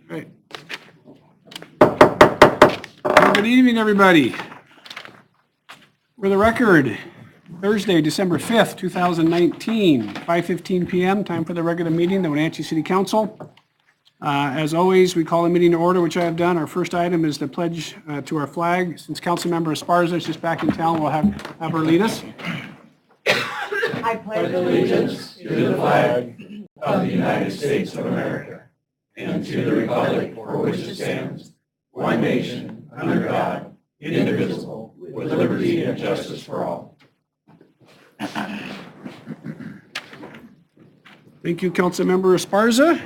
Great. Well, good evening, everybody. For the record, Thursday, December 5th, 2019, 5:15 p.m., time for the regular meeting of the Wenatchee City Council. As always, we call the meeting to order, which I have done. Our first item is the pledge to our flag. Since Councilmember Esparza is just back in town, we'll have her lead us. I pledge allegiance to the flag of the United States of America and to the republic for which it stands, one nation, under God, indivisible, with liberty and justice for all. Thank you, Councilmember Esparza.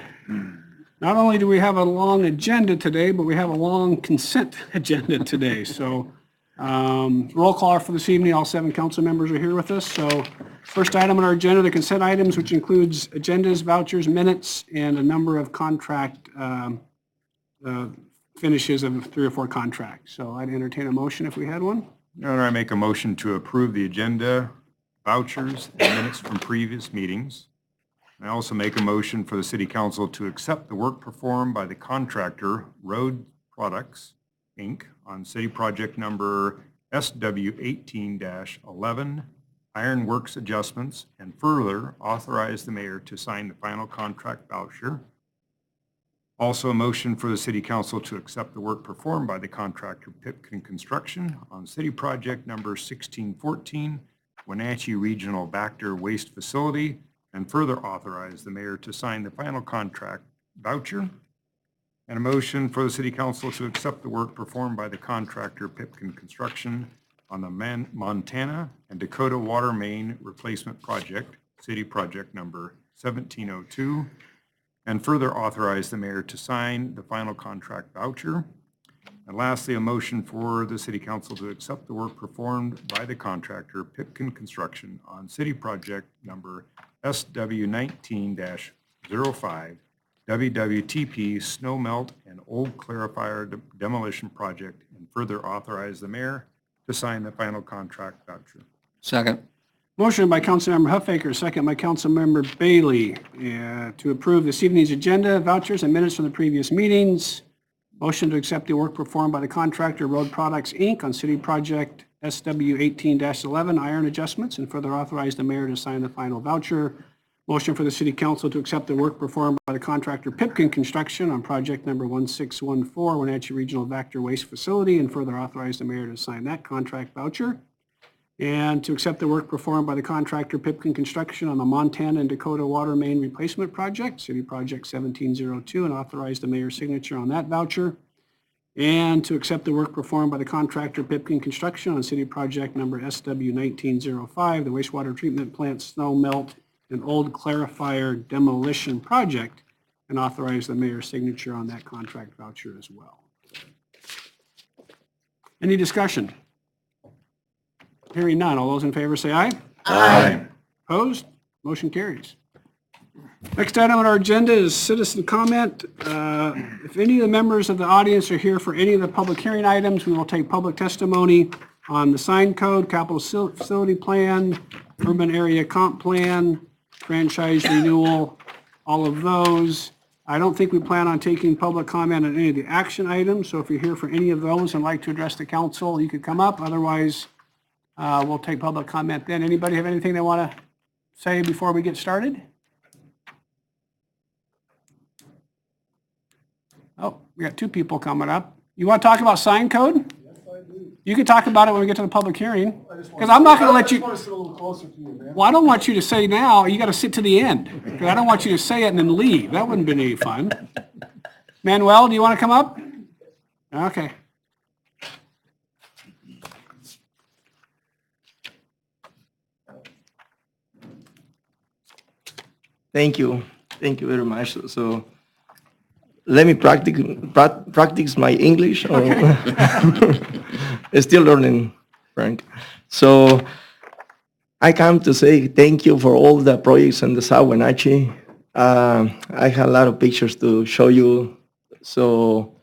Not only do we have a long agenda today, but we have a long consent agenda today. So roll call for this evening. All 7 council members are here with us. So first item on our agenda, the consent items, which includes agendas, vouchers, minutes, and a number of contract finishes of 3 or 4 contracts. So I'd entertain a motion if we had one. Your Honor, I make a motion to approve the agenda, vouchers, and minutes from previous meetings. I also make a motion for the City Council to accept the work performed by the contractor Road Products, Inc. on City Project Number SW18-11, Ironworks Adjustments, and further authorize the mayor to sign the final contract voucher. Also a motion for the City Council to accept the work performed by the contractor Pipkin Construction on City Project Number 1614, Wenatchee Regional Vector Waste Facility, and further authorize the mayor to sign the final contract voucher. And a motion for the City Council to accept the work performed by the contractor Pipkin Construction on the Montana and Dakota Water Main Replacement Project, City Project Number 1702, and further authorize the mayor to sign the final contract voucher. And lastly, a motion for the City Council to accept the work performed by the contractor Pipkin Construction on City Project Number SW19-05, WWTP Snow Melt and Old Clarifier Demolition Project, and further authorize the mayor to sign the final contract voucher. Second. Motion by Councilmember Huffaker, second by Councilmember Bailey, to approve this evening's agenda, vouchers, and minutes from the previous meetings. Motion to accept the work performed by the contractor Road Products, Inc. on City Project SW18-11 iron adjustments, and further authorize the mayor to sign the final voucher. Motion for the City Council to accept the work performed by the contractor Pipkin Construction on project number 1614, Wenatchee Regional Vector Waste Facility, and further authorize the mayor to sign that contract voucher. And to accept the work performed by the contractor Pipkin Construction on the Montana and Dakota Water Main Replacement Project, City Project 1702, and authorize the mayor's signature on that voucher. And to accept the work performed by the contractor Pipkin Construction on City Project Number SW1905, the wastewater treatment plant snow melt and old clarifier demolition project, and authorize the mayor's signature on that contract voucher as well. Any discussion? Hearing none. All those in favor say aye. Aye. Opposed? Motion carries. Next item on our agenda is citizen comment. If any of the members of the audience are here for any of the public hearing items, we will take public testimony on the sign code, capital facility plan, urban area comp plan, franchise renewal, all of those. I don't think we plan on taking public comment on any of the action items, so if you're here for any of those and like to address the council, you could come up. Otherwise, we'll take public comment then. Anybody have anything they want to say before we get started? Oh, we got 2 people coming up. You want to talk about sign code? Yes, I do. You can talk about it when we get to the public hearing. Because I'm not going to let you. I just want to sit a little closer to you, man. Well, I don't want you to say now. You got to sit to the end. Because I don't want you to say it and then leave. That wouldn't be any fun. Manuel, do you want to come up? Okay. Thank you. Thank you very much. So let me practice my English. Okay. Still learning, Frank. So I come to say thank you for all the projects in the South Wenatchee. I have a lot of pictures to show you. So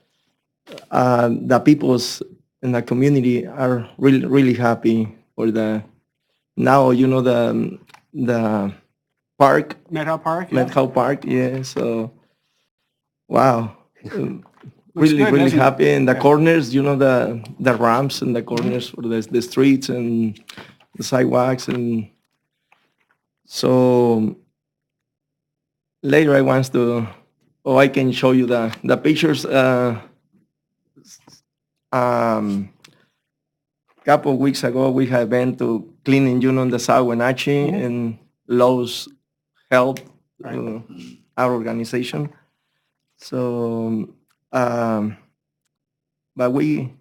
the peoples in the community are really, really happy for the, now, you know, the park. Methow Park? Methow Park, yeah. So, wow. Looks Really, good, really doesn't it? happy. In the Yeah. corners, the ramps and the corners for the streets and the sidewalks. And so later I want to, I can show you the pictures. Couple of weeks ago, we had been to cleaning, the South Wenatchee, and Lowe's helped our organization. So, but we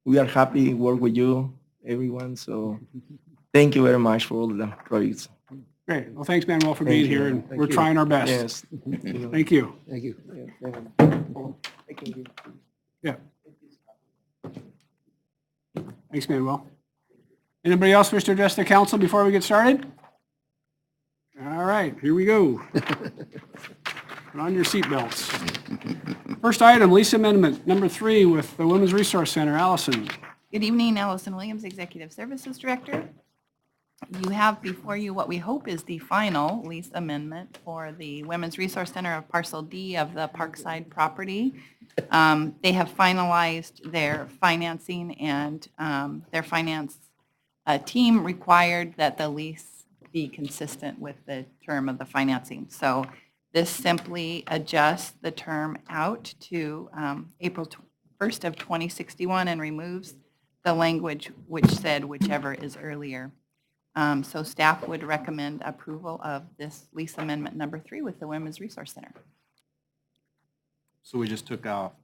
are happy to work with you, everyone. So thank you very much for all the projects. Great. Well, thanks, Manuel, for being Thank you. here, and Thank we're you. trying our best. Yes. Thank you. Thank you. Yeah. Thanks, Manuel. Anybody else wish to address the council before we get started? All right, here we go. Put on your seatbelts. First item, lease amendment number 3 with the Women's Resource Center. Allison. Good evening, Allison Williams, Executive Services Director. You have before you what we hope is the final lease amendment for the Women's Resource Center of Parcel D of the Parkside property. They have finalized their financing, and their finance team required that the lease be consistent with the term of the financing. So this simply adjusts the term out to April 1st of 2061 and removes the language which said whichever is earlier. So staff would recommend approval of this lease amendment number 3 with the Women's Resource Center. So we just took out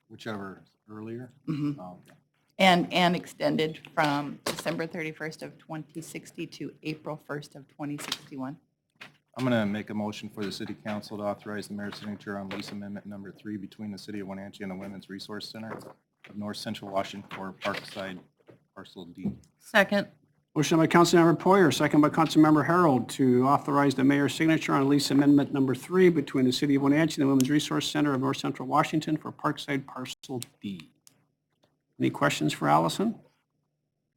whichever earlier? Mhm. Oh, okay. And extended from December 31st of 2060 to April 1st of 2061. I'm going to make a motion for the city council to authorize the mayor's signature on lease amendment number 3 between the city of Wenatchee and the Women's Resource Center of North Central Washington for Parkside Parcel D. Second. Motion by Councilmember Poyer, second by Councilmember Harold to authorize the mayor's signature on lease amendment number 3 between the City of Wenatchee and the Women's Resource Center of North Central Washington for Parkside Parcel D. Any questions for Allison?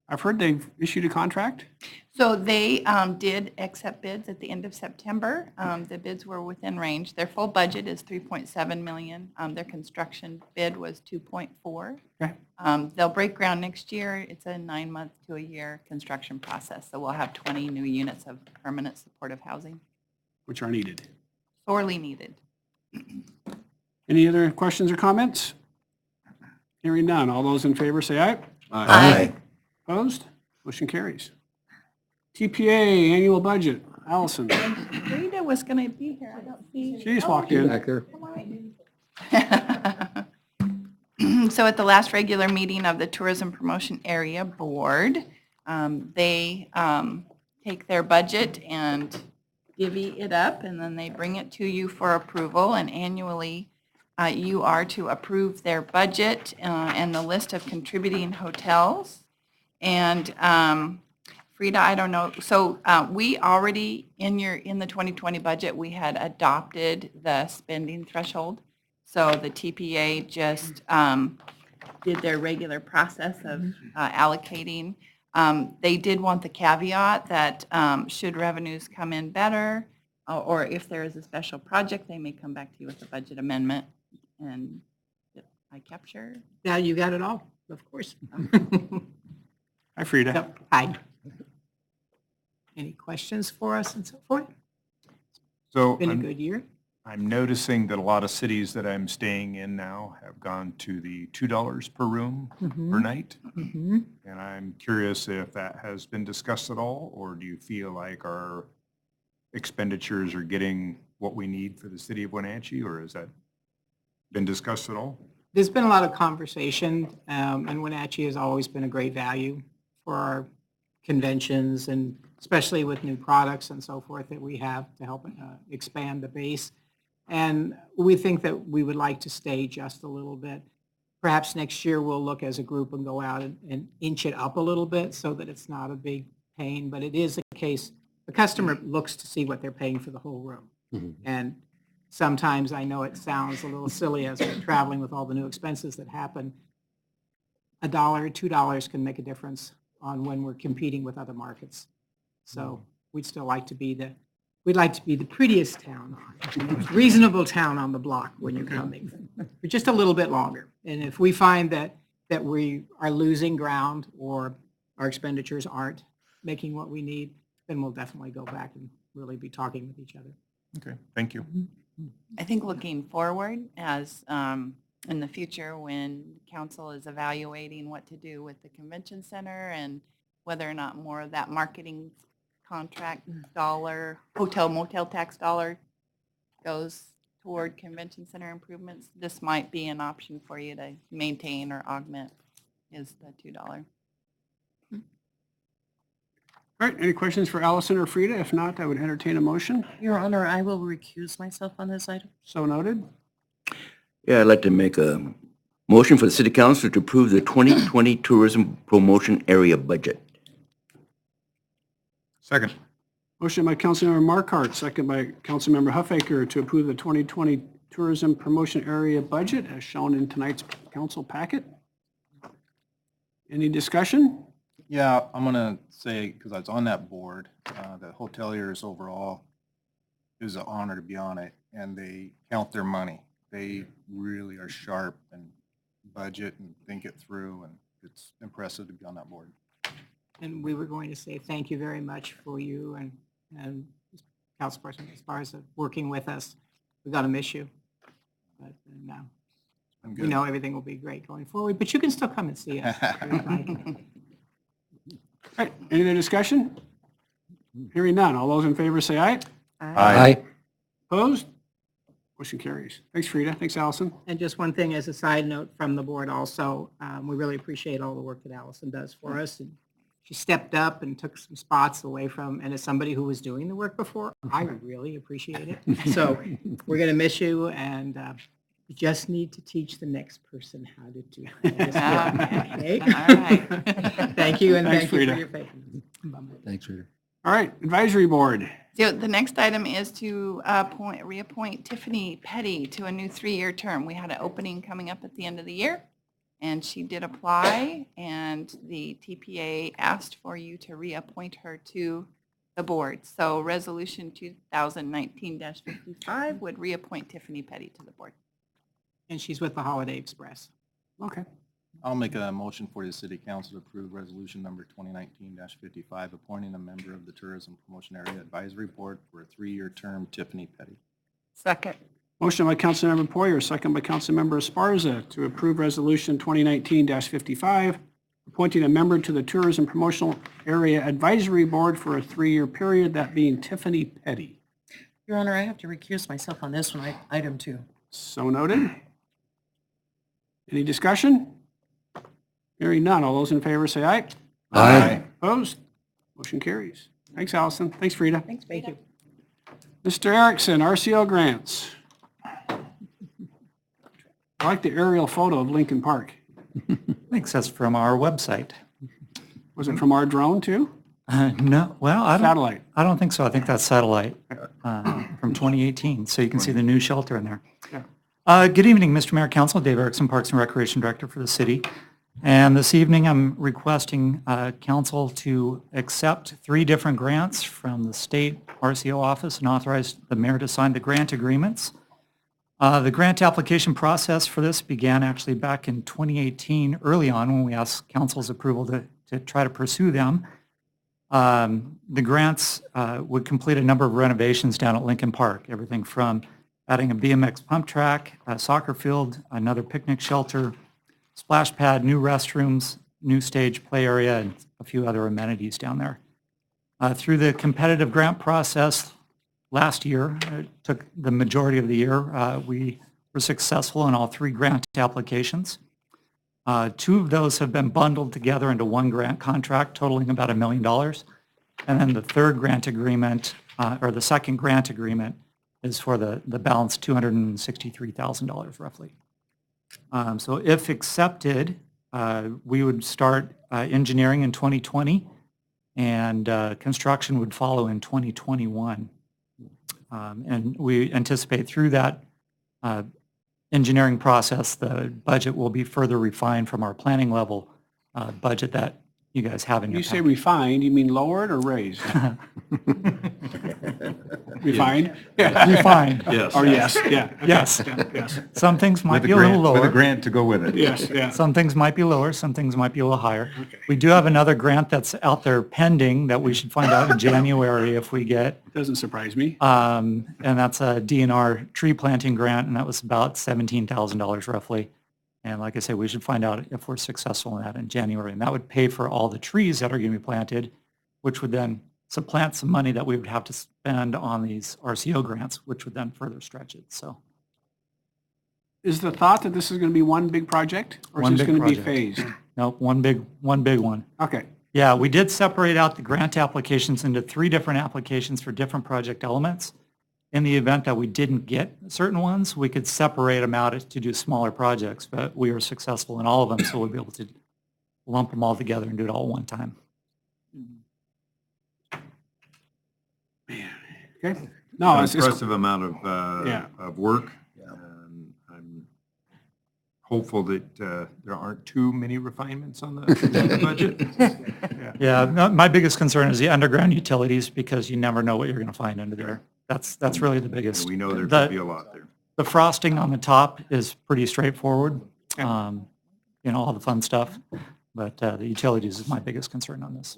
I've heard they've issued a contract. So they did accept bids at the end of September. The bids were within range. Their full budget is $3.7 million. Their construction bid was $2.4. Okay. They'll break ground next year. It's a 9-month to a year construction process. So we'll have 20 new units of permanent supportive housing, Which are needed. sorely needed. Any other questions or comments? Hearing none. All those in favor say aye. Aye. Opposed? Motion carries. TPA annual budget. Allison. Rita was going to be here. I don't see. She just walked in. there. So at the last regular meeting of the Tourism Promotion Area Board, they take their budget and divvy it up, and then they bring it to you for approval. And annually, you are to approve their budget and the list of contributing hotels. And Frida, I don't know, so we already, in the 2020 budget, we had adopted the spending threshold. So the TPA just did their regular process of allocating. They did want the caveat that should revenues come in better, or if there is a special project, they may come back to you with a budget amendment. And did I capture? Yeah, you got it all, of course. Hi, Frida. Yep. Hi. Any questions for us and so forth? So Been a good year. I'm noticing that a lot of cities that I'm staying in now have gone to the $2 per room per night. Mhm. And I'm curious if that has been discussed at all, or do you feel like our expenditures are getting what we need for the city of Wenatchee, or has that been discussed at all? There's been a lot of conversation, and Wenatchee has always been a great value for our conventions, and especially with new products and so forth that we have to help expand the base. And we think that we would like to stay just a little bit. Perhaps next year we'll look as a group and go out and inch it up a little bit so that it's not a big pain, but it is a case, the customer looks to see what they're paying for the whole room. And sometimes I know it sounds a little silly as we're traveling with all the new expenses that happen. $1, $2 can make a difference on when we're competing with other markets. So we'd still like to be the we'd like to be the prettiest town, the most reasonable town on the block when you're coming, for just a little bit longer. And if we find that we are losing ground or our expenditures aren't making what we need, then we'll definitely go back and really be talking with each other. Okay, thank you. I think looking forward as in the future when council is evaluating what to do with the convention center and whether or not more of that marketing contract dollar, hotel motel tax dollar goes toward convention center improvements, this might be an option for you to maintain or augment is the $2. All right, any questions for Allison or Frida? If not, I would entertain a motion. Your Honor, I will recuse myself on this item. So noted. Yeah, I'd like to make a motion for the city council to approve the 2020 tourism promotion area budget. Second. Motion by Councilmember Markart, second by Councilmember Huffaker to approve the 2020 tourism promotion area budget as shown in tonight's council packet. Any discussion? Yeah, I'm gonna say, because I was on that board, the hoteliers overall, it was an honor to be on it, and they count their money. They really are sharp and budget and think it through, and it's impressive to be on that board. And we were going to say thank you very much for you and Councilperson, as far as working with us. We're going to miss you. But now I'm we good. know everything will be great going forward, but you can still come and see us. if you'd like. All right, any other discussion? Hearing none. All those in favor say aye. Aye. Opposed? Motion carries. Thanks, Frida. Thanks, Allison. And just one thing as a side note from the board also, we really appreciate all the work that Allison does for us. And she stepped up and took some spots away from, and as somebody who was doing the work before, I really appreciate it. So we're going to miss you, and you just need to teach the next person how to do this. Okay? All right. Thank you, and Thanks, thank you Frida. for your faithfulness. Bye-bye. Thanks, Rita. All right, advisory board. So the next item is to reappoint Tiffany Petty to a new 3-year term. We had an opening coming up at the end of the year, and she did apply, and the TPA asked for you to reappoint her to the board. So Resolution 2019-55 would reappoint Tiffany Petty to the board. And she's with the Holiday Express. Okay. I'll make a motion for the city council to approve resolution number 2019-55, appointing a member of the Tourism Promotion Area Advisory Board for a 3-year term, Tiffany Petty. Second. Motion by Councilmember Poyer, second by Councilmember Esparza to approve Resolution 2019-55, appointing a member to the Tourism Promotional Area Advisory Board for a 3-year period, that being Tiffany Petty. Your Honor, I have to recuse myself on this one, item 2. So noted. Any discussion? Hearing none. All those in favor say aye. Aye. Opposed? Motion carries. Thanks, Allison. Thanks, Frida. Thanks, thank you. Mr. Erickson, RCO grants. I like the aerial photo of Lincoln Park. Thanks, that's from our website. Was it from our drone too? No, well, Satellite. I don't think so. I think that's satellite from 2018, so you can see the new shelter in there. Yeah. Good evening, Mr. Mayor, Council. Dave Erickson, Parks and Recreation Director for the city. And this evening, I'm requesting council to accept 3 different grants from the state RCO office and authorize the mayor to sign the grant agreements. The grant application process for this began actually back in 2018, early on, when we asked council's approval to try to pursue them. The grants would complete a number of renovations down at Lincoln Park, everything from adding a BMX pump track, a soccer field, another picnic shelter, splash pad, new restrooms, new stage play area, and a few other amenities down there. Through the competitive grant process last year, it took the majority of the year, we were successful in all 3 grant applications. 2 of those have been bundled together into one grant contract totaling about $1 million. And then the third grant agreement, or the second grant agreement, is for the balance $263,000 roughly. So if accepted, we would start engineering in 2020, and construction would follow in 2021. And we anticipate through that engineering process, the budget will be further refined from our planning level budget that you guys have in your You say packet. refined, you mean lowered or raised? Refined? refined. Yes. Or yes, yeah. okay, Yes. yeah, Yes, Some things might With a be a little grant, with a lower. grant to go with it. yes, yeah. Some things might be lower, some things might be a little higher. Okay. We do have another grant that's out there pending that we should find out in January if we get. Doesn't surprise me. And that's a DNR tree planting grant, and that was about $17,000 roughly. And like I say, we should find out if we're successful in that in January. And that would pay for all the trees that are going to be planted, which would then supplant some money that we would have to spend on these RCO grants, which would then further stretch it, so. Is the thought that this is going to be one big project? Or is One this big going to be project. phased? Nope, one big one. Okay, Yeah, we did separate out the grant applications into 3 different applications for different project elements. In the event that we didn't get certain ones, we could separate them out to do smaller projects, but we were successful in all of them, so we'll be able to lump them all together and do it all at one time. okay. No, An it's, impressive amount of, Yeah. of work. I'm hopeful that there aren't too many refinements on the budget. Yeah, my biggest concern is the underground utilities, because you never know what you're going to find under there. That's really the biggest. We know there The- could be a lot there. The frosting on the top is pretty straightforward, you know, all the fun stuff, but the utilities is my biggest concern on this.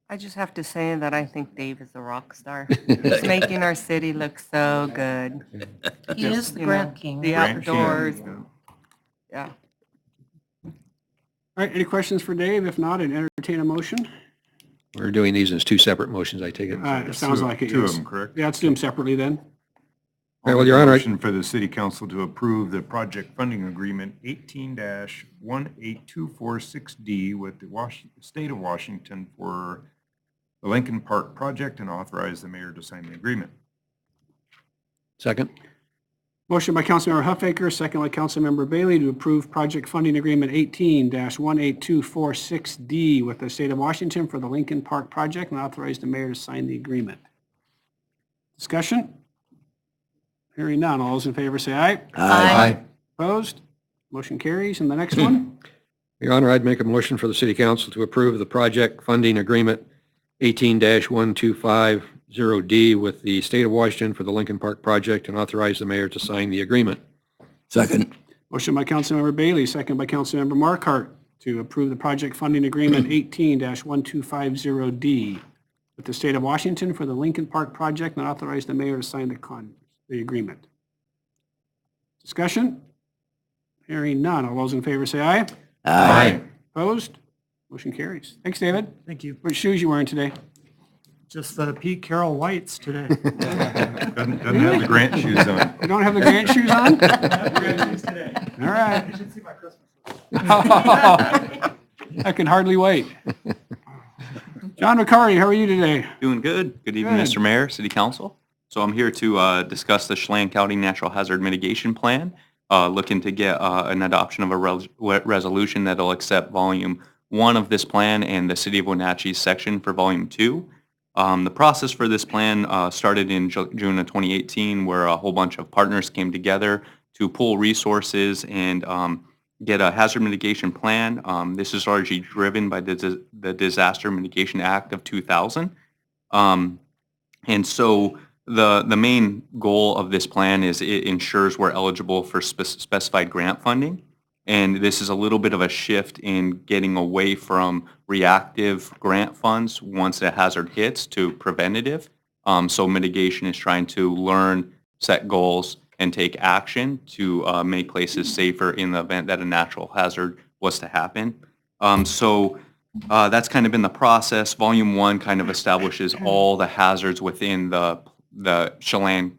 I just have to say that I think Dave is a rock star. He's making our city look so good. He is the You grant know, king. The Grant king, outdoors, you know. yeah. all right, any questions for Dave? If not, I'd entertain a motion. We're doing these as 2 separate motions, I take it. It sounds like it, Two of yes. them, correct? Yeah, let's do them separately then. Very well, Your Honor, Motion for the city council to approve the project funding agreement 18-18246D with the state of Washington for the Lincoln Park project and authorize the mayor to sign the agreement. second. Motion by Councilmember Huffaker, second by Councilmember Bailey to approve project funding agreement 18-18246D with the state of Washington for the Lincoln Park project and authorize the mayor to sign the agreement. Discussion? Hearing none. All those in favor say aye. Aye. Opposed? Motion carries. And the next one? Your Honor, I'd make a motion for the city council to approve the project funding agreement 18-1250D with the state of Washington for the Lincoln Park project and authorize the mayor to sign the agreement. Second. Motion by Councilmember Bailey, second by Councilmember Markart to approve the project funding agreement 18-1250D with the state of Washington for the Lincoln Park project and authorize the mayor to sign the agreement. Discussion? Hearing none. All those in favor say aye. Aye. Opposed? Motion carries. Thanks, David. Thank you. What shoes you wearing today? Just the Pete Carroll Whites today. Doesn't have the grant shoes on. You don't have the grant shoes on? All right. You should see my Christmas. I can hardly wait. John Riccardi, how are you today? Doing good. Good evening, Good. Mr. Mayor, City Council. So I'm here to discuss the Chelan County Natural Hazard Mitigation Plan, looking to get an adoption of a resolution that'll accept Volume 1 of this plan and the City of Wenatchee's section for Volume 2. The process for this plan started in June of 2018, where a whole bunch of partners came together to pool resources and get a hazard mitigation plan. This is largely driven by the Disaster Mitigation Act of 2000. And so the main goal of this plan is it ensures we're eligible for specified grant funding. And this is a little bit of a shift in getting away from reactive grant funds once a hazard hits to preventative. So mitigation is trying to learn, set goals, and take action to make places safer in the event that a natural hazard was to happen. So that's kind of been the process. Volume 1 kind of establishes all the hazards within the Chelan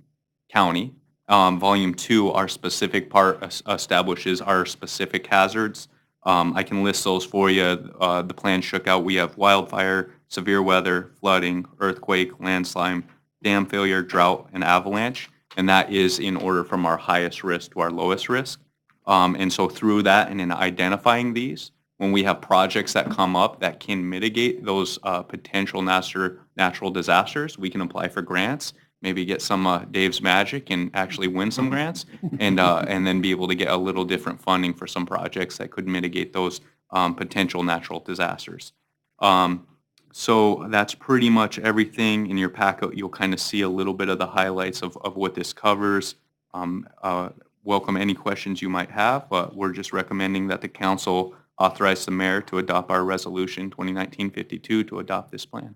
County. Volume 2, our specific part establishes our specific hazards. I can list those for you. The plan shook out. We have wildfire, severe weather, flooding, earthquake, landslide, dam failure, drought, and avalanche. And that is in order from our highest risk to our lowest risk. And so through that and in identifying these, when we have projects that come up that can mitigate those potential natural disasters, we can apply for grants, maybe get some Dave's magic and actually win some grants, and then be able to get a little different funding for some projects that could mitigate those potential natural disasters. So that's pretty much everything in your packet. You'll kind of see a little bit of the highlights of what this covers. Welcome any questions you might have, but we're just recommending that the council authorize the mayor to adopt our resolution 2019-52 to adopt this plan.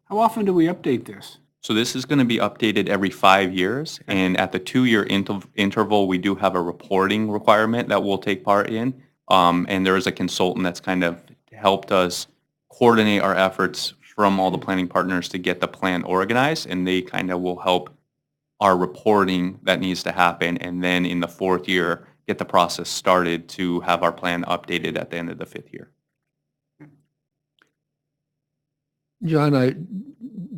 How often do we update this? So this is going to be updated every 5 years, and at the 2-year interval, we do have a reporting requirement that we'll take part in. And there is a consultant that's kind of helped us coordinate our efforts from all the planning partners to get the plan organized, and they kind of will help our reporting that needs to happen, and then in the 4th year, get the process started to have our plan updated at the end of the 5th year. John, I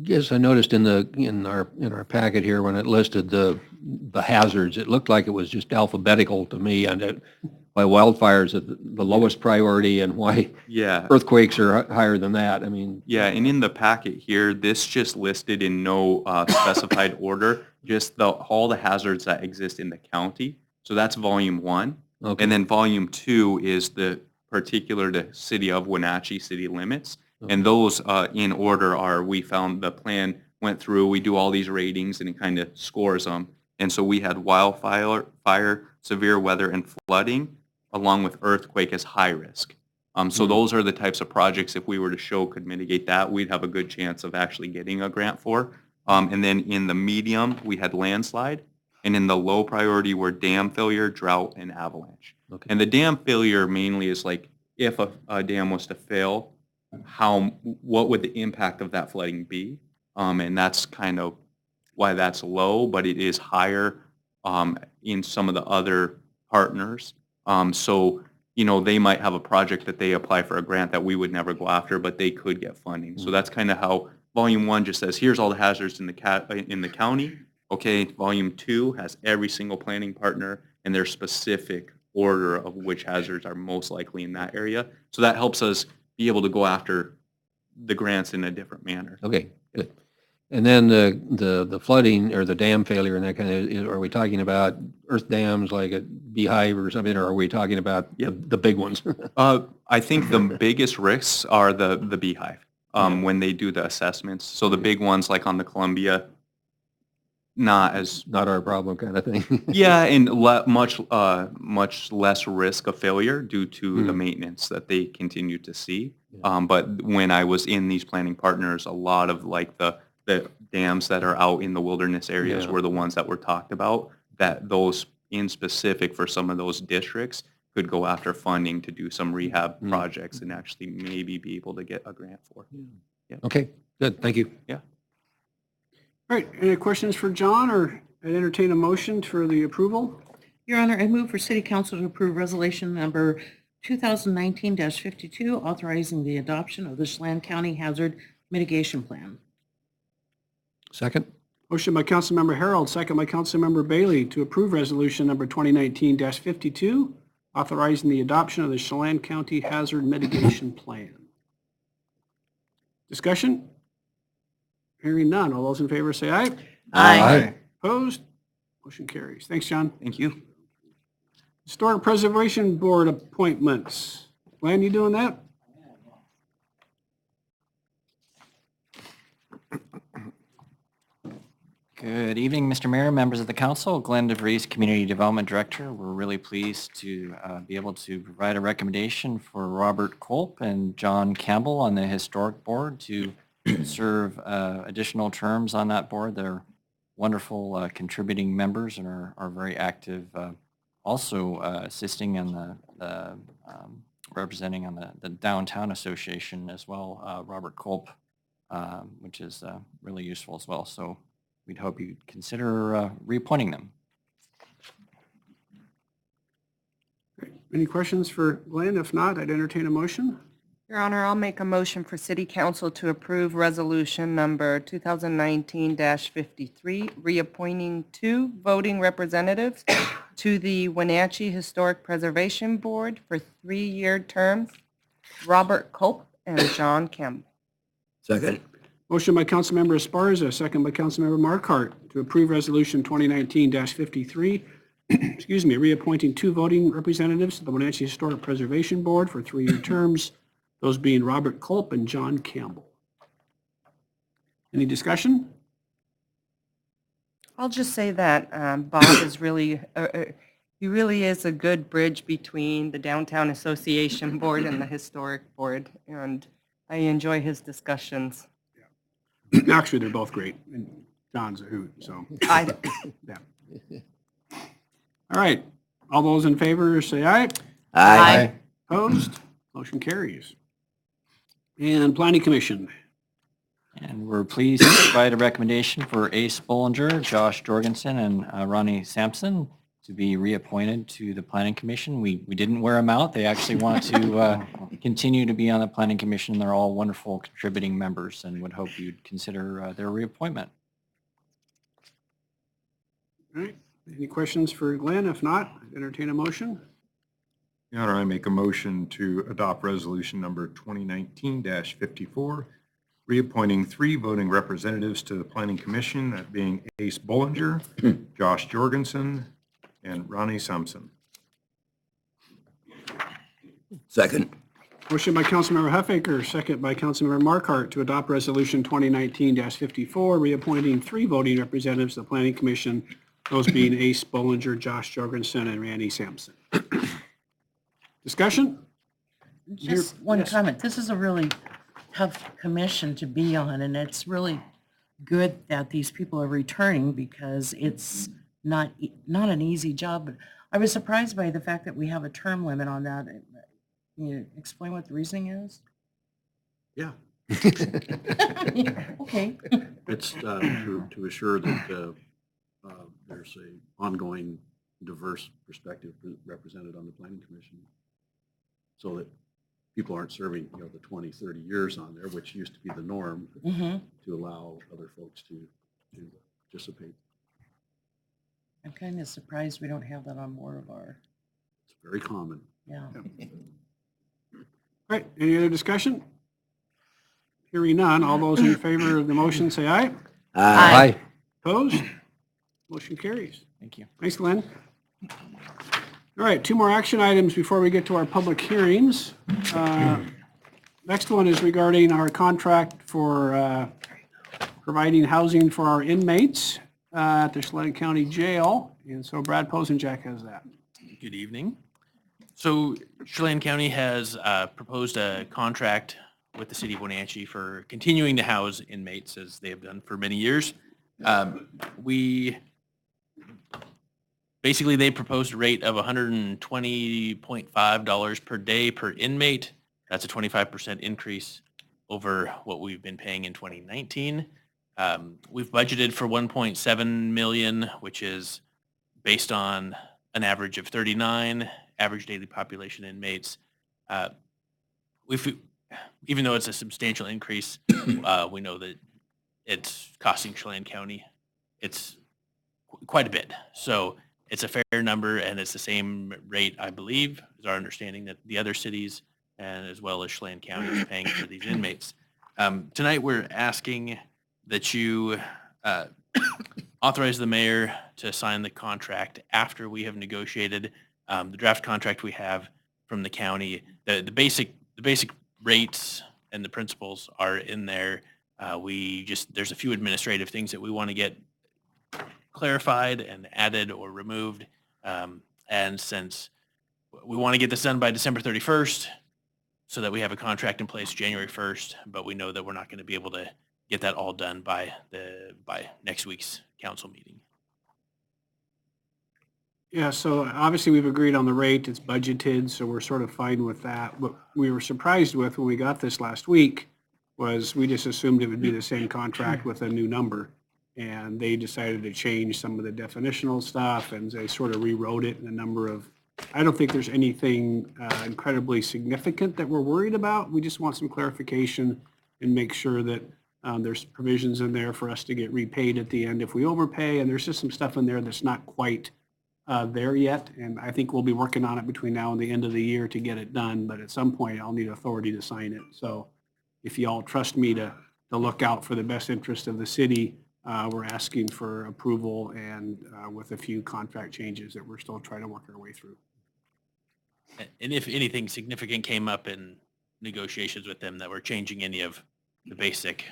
guess I noticed in our packet here when it listed the hazards, it looked like it was just alphabetical to me, and why wildfires are the lowest priority and why Yeah. earthquakes are higher than that. I mean, Yeah, and in the packet here, this just listed in no specified order, just all the hazards that exist in the county. So that's volume 1. okay. And then volume 2 is the particular to city of Wenatchee city limits. And those in order are, we found the plan went through, we do all these ratings and it kind of scores them. And so we had wildfire, fire, severe weather, and flooding, along with earthquake as high risk. So those are the types of projects, if we were to show could mitigate that, we'd have a good chance of actually getting a grant for. And then in the medium, we had landslide. And in the low priority were dam failure, drought, and avalanche. Okay. And the dam failure mainly is like, if a dam was to fail, what would the impact of that flooding be? And that's kind of why that's low, but it is higher in some of the other partners. So, you know, they might have a project that they apply for a grant that we would never go after, but they could get funding. So that's kind of how volume 1 just says, here's all the hazards in the county. Okay, volume 2 has every single planning partner and their specific order of which hazards are most likely in that area. So that helps us be able to go after the grants in a different manner. Okay, good. And then the flooding or the dam failure and that kind of, are we talking about earth dams like a Beehive or something, or are we talking about the big ones? I think the biggest risks are the Beehive when they do the assessments. So the big ones like on the Columbia, not our problem kind of thing. yeah, and much less risk of failure due to the maintenance that they continue to see. But when I was in these planning partners, a lot of like the dams that are out in the wilderness areas were the ones that were talked about, that those in specific for some of those districts could go after funding to do some rehab projects and actually maybe be able to get a grant for. Yeah. Okay, good, thank you. Yeah. All right, any questions for John, or I'd entertain a motion for the approval? Your Honor, I move for City Council to approve Resolution Number 2019-52, authorizing the adoption of the Chelan County Hazard Mitigation Plan. Second? Motion by Councilmember Harold, second by Councilmember Bailey to approve resolution number 2019-52, authorizing the adoption of the Chelan County Hazard Mitigation Plan. Discussion? Hearing none. All those in favor say aye. Aye. Opposed? Motion carries. Thanks, John. Thank you. Historic Preservation Board appointments. Glenn, you doing that? Good evening, Mr. Mayor, members of the council. Glenn DeVries, Community Development Director. We're really pleased to be able to provide a recommendation for Robert Kolp and John Campbell on the Historic Board to serve additional terms on that board. They're wonderful contributing members and are very active, also assisting in the representing on the Downtown Association as well, Robert Kolp, which is really useful as well. So we'd hope you'd consider reappointing them. Any questions for Glenn? If not, I'd entertain a motion. Your Honor, I'll make a motion for City Council to approve Resolution Number 2019-53, reappointing 2 voting representatives to the Wenatchee Historic Preservation Board for 3-year terms, Robert Kolp and John Campbell. Second. Motion by Councilmember Esparza, second by Councilmember Markart to approve Resolution 2019-53, reappointing 2 voting representatives to the Wenatchee Historic Preservation Board for 3-year terms, those being Robert Culp and John Campbell. Any discussion? I'll just say that Bob is really, he really is a good bridge between the Downtown Association Board and the Historic Board, and I enjoy his discussions. Actually, they're both great, and John's a hoot, so. I, Yeah. All right, all those in favor say aye. Aye. Opposed? Motion carries. And Planning Commission. And we're pleased to provide a recommendation for Ace Bollinger, Josh Jorgensen, and Ronnie Sampson to be reappointed to the Planning Commission. We didn't wear them out. They actually want to continue to be on the Planning Commission. They're all wonderful contributing members and would hope you'd consider their reappointment. All right, any questions for Glenn? If not, entertain a motion. Your Honor, I make a motion to adopt resolution number 2019-54, reappointing 3 voting representatives to the Planning Commission, that being Ace Bollinger, Josh Jorgensen, and Ronnie Sampson. Second. Motion by Councilmember Huffaker, second by Councilmember Markart to adopt Resolution 2019-54, reappointing 3 voting representatives to the Planning Commission, those being Ace Bollinger, Josh Jorgensen, and Randy Sampson. Discussion? Just one comment. This is a really tough commission to be on, and it's really good that these people are returning because it's not an easy job. But I was surprised by the fact that we have a term limit on that. Can you explain what the reasoning is? Yeah, Okay. it's to assure that there's a ongoing diverse perspective represented on the Planning Commission, so that people aren't serving, the 20, 30 years on there, which used to be the norm, Mm-hmm. to allow other folks to participate. I'm kind of surprised we don't have that on more of our, It's very common. yeah. All right, any other discussion? Hearing none, all those in favor of the motion say aye. Aye. Opposed? Motion carries. Thank you. Thanks, Glenn. All right, 2 more action items before we get to our public hearings. Next one is regarding our contract for providing housing for our inmates at the Chelan County Jail. And so Brad Posenjack has that. Good evening. So Chelan County has proposed a contract with the city of Wenatchee for continuing to house inmates as they have done for many years. Basically, they proposed a rate of $120.5 per day per inmate. That's a 25% increase over what we've been paying in 2019. We've budgeted for $1.7 million, which is based on an average of 39 average daily population inmates. Even though it's a substantial increase, we know that it's costing Chelan County, it's quite a bit. So it's a fair number, and it's the same rate, I believe, is our understanding, that the other cities and as well as Chelan County is paying for these inmates. Tonight, we're asking that you authorize the mayor to sign the contract after we have negotiated the draft contract we have from the county. The basic rates and the principles are in there. There's a few administrative things that we want to get clarified and added or removed. And since we want to get this done by December 31st, so that we have a contract in place January 1st, but we know that we're not going to be able to get that all done by next week's council meeting. Yeah, so obviously we've agreed on the rate, it's budgeted, so we're sort of fine with that. What we were surprised with when we got this last week was we just assumed it would be the same contract with a new number. And they decided to change some of the definitional stuff, and they sort of rewrote it in a number of, I don't think there's anything incredibly significant that we're worried about. We just want some clarification and make sure that there's provisions in there for us to get repaid at the end if we overpay, and there's just some stuff in there that's not quite there yet, and I think we'll be working on it between now and the end of the year to get it done, but at some point I'll need authority to sign it. So if you all trust me to look out for the best interest of the city, we're asking for approval and with a few contract changes that we're still trying to work our way through. And if anything significant came up in negotiations with them that we're changing any of the basic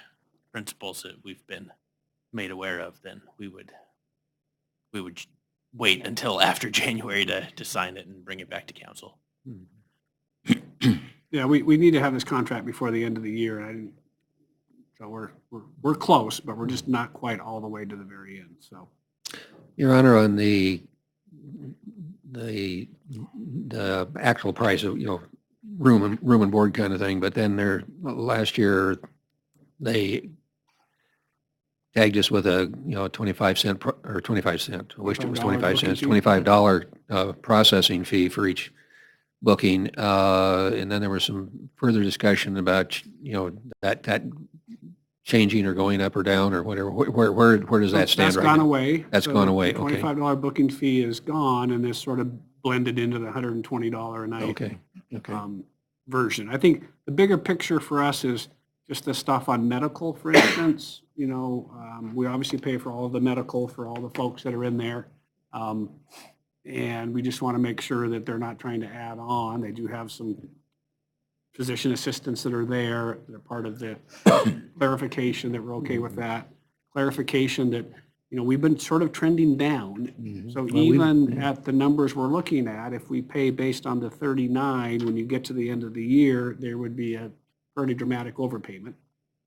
principles that we've been made aware of, then we would wait until after January to sign it and bring it back to council. Yeah, we need to have this contract before the end of the year, and I didn't, so we're close, but we're just not quite all the way to the very end, so. Your Honor, on the actual price of, room and board kind of thing, but then last year, they tagged us with a, 25 cent, or 25 cent, I wished it was 25 cents, $25 processing fee for each booking. And then there was some further discussion about, that changing or going up or down or whatever. Where does that stand right now? That's gone away. That's So gone away, the okay. $25 booking fee is gone, and this sort of blended into the $120 a night. Okay. Version. I think the bigger picture for us is just the stuff on medical, for instance. We obviously pay for all of the medical for all the folks that are in there. And we just want to make sure that they're not trying to add on. They do have some physician assistants that are there. They're part of the clarification that we're okay with that. Clarification that, we've been sort of trending down. So even at the numbers we're looking at, if we pay based on the 39, when you get to the end of the year, there would be a pretty dramatic overpayment.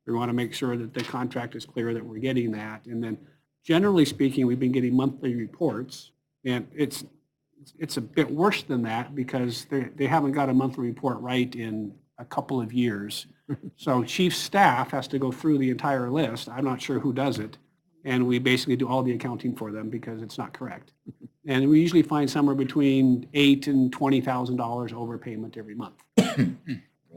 We want to make sure that the contract is clear that we're getting that. And then generally speaking, we've been getting monthly reports, and it's a bit worse than that because they haven't got a monthly report right in a couple of years. So chief staff has to go through the entire list. I'm not sure who does it. And we basically do all the accounting for them because it's not correct. And we usually find somewhere between $8,000 and $20,000 overpayment every month.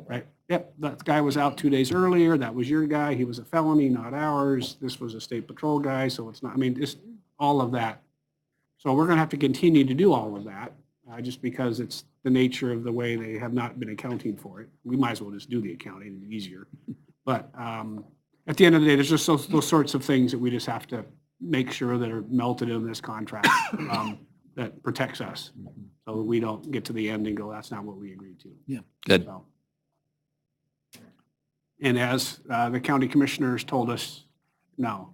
Right? Yep, that guy was out 2 days earlier. That was your guy. He was a felony, not ours. This was a state patrol guy, so it's not, just all of that. So we're going to have to continue to do all of that, just because it's the nature of the way they have not been accounting for it. We might as well just do the accounting, it's easier. But at the end of the day, there's just those sorts of things that we just have to make sure that are melted in this contract that protects us, so that we don't get to the end and go, that's not what we agreed to. Yeah. Good. So. And as the county commissioners told us, no.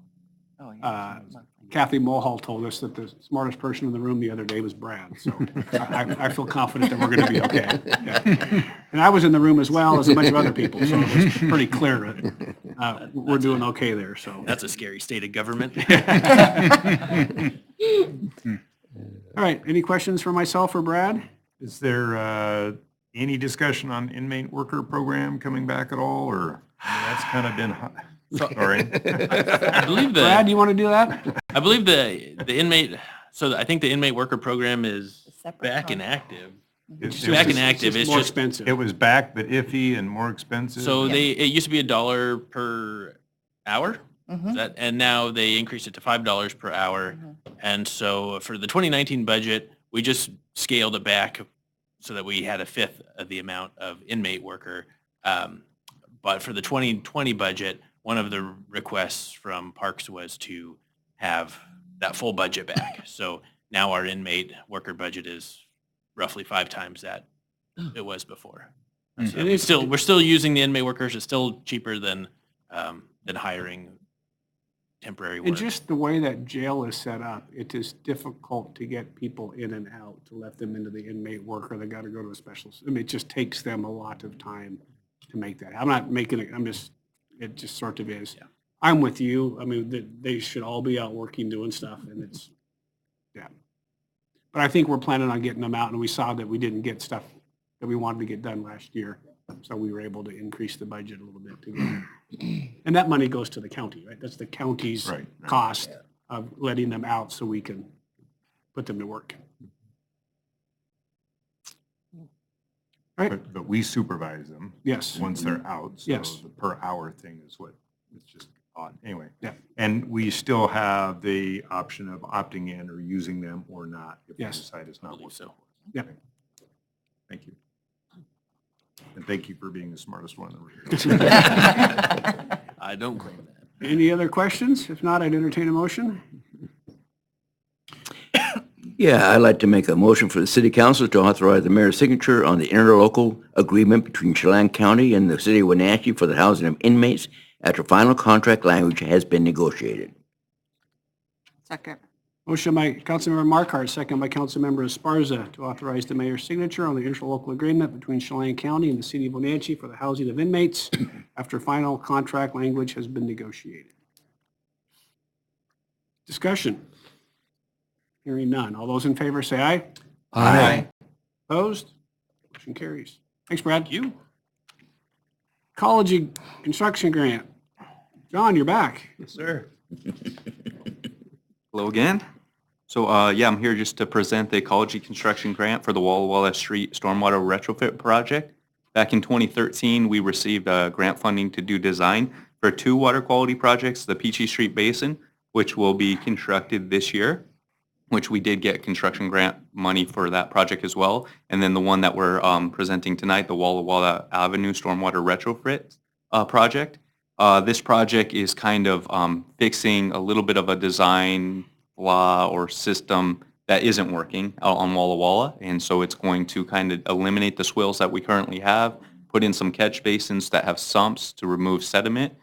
Kathy Mulhall told us that the smartest person in the room the other day was Brad. So I feel confident that we're going to be okay. Yeah. And I was in the room as well as a bunch of other people, so it was pretty clear that we're doing okay there. So That's a scary state of government. All right, any questions for myself or Brad? Is there any discussion on inmate worker program coming back at all, or that's kind of been hot? Sorry. I believe Brad, do you want to do that? I believe the inmate, I think the inmate worker program is back and active. It's Back and active, it's more just, expensive. It was back, but iffy and more expensive. so it used to be $1 per hour. And now they increased it to $5 per hour. And so for the 2019 budget, we just scaled it back so that we had a fifth of the amount of inmate worker. But for the 2020 budget, one of the requests from Parks was to have that full budget back. So now our inmate worker budget is roughly 5 times that it was before. So we're still using the inmate workers. It's still cheaper than hiring temporary work. And just the way that jail is set up, it is difficult to get people in and out, to let them into the inmate worker. They got to go to a special, it just takes them a lot of time to make that. I'm not making it, it just sort of is. Yeah. I'm with you. They should all be out working, doing stuff, and it's, yeah. But I think we're planning on getting them out, and we saw that we didn't get stuff that we wanted to get done last year. So we were able to increase the budget a little bit to get. And that money goes to the county, right? That's the county's cost of letting them out so we can put them to work. Right? But we supervise them. Yes. Once they're out. So Yes. the per hour thing is what, it's just odd. Anyway. Yeah. And we still have the option of opting in or using them or not if we Yes. decide it's not working. So. Yeah. Thank you. And thank you for being the smartest one in the room. I don't claim that. Any other questions? If not, I'd entertain a motion. Yeah, I'd like to make a motion for the city council to authorize the mayor's signature on the interlocal agreement between Chelan County and the city of Wenatchee for the housing of inmates after final contract language has been negotiated. Second. Motion by Councilmember Markart, second by Councilmember Esparza to authorize the mayor's signature on the interlocal agreement between Chelan County and the city of Wenatchee for the housing of inmates after final contract language has been negotiated. Discussion. Hearing none. All those in favor say aye. Aye. Opposed? Motion carries. Thanks, Brad. You. Ecology construction grant. John, you're back. Yes, sir. Hello again. So, yeah, I'm here just to present the ecology construction grant for the Walla Walla Street Stormwater Retrofit Project. Back in 2013, we received grant funding to do design for 2 water quality projects, the Peachy Street Basin, which will be constructed this year, which we did get construction grant money for that project as well. And then the one that we're presenting tonight, the Walla Walla Avenue Stormwater Retrofit project. This project is kind of fixing a little bit of a design flaw or system that isn't working out on Walla Walla. And so it's going to kind of eliminate the swales that we currently have, put in some catch basins that have sumps to remove sediment,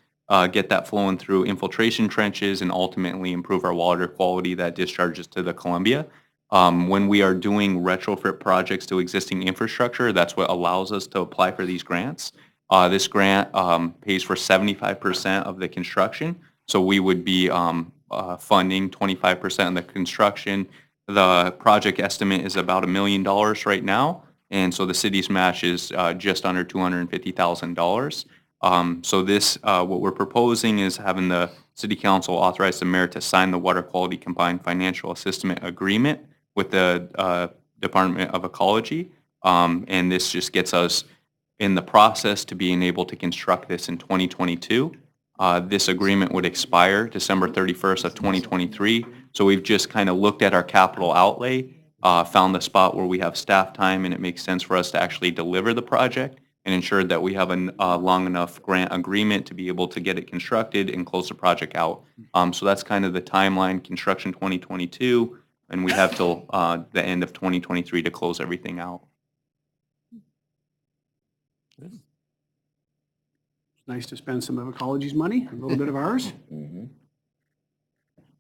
get that flowing through infiltration trenches, and ultimately improve our water quality that discharges to the Columbia. When we are doing retrofit projects to existing infrastructure, that's what allows us to apply for these grants. This grant pays for 75% of the construction, so we would be funding 25% of the construction. The project estimate is about $1 million right now, and so the city's match is just under $250,000. So this, what we're proposing is having the city council authorize the mayor to sign the water quality combined financial assistance agreement with the Department of Ecology, and this just gets us in the process to being able to construct this in 2022. This agreement would expire December 31st of 2023. So we've just kind of looked at our capital outlay, found the spot where we have staff time and it makes sense for us to actually deliver the project, and ensured that we have a long enough grant agreement to be able to get it constructed and close the project out. So that's kind of the timeline, construction 2022, and we have till the end of 2023 to close everything out. It's nice to spend some of Ecology's money, a little bit of ours.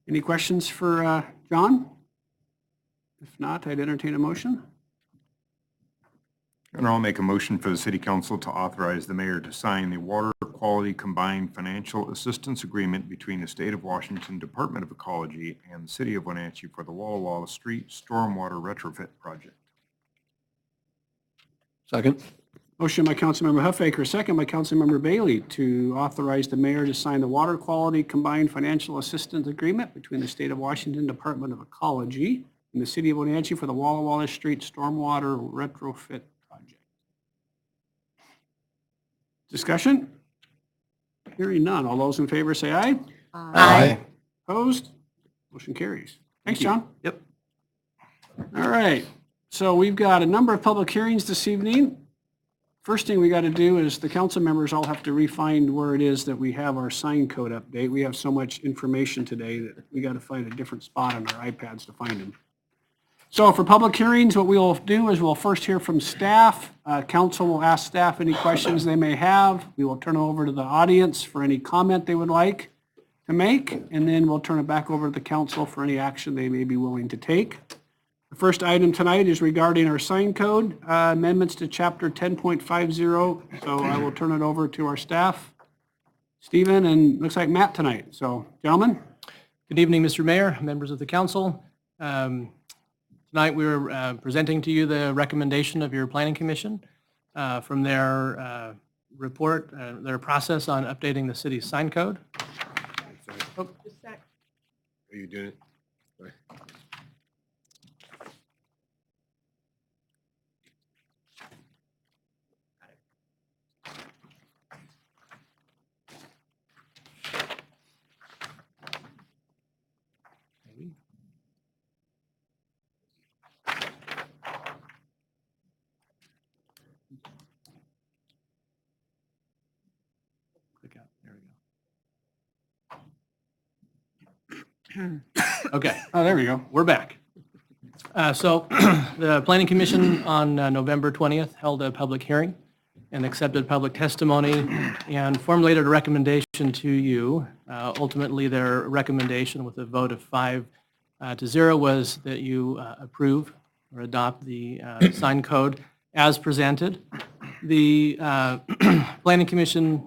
Any questions for John? If not, I'd entertain a motion. And I'll make a motion for the city council to authorize the mayor to sign the water quality combined financial assistance agreement between the state of Washington Department of Ecology and the city of Wenatchee for the Walla Walla Street Stormwater Retrofit Project. Second. Motion by Councilmember Huffaker, second by Councilmember Bailey to authorize the mayor to sign the water quality combined financial assistance agreement between the state of Washington Department of Ecology and the city of Wenatchee for the Walla Walla Street Stormwater Retrofit Project. Discussion? Hearing none. All those in favor say aye. Aye. Opposed? Motion carries. Thanks, John. Yep. All right. So we've got a number of public hearings this evening. First thing we got to do is the council members all have to refine where it is that we have our sign code update. We have so much information today that we got to find a different spot on our iPads to find them. So for public hearings, what we'll do is we'll first hear from staff. Council will ask staff any questions they may have. We will turn it over to the audience for any comment they would like to make, and then we'll turn it back over to the council for any action they may be willing to take. The first item tonight is regarding our sign code amendments to chapter 10.50. So I will turn it over to our staff, Stephen, and looks like Matt tonight. So gentlemen. Good evening, Mr. Mayor, members of the council. Tonight we're presenting to you the recommendation of your planning commission from their report, their process on updating the city's sign code. Are you doing it? Sorry. Click out. There we go. Okay. Oh, there we go. We're back. So the Planning Commission on November 20th held a public hearing and accepted public testimony and formulated a recommendation to you. Ultimately, their recommendation with a vote of 5-0 was that you approve or adopt the sign code as presented. The Planning Commission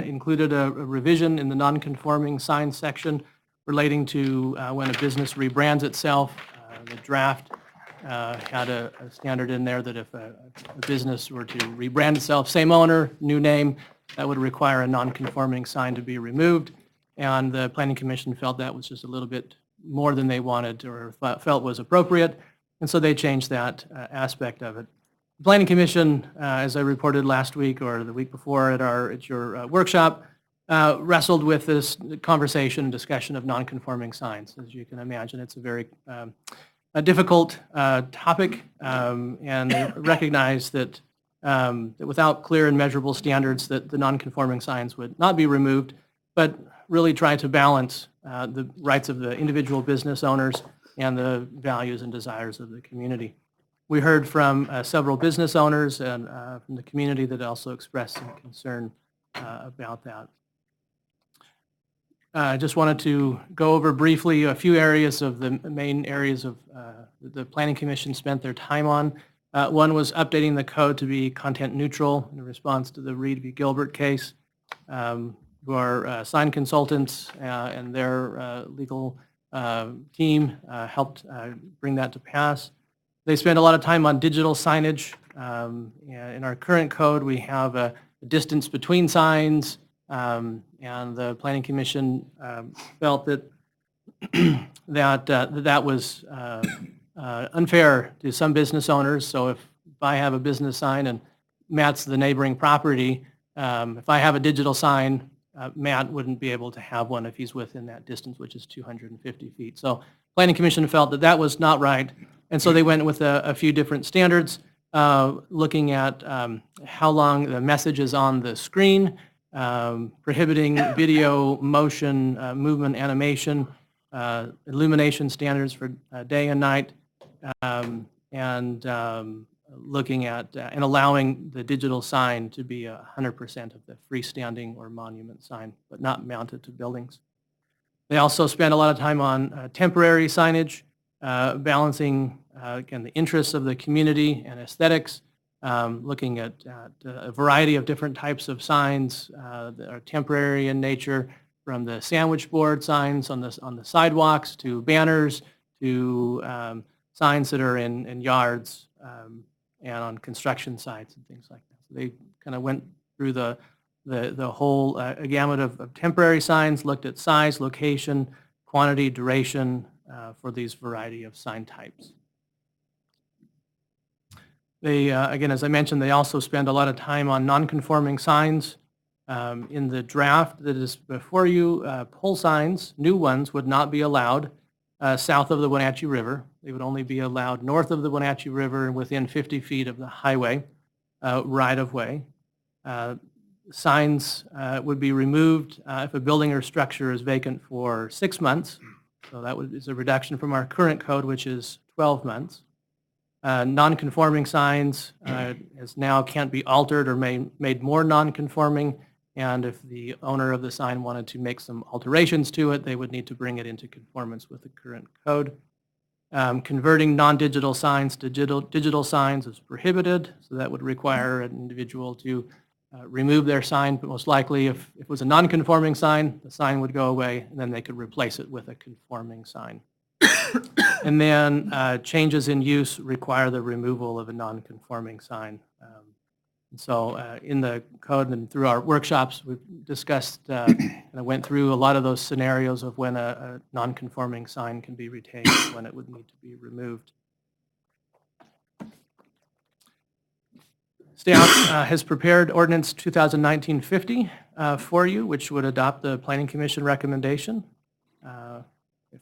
included a revision in the non-conforming sign section relating to when a business rebrands itself. The draft had a standard in there that if a business were to rebrand itself, same owner, new name, that would require a non-conforming sign to be removed. And the Planning Commission felt that was just a little bit more than they wanted or felt was appropriate. And so they changed that aspect of it. The Planning Commission, as I reported last week or the week before at your workshop, wrestled with this conversation and discussion of non-conforming signs. As you can imagine, it's a very difficult topic, and they recognize that without clear and measurable standards that the non-conforming signs would not be removed, but really try to balance the rights of the individual business owners and the values and desires of the community. We heard from several business owners and from the community that also expressed some concern about that. I just wanted to go over briefly a few areas of the main areas of the Planning Commission spent their time on. One was updating the code to be content neutral in response to the Reed v. Gilbert case. Who are sign consultants and their legal team helped bring that to pass. They spend a lot of time on digital signage. In our current code, we have a distance between signs, and the Planning Commission felt that that was unfair to some business owners. So if I have a business sign and Matt's the neighboring property, if I have a digital sign, Matt wouldn't be able to have one if he's within that distance, which is 250 feet. So Planning Commission felt that that was not right, and so they went with a few different standards, looking at how long the message is on the screen, prohibiting video, motion, movement, animation, illumination standards for day and night, and looking at and allowing the digital sign to be 100% of the freestanding or monument sign, but not mounted to buildings. They also spend a lot of time on temporary signage, balancing, again, the interests of the community and aesthetics, looking at a variety of different types of signs that are temporary in nature, from the sandwich board signs on the sidewalks to banners to signs that are in yards and on construction sites and things like that. So they kind of went through the whole gamut of temporary signs, looked at size, location, quantity, duration for these variety of sign types. They, again, as I mentioned, they also spend a lot of time on non-conforming signs. In the draft that is before you, pole signs, new ones, would not be allowed south of the Wenatchee River. They would only be allowed north of the Wenatchee River and within 50 feet of the highway right-of-way. Signs would be removed if a building or structure is vacant for 6 months. So that is a reduction from our current code, which is 12 months. Non-conforming signs as now can't be altered or made more non-conforming, and if the owner of the sign wanted to make some alterations to it, they would need to bring it into conformance with the current code. Converting non-digital signs to digital signs is prohibited, so that would require an individual to remove their sign, but most likely if it was a non-conforming sign, the sign would go away, and then they could replace it with a conforming sign. And then changes in use require the removal of a non-conforming sign. So in the code and through our workshops, we've discussed and I went through a lot of those scenarios of when a non-conforming sign can be retained, when it would need to be removed. Staff has prepared Ordinance 2019-50 for you, which would adopt the Planning Commission recommendation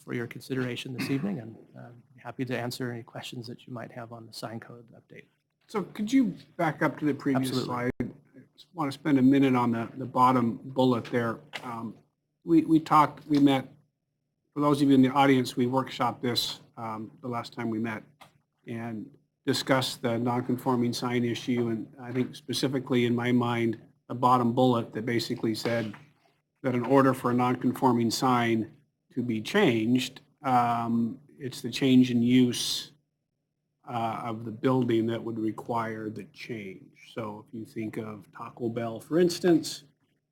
for your consideration this evening, and I'm happy to answer any questions that you might have on the sign code update. So could you back up to the previous Absolutely. slide? I just want to spend a minute on the bottom bullet there. We met, for those of you in the audience, we workshopped this the last time we met. and discussed the non-conforming sign issue. And I think specifically in my mind, a bottom bullet that basically said that in order for a non-conforming sign to be changed, it's the change in use of the building that would require the change. So if you think of Taco Bell, for instance,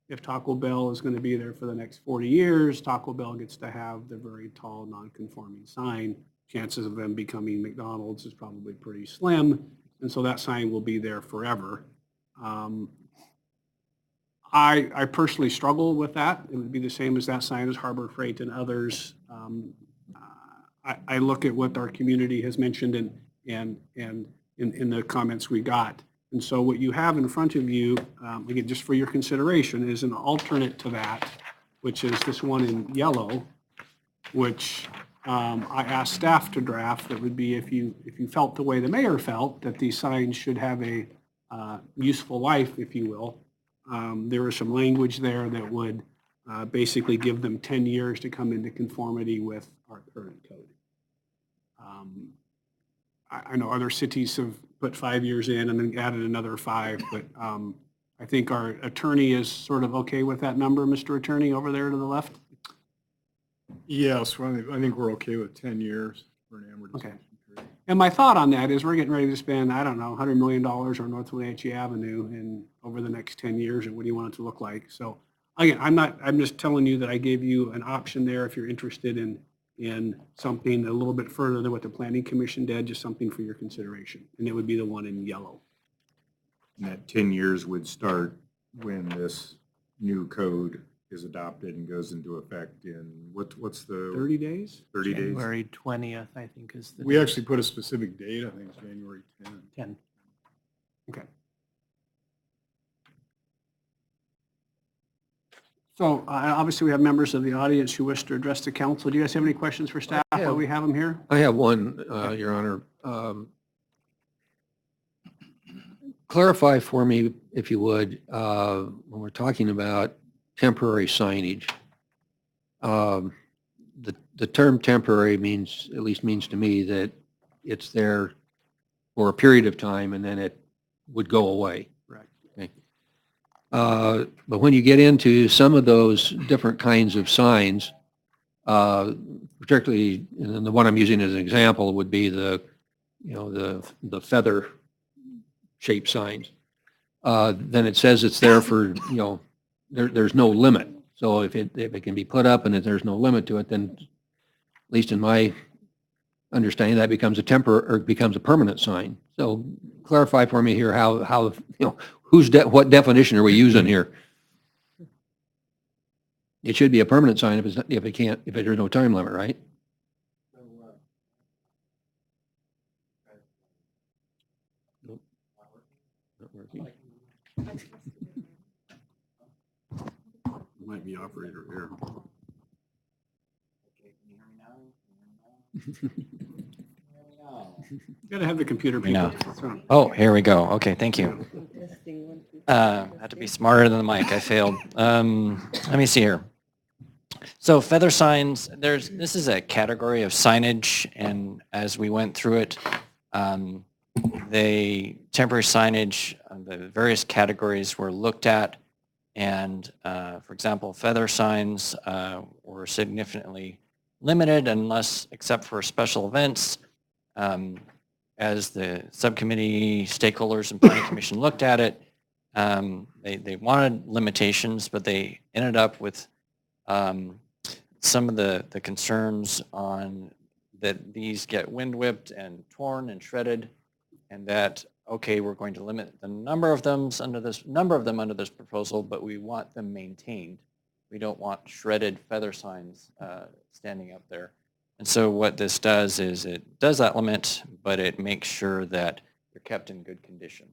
if Taco Bell is going to be there for the next 40 years, Taco Bell gets to have the very tall non-conforming sign. Chances of them becoming McDonald's is probably pretty slim, and so that sign will be there forever. I personally struggle with that. It would be the same as that sign as Harbor Freight and others. I look at what our community has mentioned and in the comments we got. And so what you have in front of you, again, just for your consideration, is an alternate to that, which is this one in yellow, which I asked staff to draft. That would be if you felt the way the mayor felt, that these signs should have a useful life, if you will. There is some language there that would basically give them 10 years to come into conformity with our current code. I know other cities have put 5 years in and then added another 5, but I think our attorney is sort of okay with that number, Mr. Attorney, over there to the left. Yes, I think we're okay with 10 years for an amortization period. And my thought on that is we're getting ready to spend, I don't know, $100 million on North Wenatchee Avenue in over the next 10 years, and what do you want it to look like? So again, I'm just telling you that I gave you an option there if you're interested in something a little bit further than what the Planning Commission did, just something for your consideration. And it would be the one in yellow. And that 10 years would start when this new code is adopted and goes into effect in, what's the? 30 days? 30 days. January 20th, I think, is the. We date. actually put a specific date, I think it's January 10. 10. Okay. So obviously we have members of the audience who wish to address the council. Do you guys have any questions for staff while we have them here? I have one, Your Honor. Clarify for me, if you would, when we're talking about temporary signage. The term temporary means, at least means to me, that it's there for a period of time and then it would go away. Right. Okay. But when you get into some of those different kinds of signs, particularly, and the one I'm using as an example would be the feather shaped signs. Then it says it's there for, there's no limit. So if it can be put up and if there's no limit to it, then at least in my understanding, that becomes a permanent sign. So clarify for me here how what definition are we using here? It should be a permanent sign if there's no time limit, right? Nope. Not working. Might be operator error. You gotta have the computer know. people. Oh, here we go. Okay, thank you. Had to be smarter than the mic. I failed. Let me see here. So feather signs, this is a category of signage, and as we went through it, the temporary signage, the various categories were looked at, and for example, feather signs were significantly limited unless, except for special events. As the subcommittee stakeholders and planning commission looked at it, they wanted limitations, but they ended up with some of the concerns on that these get wind whipped and torn and shredded, and that, okay, we're going to limit the number of them under this proposal, but we want them maintained. We don't want shredded feather signs standing up there. And so what this does is it does that limit, but it makes sure that they're kept in good condition.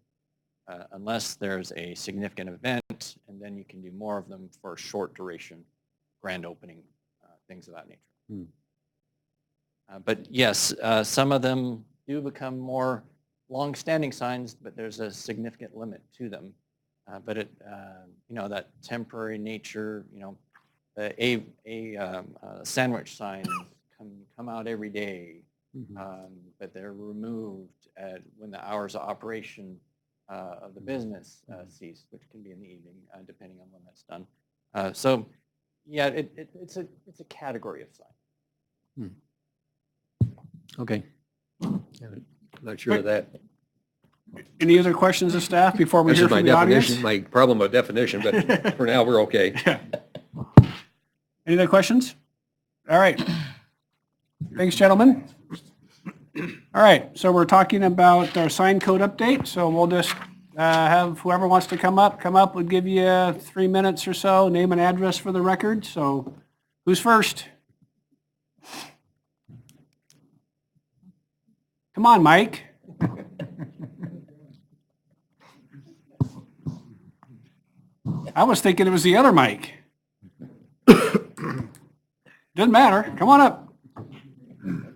Unless there's a significant event, and then you can do more of them for a short duration, grand opening, things of that nature. But yes, some of them do become more long-standing signs, but there's a significant limit to them. But that temporary nature, a sandwich sign come out every day, but they're removed when the hours of operation of the business cease, which can be in the evening, depending on when that's done. So, yeah, it's a category of sign. Okay. Not sure of that. Any other questions of staff before we That's hear just my from the audience? definition, my problem with definition, but for now, we're okay. Any other questions? All right. Thanks, gentlemen. All right, so we're talking about our sign code update, so we'll just have whoever wants to come up. We'll give you 3 minutes or so, name and address for the record. So who's first? Come on, Mike. I was thinking it was the other Mike. Doesn't matter. Come on up.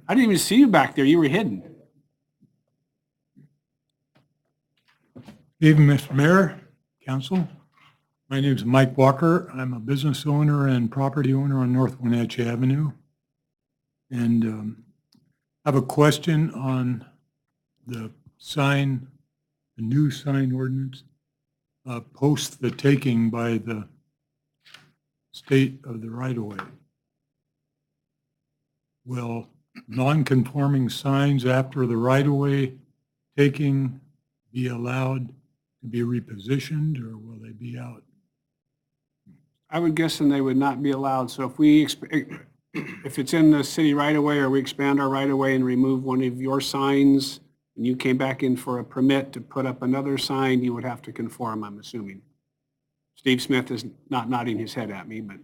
I didn't even see you back there. You were hidden. Good evening, Mr. Mayor, Council. My name is Mike Walker. I'm a business owner and property owner on North Wenatchee Avenue. And I have a question on the sign, the new sign ordinance, post the taking by the state of the right-of-way. Will non-conforming signs after the right-of-way taking be allowed to be repositioned, or will they be out? I would guess then they would not be allowed. So if it's in the city right-of-way, or we expand our right-of-way and remove one of your signs, and you came back in for a permit to put up another sign, you would have to conform, I'm assuming. Steve Smith is not nodding his head at me, but.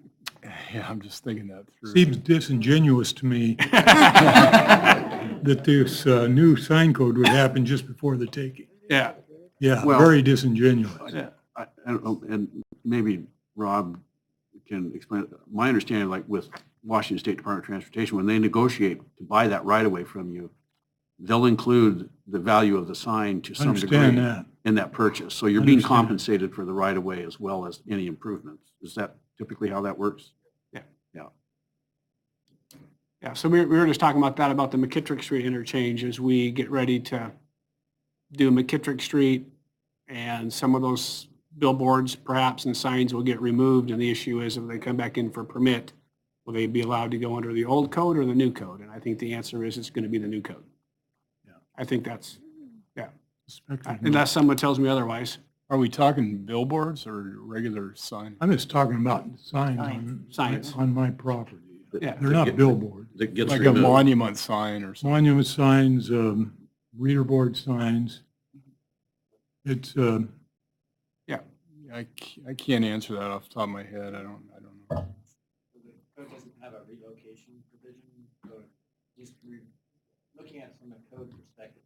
Yeah, I'm just thinking that through. Seems disingenuous to me that this new sign code would happen just before the taking. Yeah. Yeah, Well, very disingenuous. I don't know, and maybe Rob can explain. My understanding, like with Washington State Department of Transportation, when they negotiate to buy that right-of-way from you, they'll include the value of the sign to some degree in that purchase. So you're being compensated for the right-of-way as well as any improvements. Is that typically how that works? Yeah. Yeah. Yeah, so we were just talking about that, about the McKittrick Street interchange as we get ready to do McKittrick Street, and some of those billboards perhaps and signs will get removed, and the issue is if they come back in for a permit, will they be allowed to go under the old code or the new code? And I think the answer is it's going to be the new code. Yeah. I think that's, yeah. Unless someone tells me otherwise. Are we talking billboards or regular sign? I'm just talking about signs on my property. Yeah. They're not billboards. Like a monument sign or something? Monument signs, reader board signs. It's, yeah. I can't answer that off the top of my head. I don't know. The code doesn't have a relocation provision, so just looking at it from a code perspective.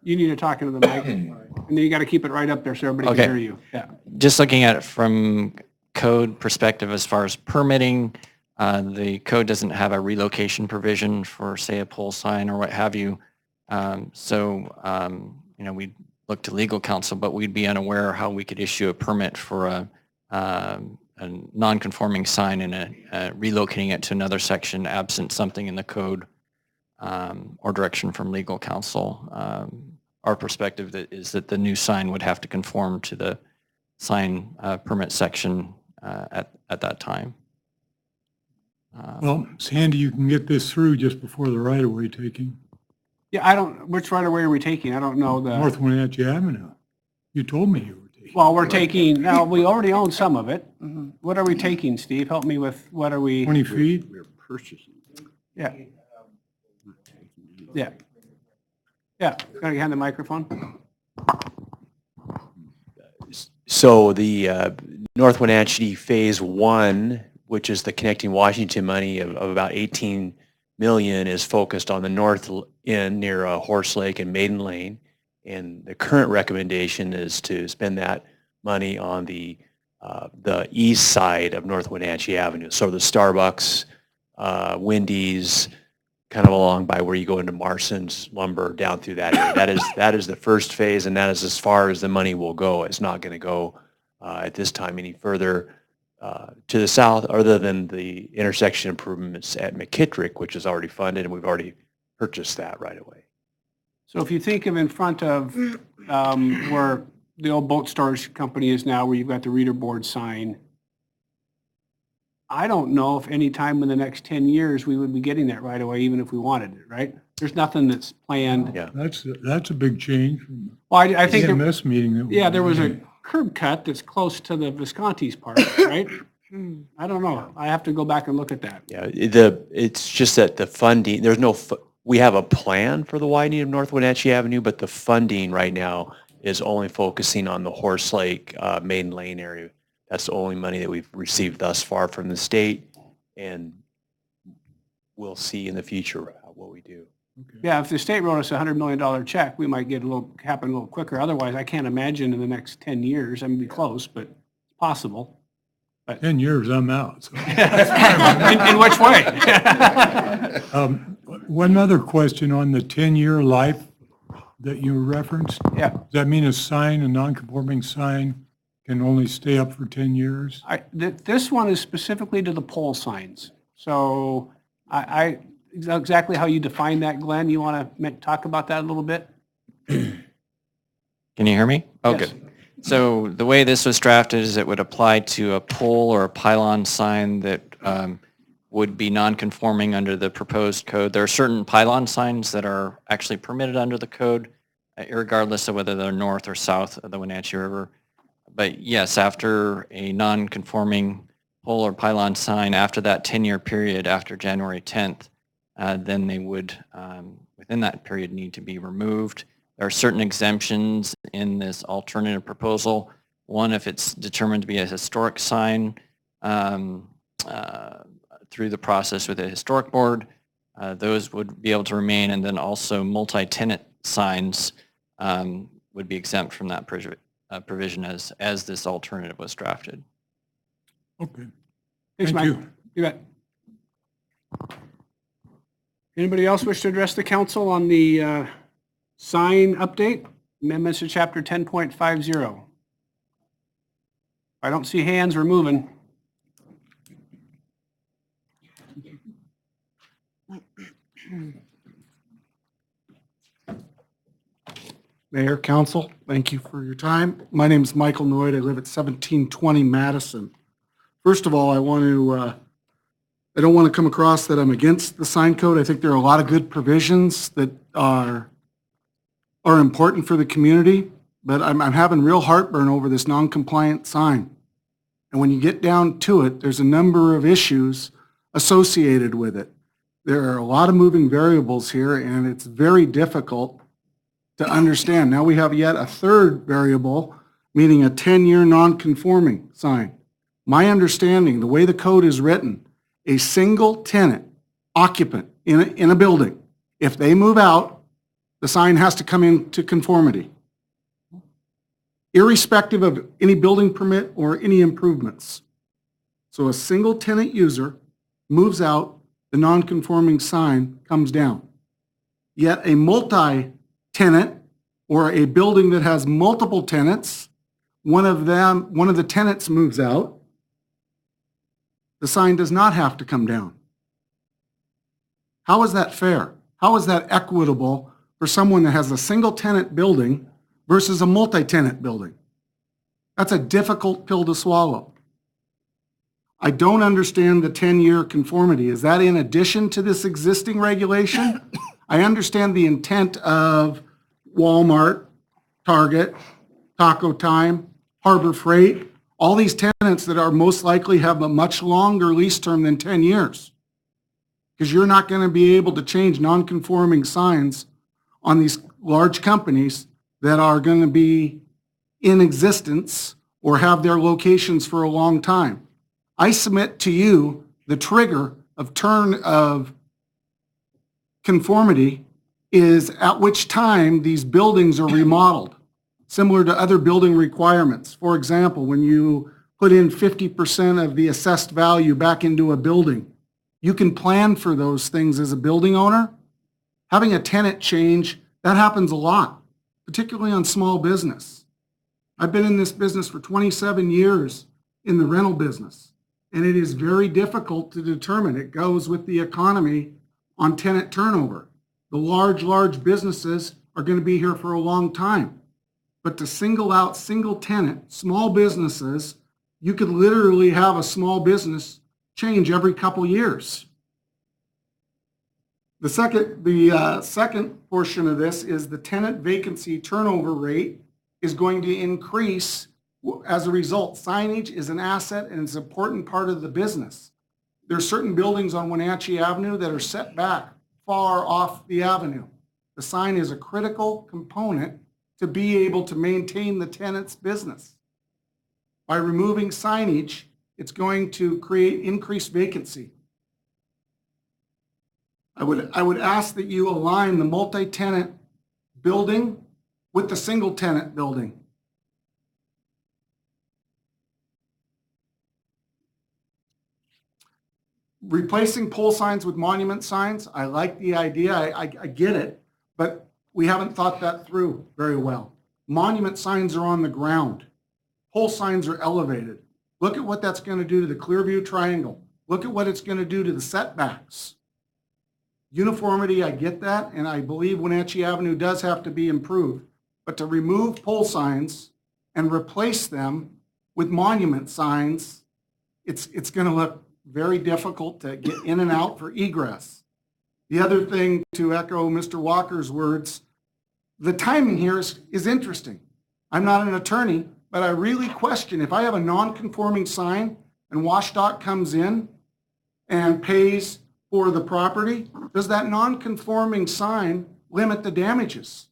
You need to talk into the mic, and then you got to keep it right up there so everybody can hear you. Yeah. Just looking at it from code perspective as far as permitting, the code doesn't have a relocation provision for, say, a pole sign or what have you. We'd look to legal counsel, but we'd be unaware how we could issue a permit for a non-conforming sign and relocating it to another section absent something in the code or direction from legal counsel. Our perspective is that the new sign would have to conform to the sign permit section at that time. well, Sandy, you can get this through just before the right-of-way taking. Yeah, which right-of-way are we taking? I don't know the. North Wenatchee Avenue. You told me you were taking. Well, we're taking, now, we already own some of it. What are we taking, Steve? Help me with, what are we? 20 feet? We're purchasing. Yeah. Yeah. Yeah, can I hand the microphone? So the North Wenatchee Phase 1, which is the connecting Washington money of about 18 million, is focused on the north end near Horse Lake and Maiden Lane. And the current recommendation is to spend that money on the east side of North Wenatchee Avenue. So the Starbucks, Wendy's, kind of along by where you go into Marston's Lumber, down through that area. That is the first phase, and that is as far as the money will go. It's not going to go at this time any further to the south, other than the intersection improvements at McKittrick, which is already funded, and we've already purchase that right away. So if you think of in front of where the old boat storage company is now, where you've got the reader board sign, I don't know if any time in the next 10 years we would be getting that right away, even if we wanted it, right? There's nothing that's planned. Yeah. That's a big change from Well, I think, the EMS meeting. That we yeah, there was had. a curb cut that's close to the Visconti's part, right? I don't know. I have to go back and look at that. Yeah, it's just that the funding, there's no, we have a plan for the widening of North Wenatchee Avenue, but the funding right now is only focusing on the Horse Lake Maiden Lane area. That's the only money that we've received thus far from the state, and we'll see in the future what we do. Yeah, if the state wrote us a $100 million check, we might get happen a little quicker. Otherwise, I can't imagine in the next 10 years, I mean, be close, but it's possible. 10 years, I'm out. So. In which way? One other question on the 10-year life that you referenced. Yeah. Does that mean a non-conforming sign can only stay up for 10 years? This one is specifically to the pole signs. So exactly how you define that, Glenn, you want to talk about that a little bit? Can you hear me? Oh, Yes. good. So the way this was drafted is it would apply to a pole or a pylon sign that would be non-conforming under the proposed code. There are certain pylon signs that are actually permitted under the code, regardless of whether they're north or south of the Wenatchee River. But yes, after a non-conforming pole or pylon sign, after that 10-year period, after January 10th, then they would, within that period, need to be removed. There are certain exemptions in this alternative proposal. One, if it's determined to be a historic sign through the process with the historic board, those would be able to remain, and then also multi-tenant signs would be exempt from that provision as this alternative was drafted. Okay. Thanks, Thank Mike. you. You bet. Anybody else wish to address the council on the sign update, amendments to chapter 10.50? I don't see hands, we're moving. Mayor, council, thank you for your time. My name is Michael Noyd. I live at 1720 Madison. First of all, I don't want to come across that I'm against the sign code. I think there are a lot of good provisions that are important for the community, but I'm having real heartburn over this non-compliant sign. And when you get down to it, there's a number of issues associated with it. There are a lot of moving variables here, and it's very difficult to understand. Now we have yet a third variable, meaning a 10-year non-conforming sign. My understanding, the way the code is written, a single tenant occupant in a building, if they move out, the sign has to come into conformity, irrespective of any building permit or any improvements. So a single tenant user moves out, the non-conforming sign comes down. Yet a multi-tenant or a building that has multiple tenants, one of the tenants moves out, the sign does not have to come down. How is that fair? How is that equitable for someone that has a single tenant building versus a multi-tenant building? That's a difficult pill to swallow. I don't understand the 10-year conformity. Is that in addition to this existing regulation? I understand the intent of Walmart, Target, Taco Time, Harbor Freight, all these tenants that are most likely have a much longer lease term than 10 years. Because you're not going to be able to change non-conforming signs on these large companies that are going to be in existence or have their locations for a long time. I submit to you the trigger of turn of conformity is at which time these buildings are remodeled, similar to other building requirements. For example, when you put in 50% of the assessed value back into a building, you can plan for those things as a building owner. Having a tenant change, that happens a lot, particularly on small business. I've been in this business for 27 years in the rental business, and it is very difficult to determine. It goes with the economy on tenant turnover. The large businesses are going to be here for a long time. But to single out single tenant, small businesses, you could literally have a small business change every couple years. The second portion of this is the tenant vacancy turnover rate is going to increase as a result. Signage is an asset and it's an important part of the business. There are certain buildings on Wenatchee Avenue that are set back far off the avenue. The sign is a critical component to be able to maintain the tenant's business. By removing signage, it's going to create increased vacancy. I would ask that you align the multi-tenant building with the single tenant building. Replacing pole signs with monument signs, I like the idea, I get it, but we haven't thought that through very well. Monument signs are on the ground. Pole signs are elevated. Look at what that's going to do to the Clearview Triangle. Look at what it's going to do to the setbacks. Uniformity, I get that, and I believe Wenatchee Avenue does have to be improved. But to remove pole signs and replace them with monument signs, it's going to look very difficult to get in and out for egress. The other thing, to echo Mr. Walker's words, the timing here is interesting. I'm not an attorney, but I really question if I have a non-conforming sign and WashDOT comes in and pays for the property, does that non-conforming sign limit the damages?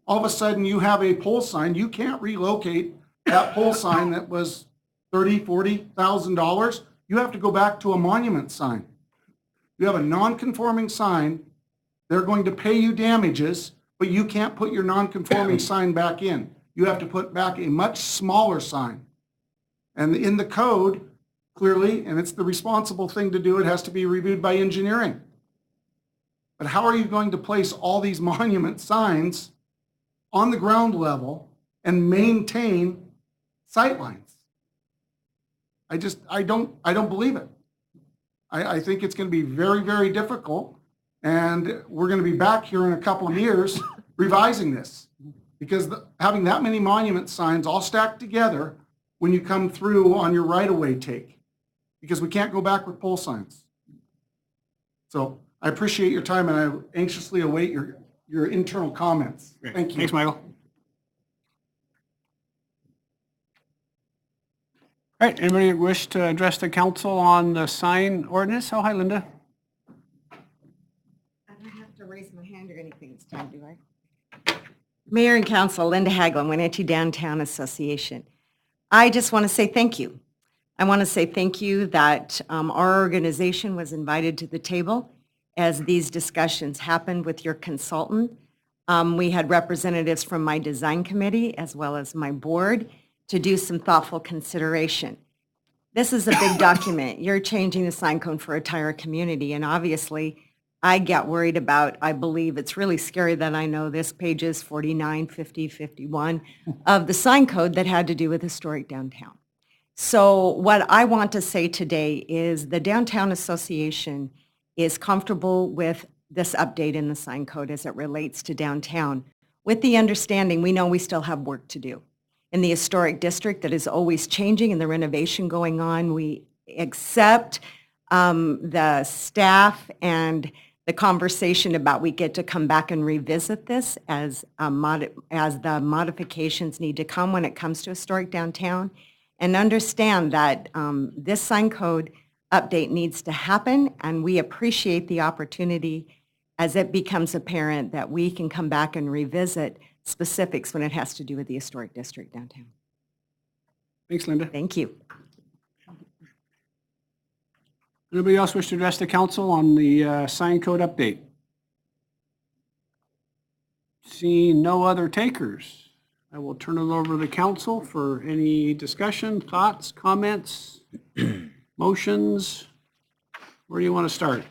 All of a sudden you have a pole sign, you can't relocate that pole sign that was $30,000, $40,000. You have to go back to a monument sign. You have a non-conforming sign, they're going to pay you damages, but you can't put your non-conforming sign back in. You have to put back a much smaller sign. And in the code, clearly, and it's the responsible thing to do, it has to be reviewed by engineering. But how are you going to place all these monument signs on the ground level and maintain sightlines? I don't believe it. I think it's going to be very, very difficult, and we're going to be back here in a couple of years revising this, because having that many monument signs all stacked together when you come through on your right-of-way take, because we can't go back with pole signs. So I appreciate your time, and I anxiously await your internal comments. Great. Thank you. Thanks, Michael. All right, anybody wish to address the council on the sign ordinance? Oh, hi, Linda. I don't have to raise my hand or anything this time, do I? Mayor and Council, Linda Haglund, Wenatchee Downtown Association. I just want to say thank you. I want to say thank you that our organization was invited to the table as these discussions happened with your consultant. We had representatives from my design committee as well as my board to do some thoughtful consideration. This is a big document. You're changing the sign code for a entire community, and obviously I get worried about, I believe it's really scary that I know this pages 49, 50, 51 of the sign code that had to do with historic downtown. So what I want to say today is the Downtown Association is comfortable with this update in the sign code as it relates to downtown, with the understanding we know we still have work to do. In the historic district that is always changing and the renovation going on, we accept the staff and the conversation about we get to come back and revisit this as the modifications need to come when it comes to historic downtown, and understand that this sign code update needs to happen, and we appreciate the opportunity as it becomes apparent that we can come back and revisit specifics when it has to do with the historic district downtown. Thanks, Linda. Thank you. Anybody else wish to address the council on the sign code update? Seeing no other takers, I will turn it over to the council for any discussion, thoughts, comments, motions. Where do you want to start?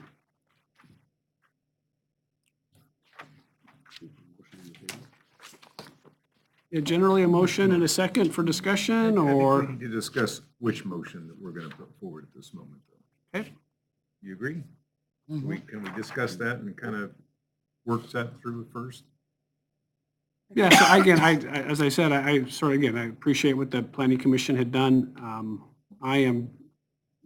Yeah, generally a motion and a second for discussion, or? We need to discuss which motion that we're going to put forward at this moment, though. Okay. You agree? Can we discuss that and kind of work that through first? Yeah, so again, as I said, I appreciate what the planning commission had done. I am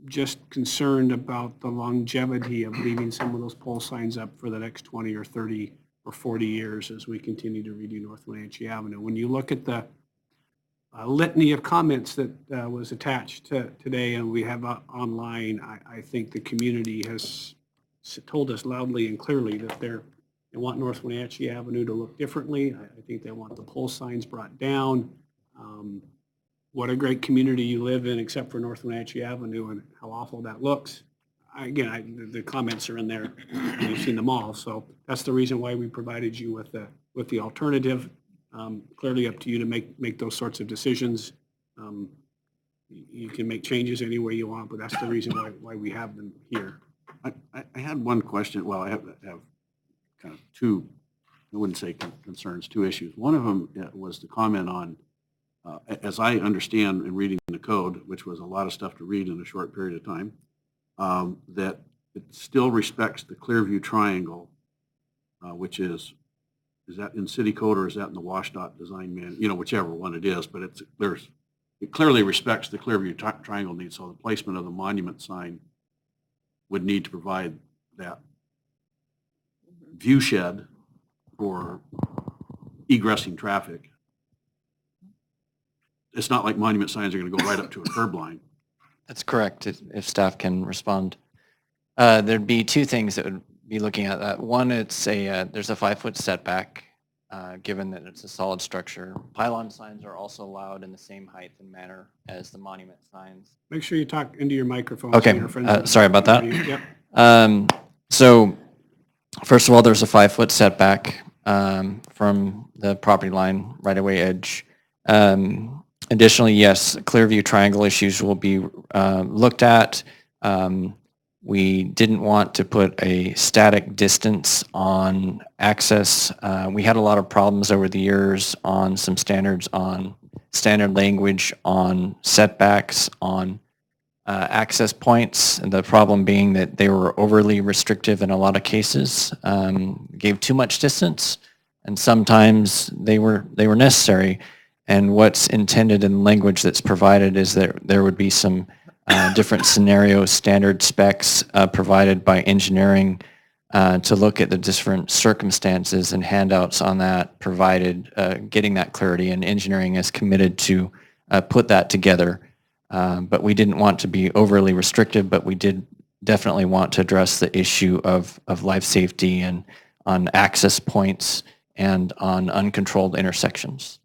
just concerned about the longevity of leaving some of those pole signs up for the next 20 or 30 or 40 years as we continue to redo North Wenatchee Avenue. When you look at the litany of comments that was attached to today and we have online, I think the community has told us loudly and clearly that they want North Wenatchee Avenue to look differently. I think they want the pole signs brought down. What a great community you live in, except for North Wenatchee Avenue and how awful that looks. The comments are in there, and you've seen them all. So that's the reason why we provided you with the alternative. Clearly up to you to make those sorts of decisions. You can make changes any way you want, but that's the reason why we have them here. I had one question. Well, I have kind of two, I wouldn't say concerns, two issues. One of them was the comment on, as I understand in reading the code, which was a lot of stuff to read in a short period of time, that it still respects the Clearview Triangle, which is that in city code or is that in the WashDOT design man, whichever one it is, but it clearly respects the Clearview Triangle needs. So the placement of the monument sign would need to provide that view shed for egressing traffic. It's not like monument signs are going to go right up to a curb line. That's correct, if staff can respond. There'd be two things that would be looking at that. One, there's a 5-foot setback, given that it's a solid structure. Pylon signs are also allowed in the same height and manner as the monument signs. Make sure you talk into your microphone. Okay, so your friends sorry about that. Yep. So first of all, there's a 5-foot setback from the property line right-of-way edge. Additionally, yes, Clearview Triangle issues will be looked at. We didn't want to put a static distance on access. We had a lot of problems over the years on some standards on standard language, on setbacks, on access points. And the problem being that they were overly restrictive in a lot of cases, gave too much distance, and sometimes they were necessary. And what's intended in language that's provided is that there would be some different scenario standard specs provided by engineering to look at the different circumstances, and handouts on that provided, getting that clarity, and engineering is committed to put that together. But we didn't want to be overly restrictive, but we did definitely want to address the issue of life safety and on access points and on uncontrolled intersections.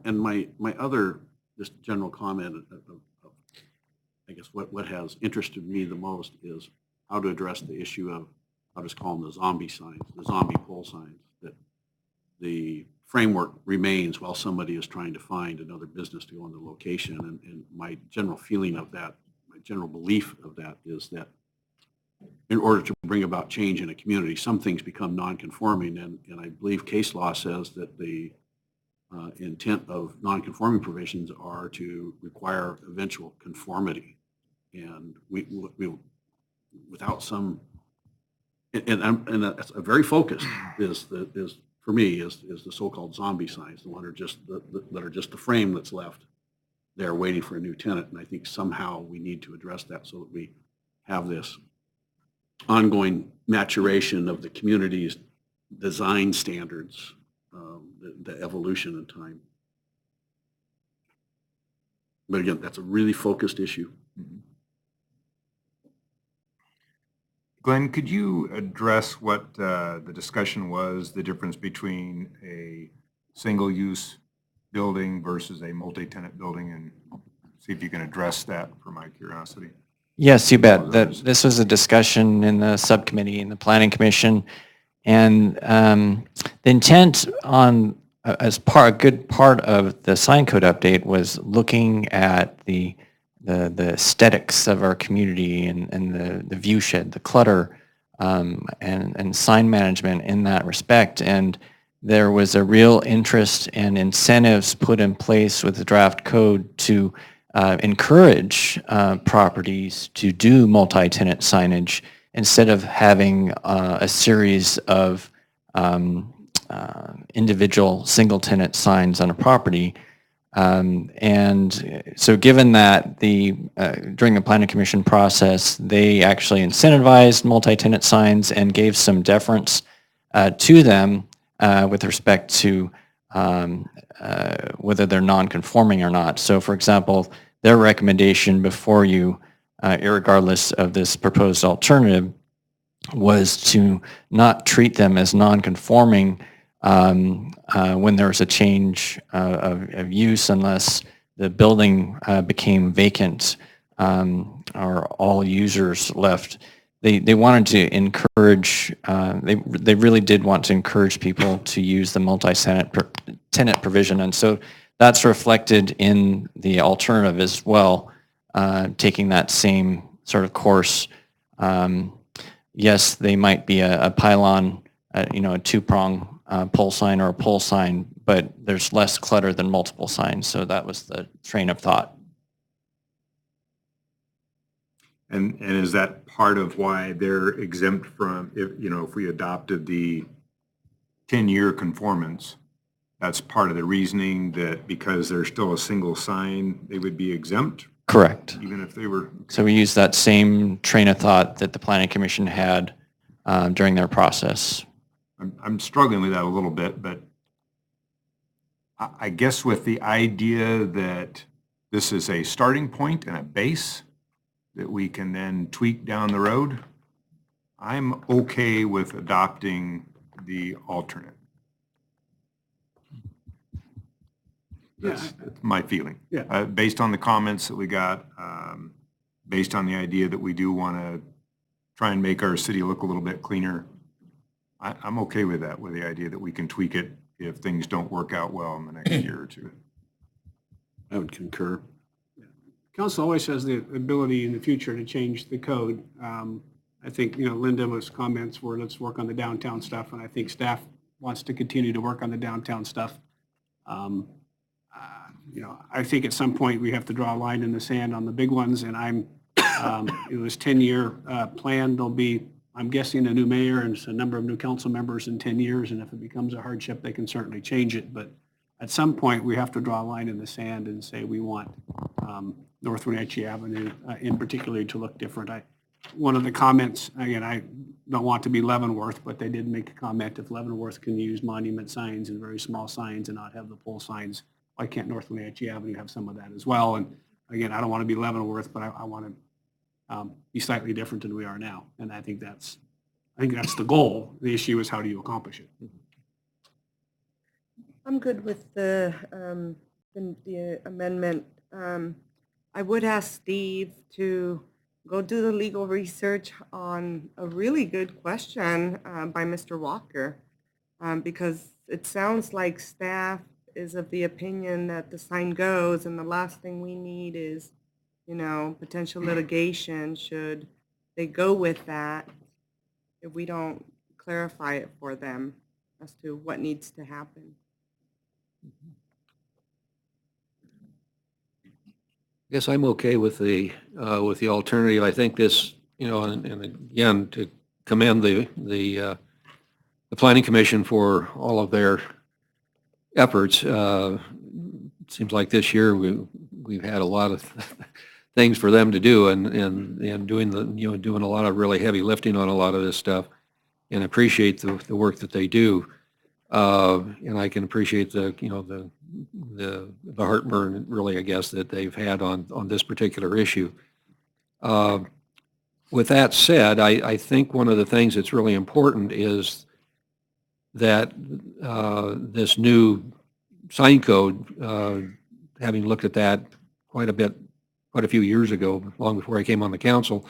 And my other just general comment of I guess what has interested me the most is how to address the issue of, I'll just call them the zombie signs, the zombie pole signs, that the framework remains while somebody is trying to find another business to go in the location. And my general feeling of that, my general belief of that is that in order to bring about change in a community, some things become non-conforming, and I believe case law says that the intent of non-conforming provisions are to require eventual conformity, and we without some, and that's a very focused is for me is the so-called zombie signs, the one that are just the frame that's left there waiting for a new tenant, and I think somehow we need to address that so that we have this ongoing maturation of the community's design standards. The evolution in time. But again, that's a really focused issue. Glenn, could you address what the discussion was, the difference between a single-use building versus a multi-tenant building, and see if you can address that for my curiosity? Yes, you bet. This was a discussion in the subcommittee in the Planning Commission. And the intent on, a good part of the sign code update was looking at the aesthetics of our community and the view shed, the clutter, and sign management in that respect. And there was a real interest and incentives put in place with the draft code to encourage properties to do multi-tenant signage. instead of having a series of individual single-tenant signs on a property. And so given that during the planning commission process, they actually incentivized multi-tenant signs and gave some deference to them with respect to whether they're non-conforming or not. So for example, their recommendation before you, irregardless of this proposed alternative, was to not treat them as non-conforming when there was a change of use unless the building became vacant or all users left. They wanted to encourage, they really did want to encourage people to use the multi-tenant provision. And so that's reflected in the alternative as well, taking that same sort of course. Yes, they might be a pylon, a two-prong pole sign or a pole sign, but there's less clutter than multiple signs. So that was the train of thought. And is that part of why they're exempt from, if we adopted the 10-year conformance, that's part of the reasoning that because there's still a single sign, they would be exempt? Correct. Even if they were? So we used that same train of thought that the Planning Commission had during their process. I'm struggling with that a little bit, but I guess with the idea that this is a starting point and a base that we can then tweak down the road, I'm okay with adopting the alternate. That's my feeling. Yeah. Based on the comments that we got, based on the idea that we do want to try and make our city look a little bit cleaner, I'm okay with that, with the idea that we can tweak it if things don't work out well in the next year or two. I would concur. Council always has the ability in the future to change the code. I think, Linda's comments were, let's work on the downtown stuff, and I think staff wants to continue to work on the downtown stuff. I think at some point we have to draw a line in the sand on the big ones, and it was 10-year plan. There'll be, I'm guessing, a new mayor and a number of new council members in 10 years, and if it becomes a hardship, they can certainly change it. But at some point, we have to draw a line in the sand and say we want North Wenatchee Avenue in particular to look different. One of the comments, again, I don't want to be Leavenworth, but they did make a comment, if Leavenworth can use monument signs and very small signs and not have the pole signs, why can't North Wenatchee Avenue have some of that as well? And again, I don't want to be Leavenworth, but I want to be slightly different than we are now. And I think that's the goal. The issue is how do you accomplish it? I'm good with the amendment. I would ask Steve to go do the legal research on a really good question by Mr. Walker, because it sounds like staff is of the opinion that the sign goes, and the last thing we need is, potential litigation should they go with that if we don't clarify it for them as to what needs to happen. I guess I'm okay with the alternative. I think this, and again, to commend the Planning Commission for all of their efforts. It seems like this year we've had a lot of things for them to do, and doing a lot of really heavy lifting on a lot of this stuff, and appreciate the work that they do. And I can appreciate the heartburn, really, I guess, that they've had on this particular issue. With that said, I think one of the things that's really important is that this new sign code, having looked at that quite a few years ago, long before I came on the council,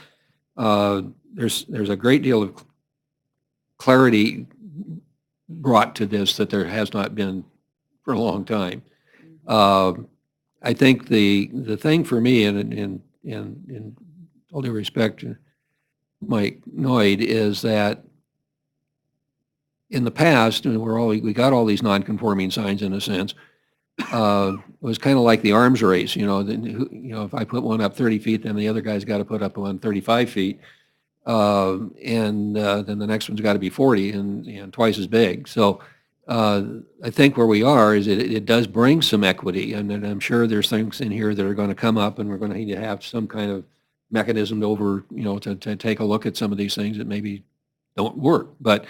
there's a great deal of clarity brought to this that there has not been for a long time. I think the thing for me, and in all due respect to Mike Noyd, is that in the past, and we got all these non-conforming signs in a sense, it was kind of like the arms race. If I put one up 30 feet, then the other guy's got to put up one 35 feet. and then the next one's got to be 40 and twice as big. So I think where we are is it does bring some equity, and then I'm sure there's things in here that are going to come up, and we're going to need to have some kind of mechanism to take a look at some of these things that maybe don't work. But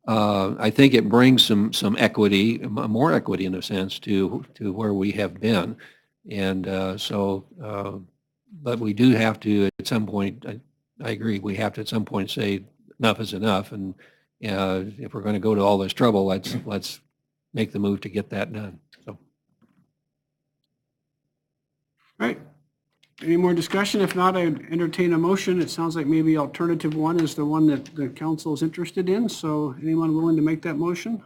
I think it brings some equity, more equity in a sense, to where we have been. And but we do have to, at some point, I agree, we have to at some point say enough is enough. And if we're going to go to all this trouble, let's make the move to get that done. So. All right. Any more discussion? If not, I'd entertain a motion. It sounds like maybe alternative one is the one that the council is interested in. So anyone willing to make that motion?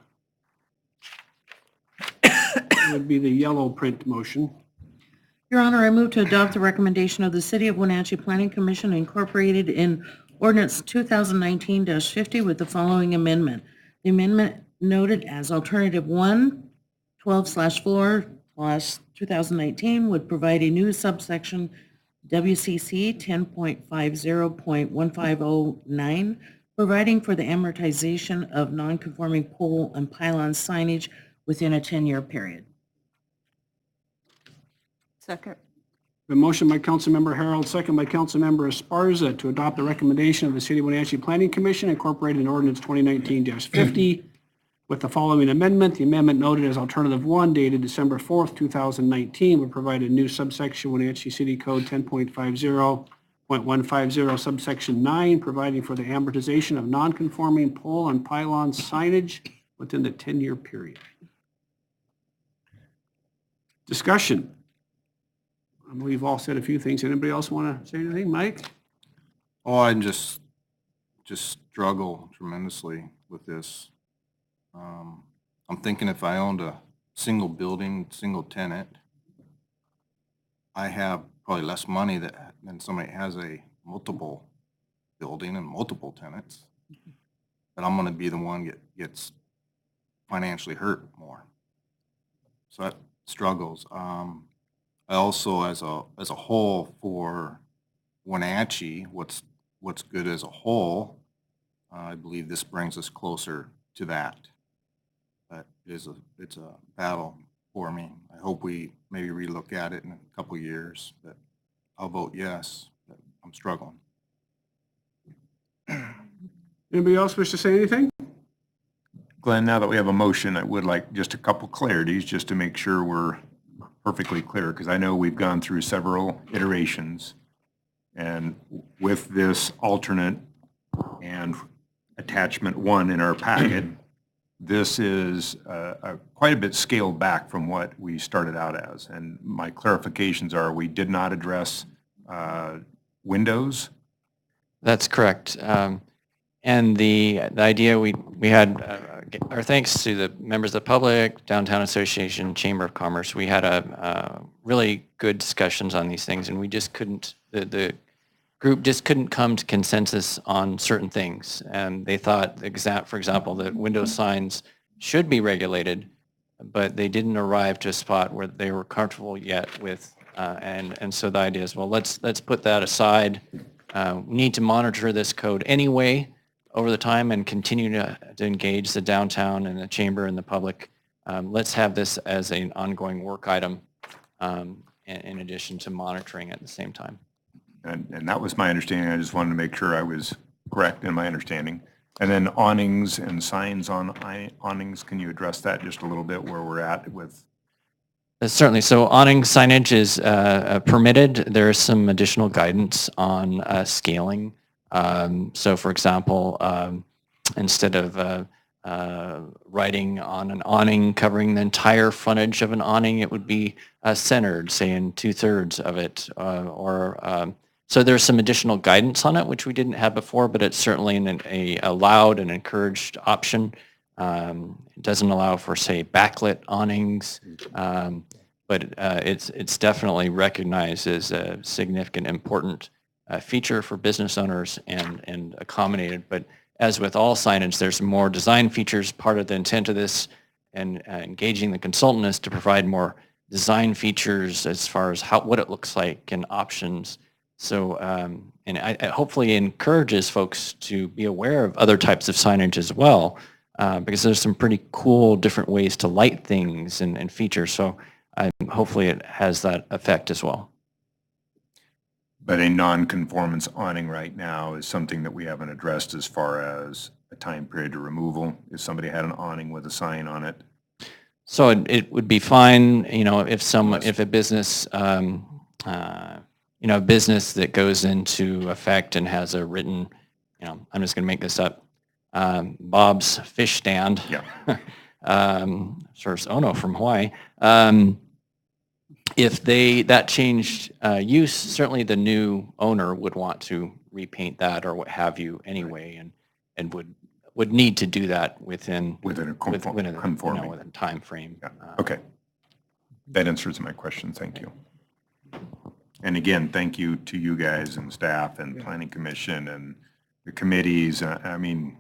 It would be the yellow print motion. Your Honor, I move to adopt the recommendation of the City of Wenatchee Planning Commission incorporated in Ordinance 2019-50 with the following amendment. The amendment noted as Alternative 1, 12/4/2019 would provide a new subsection WCC 10.50.1509, providing for the amortization of non-conforming pole and pylon signage within a 10-year period. Second. The motion by Councilmember Harold, second by Councilmember Esparza to adopt the recommendation of the City of Wenatchee Planning Commission incorporated in Ordinance 2019-50 with the following amendment. The amendment noted as Alternative 1 dated December 4th, 2019 would provide a new subsection Wenatchee City Code 10.50.150 subsection 9, providing for the amortization of non-conforming pole and pylon signage within the 10-year period. Discussion. We've all said a few things. Anybody else want to say anything? Mike? Oh, I just struggle tremendously with this. I'm thinking if I owned a single building, single tenant, I have probably less money than somebody that has a multiple building and multiple tenants. But I'm going to be the one that gets financially hurt more. So that struggles. I also, as a whole for Wenatchee, what's good as a whole, I believe this brings us closer to that. But it's a battle for me. I hope we maybe relook at it in a couple of years, but I'll vote yes, but I'm struggling. Anybody else wish to say anything? Glenn, now that we have a motion, I would like just a couple clarities just to make sure we're perfectly clear, because I know we've gone through several iterations. And with this alternate and attachment 1 in our packet, this is quite a bit scaled back from what we started out as. And my clarifications are we did not address windows. That's correct. And the idea we had, our thanks to the members of the public, Downtown Association, Chamber of Commerce, we had a really good discussions on these things, and we just couldn't, the group just couldn't come to consensus on certain things. And they thought, for example, that window signs should be regulated, but they didn't arrive to a spot where they were comfortable yet with, and so the idea is, well, let's put that aside. We need to monitor this code anyway over the time and continue to engage the downtown and the chamber and the public. Let's have this as an ongoing work item in addition to monitoring at the same time. And that was my understanding. I just wanted to make sure I was correct in my understanding. And then awnings and signs on awnings, can you address that just a little bit where we're at with? Certainly. So awning signage is permitted. There is some additional guidance on scaling. So for example, instead of writing on an awning covering the entire frontage of an awning, it would be centered, say in 2/3 of it. So there's some additional guidance on it, which we didn't have before, but it's certainly a allowed and encouraged option. It doesn't allow for, say, backlit awnings, but it's definitely recognized as a significant, important feature for business owners and accommodated. But as with all signage, there's more design features. Part of the intent of this and engaging the consultant is to provide more design features as far as what it looks like and options So, and I hopefully encourages folks to be aware of other types of signage as well, because there's some pretty cool different ways to light things and features. So hopefully it has that effect as well. But a non-conformance awning right now is something that we haven't addressed as far as a time period to removal. If somebody had an awning with a sign on it, So it would be fine, you know, if a business, you know, a business that goes into effect and has a written, you know, I'm just going to make this up, Bob's Fish Stand. Yeah. Source Ono from Hawaii. If that changed use, certainly the new owner would want to repaint that or what have you anyway, and would need to do that within within a within a, conforming. within time frame. Yeah. Okay. That answers my question. Thank you. And again, thank you to you guys and staff and Planning Commission and the committees. I mean,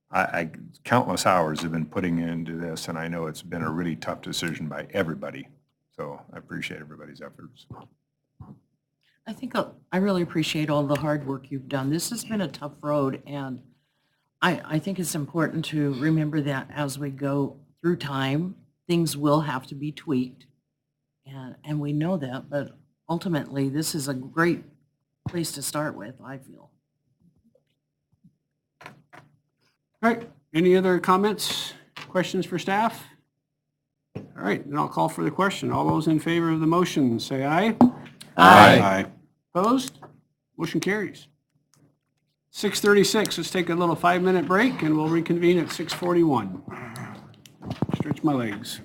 I countless hours have been putting into this, and I know it's been a really tough decision by everybody. So I appreciate everybody's efforts. I think I really appreciate all the hard work you've done. This has been a tough road, and I think it's important to remember that as we go through time, things will have to be tweaked, and we know that, but ultimately, this is a great place to start with, I feel. All right, any other comments, questions for staff? All right, then I'll call for the question. All those in favor of the motion, say aye. Aye. Opposed? Motion carries. 6:36, let's take a little 5-minute break and we'll reconvene at 6:41. Stretch my legs.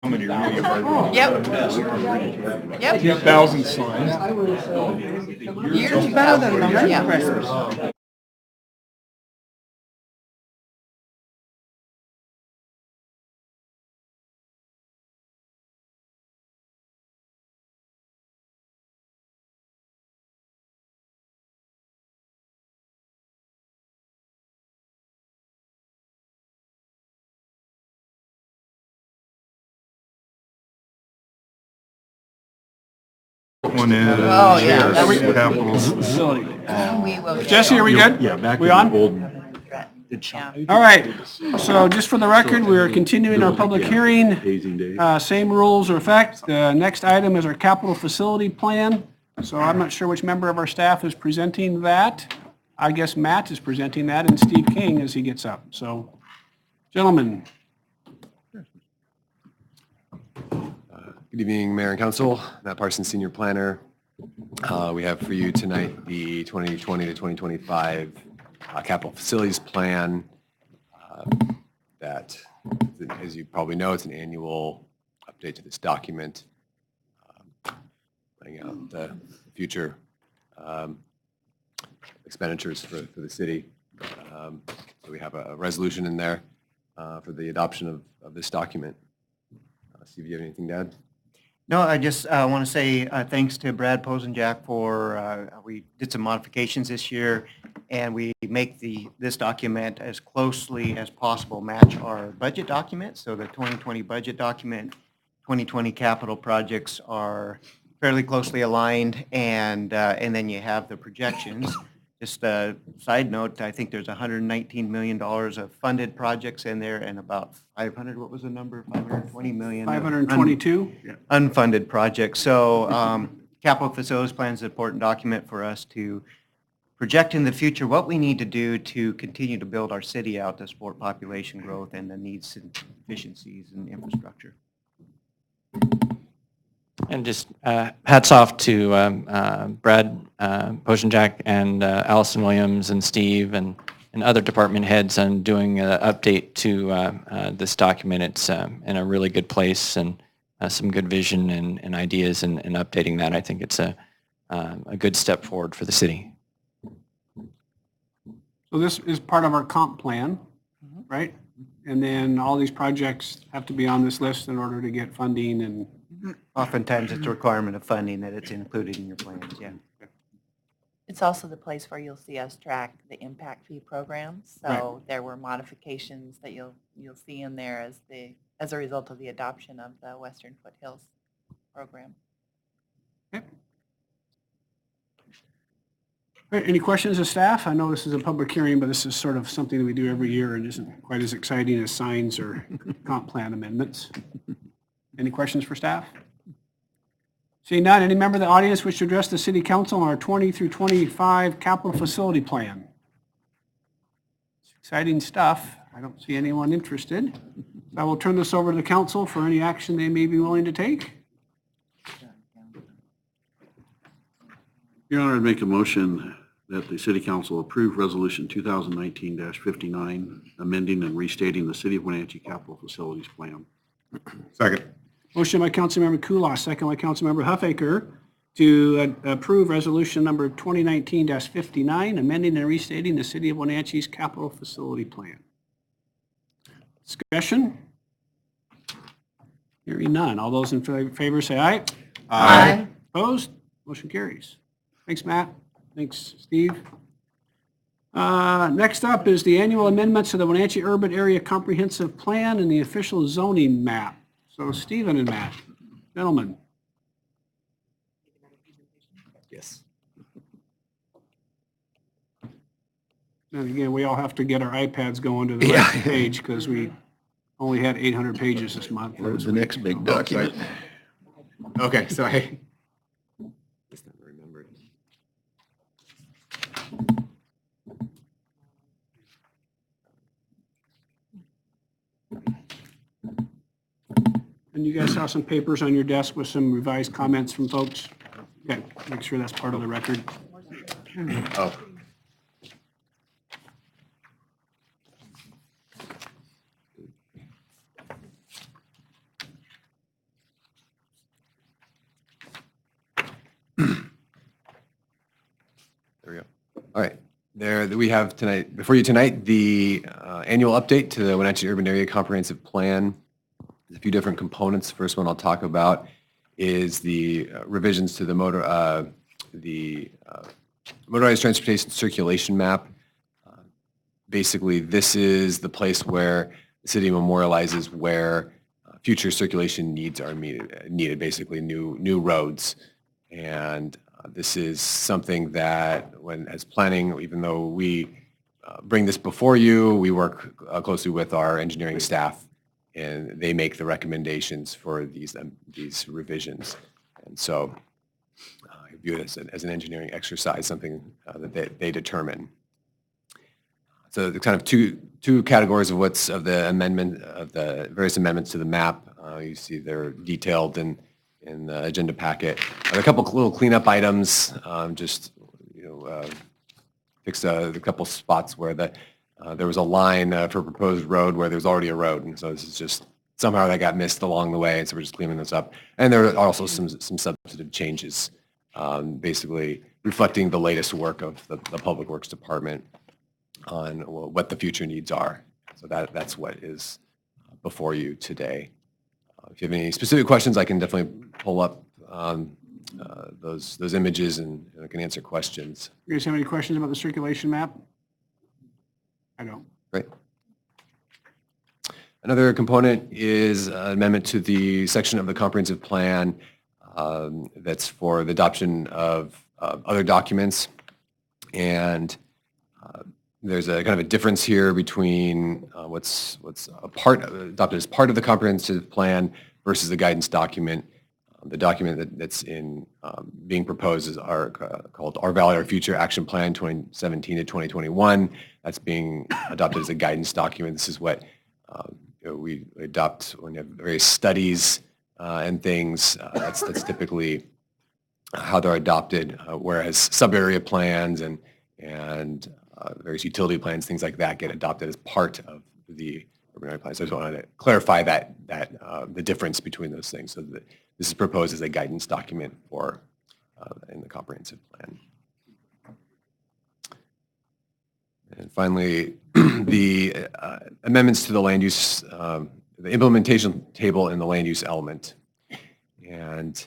Yep. Yep. 2,000 signs. Year 2000. Yeah. One is Oh, yeah. capital facility. We will. Jesse, are we good? Yeah, back We in the on? old. Yeah. All right, so just for the record, we are continuing our public hearing. Hazing day. Same rules are effect. The next item is our capital facility plan. So I'm not sure which member of our staff is presenting that. I guess Matt is presenting that and Steve King as he gets up. So, gentlemen. Good evening, Mayor and Council. Matt Parsons, Senior Planner. We have for you tonight the 2020 to 2025 Capital Facilities Plan that, as you probably know, it's an annual update to this document, laying out the future expenditures for the city. So we have a resolution in there for the adoption of this document. Steve, do you have anything to add? No, I just want to say thanks to Brad Posenjak for, we did some modifications this year, and we make this document as closely as possible match our budget document. So the 2020 budget document, 2020 capital projects are fairly closely aligned, and then you have the projections. Just a side note, I think there's $119 million of funded projects in there and about 500, what was the number? 520 million? 522? Unfunded projects. So capital facilities plan is an important document for us to project in the future what we need to do to continue to build our city out to support population growth and the needs and efficiencies and infrastructure. And just hats off to Brad Posenjak and Allison Williams and Steve and other department heads on doing an update to this document. It's in a really good place and some good vision and ideas and updating that. I think it's a good step forward for the city. So this is part of our comp plan, right? And then all these projects have to be on this list in order to get funding and. Oftentimes it's a requirement of funding that it's included in your plans, yeah. It's also the place where you'll see us track the impact fee programs. So Right. there were modifications that you'll see in there as a result of the adoption of the Western Foothills program. Okay. All right, any questions of staff? I know this is a public hearing, but this is sort of something that we do every year and isn't quite as exciting as signs or comp plan amendments. Any questions for staff? Seeing none, any member of the audience wish to address the city council on our 20 through 25 capital facility plan? It's exciting stuff. I don't see anyone interested. I will turn this over to the council for any action they may be willing to take. Your Honor, I'd make a motion that the City Council approve Resolution 2019-59, amending and restating the City of Wenatchee Capital Facilities Plan. Second. Motion by Councilmember Kulas, second by Councilmember Huffaker to approve resolution number 2019-59, amending and restating the City of Wenatchee's capital facility plan. Discussion? Hearing none. All those in favor say aye. Aye. Opposed? Motion carries. Thanks, Matt. Thanks, Steve. Next up is the annual amendments to the Wenatchee Urban Area Comprehensive Plan and the official zoning map. So Stephen and Matt, gentlemen. Yes. And again, we all have to get our iPads going to the right page because we only had 800 pages this month. That was the next big document. Okay, sorry. Just not remembered. And you guys saw some papers on your desk with some revised comments from folks? Okay, make sure that's part of the record. Oh. There, we have tonight, before you tonight, the annual update to the Wenatchee Urban Area Comprehensive Plan. There's a few different components. The first one I'll talk about is the revisions to the motorized transportation circulation map. Basically, this is the place where the city memorializes where future circulation needs are needed, basically new roads. And this is something that, when as planning, even though we bring this before you, we work closely with our engineering staff, and they make the recommendations for these revisions. And so I view it as an engineering exercise, something that they determine. So the kind of two categories of the various amendments to the map. You see they're detailed in the agenda packet. A couple little cleanup items, fix a couple spots where there was a line for proposed road where there's already a road, and so this is just somehow that got missed along the way, and so we're just cleaning this up. And there are also some substantive changes, basically reflecting the latest work of the Public Works Department on what the future needs are. So that's what is before you today. If you have any specific questions, I can definitely pull up those images and I can answer questions. You guys have any questions about the circulation map? I don't. Great. Another component is an amendment to the section of the comprehensive plan that's for the adoption of other documents. And there's a kind of a difference here between what's adopted as part of the comprehensive plan versus the guidance document. The document that's being proposed are called Our Valley, Our Future Action Plan 2017 to 2021. That's being adopted as a guidance document. This is what we adopt when you have various studies and things. That's typically how they're adopted, whereas sub-area plans and various utility plans, things like that, get adopted as part of the urban area plan. So I just wanted to clarify that the difference between those things. So that this is proposed as a guidance document for in the comprehensive plan. And finally, the amendments to the land use, the implementation table and the land use element. And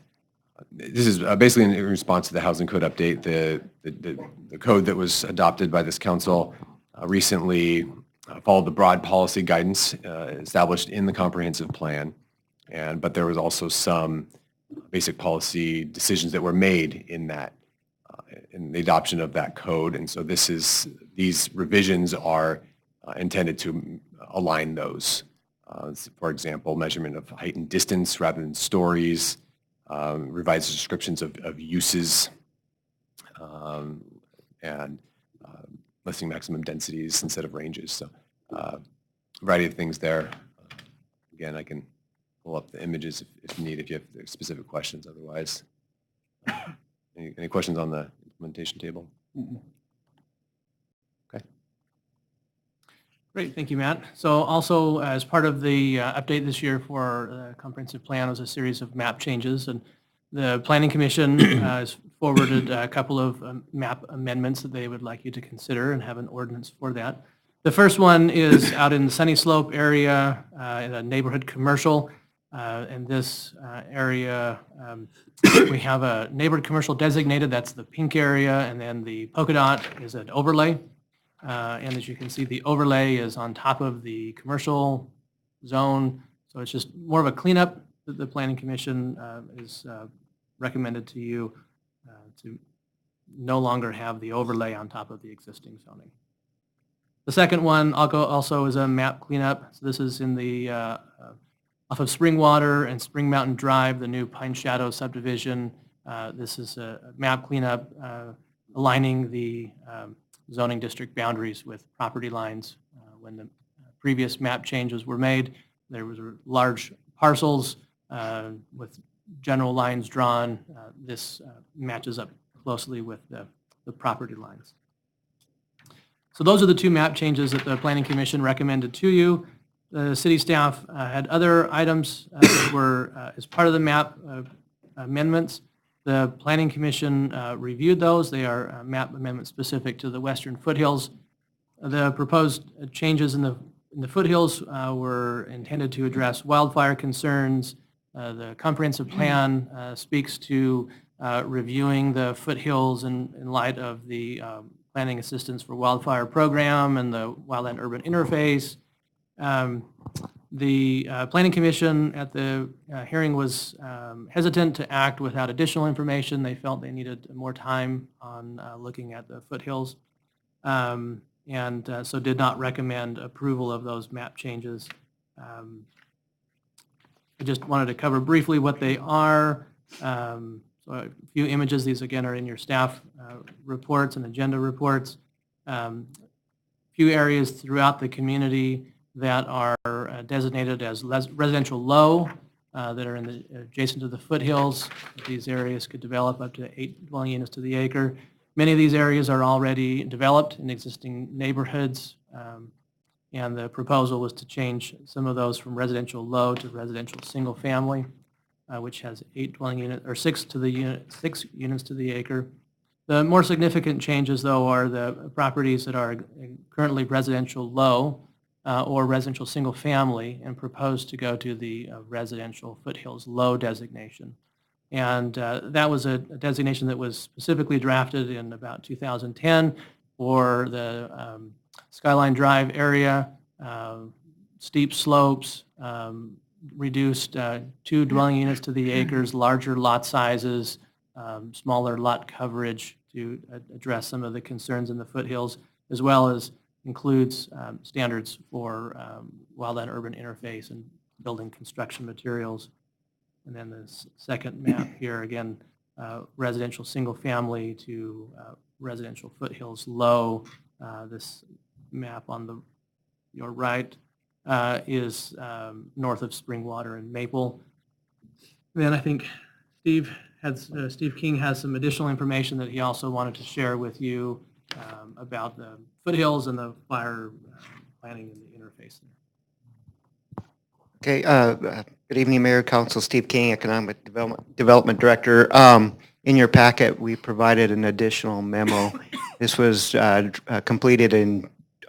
this is basically in response to the housing code update. The code that was adopted by this council recently followed the broad policy guidance established in the comprehensive plan. But there was also some basic policy decisions that were made in the adoption of that code. And so these revisions are intended to align those. For example, measurement of height and distance rather than stories, revised descriptions of uses, and listing maximum densities instead of ranges. So a variety of things there. Again, I can pull up the images if you need, if you have specific questions otherwise. Any questions on the implementation table? Okay. Great, thank you, Matt. So also, as part of the update this year for the comprehensive plan was a series of map changes, and the Planning Commission has forwarded a couple of map amendments that they would like you to consider and have an ordinance for that. The first one is out in the Sunny Slope area in a neighborhood commercial. In this area, we have a neighborhood commercial designated, that's the pink area, and then the polka dot is an overlay. And as you can see, the overlay is on top of the commercial zone. So it's just more of a cleanup that the Planning Commission is recommended to you to no longer have the overlay on top of the existing zoning. The second one also is a map cleanup. So this is in the off of Springwater and Spring Mountain Drive, the new Pine Shadow subdivision. This is a map cleanup aligning the zoning district boundaries with property lines. When the previous map changes were made, there was large parcels with general lines drawn. This matches up closely with the property lines. So those are the two map changes that the Planning Commission recommended to you. The city staff had other items that were as part of the map amendments. The Planning Commission reviewed those. They are map amendments specific to the western foothills. The proposed changes in the foothills were intended to address wildfire concerns. The comprehensive plan speaks to reviewing the foothills in light of the Planning Assistance for Wildfire Program and the Wildland Urban Interface. The Planning Commission at the hearing was hesitant to act without additional information. They felt they needed more time on looking at the foothills, and so did not recommend approval of those map changes. I just wanted to cover briefly what they are. So a few images. These again are in your staff reports and agenda reports. Few areas throughout the community that are designated as residential low, that are adjacent to the foothills. These areas could develop up to 8 dwelling units to the acre. Many of these areas are already developed in existing neighborhoods, and the proposal was to change some of those from residential low to residential single family, which has 8 dwelling units, or 6 units to the acre. The more significant changes, though, are the properties that are currently residential low or residential single family and proposed to go to the residential foothills low designation. And that was a designation that was specifically drafted in about 2010 for the Skyline Drive area, steep slopes, reduced 2 dwelling units to the acres, larger lot sizes, smaller lot coverage to address some of the concerns in the foothills, as well as includes standards for wildland urban interface and building construction materials. And then the second map here, again, residential single family to residential foothills low. This map on your right is north of Springwater and Maple. Then I think Steve King has some additional information that he also wanted to share with you about the foothills and the fire planning and the interface there. Okay, good evening, Mayor, Council. Steve King, Economic Development Director. In your packet, we provided an additional memo. This was completed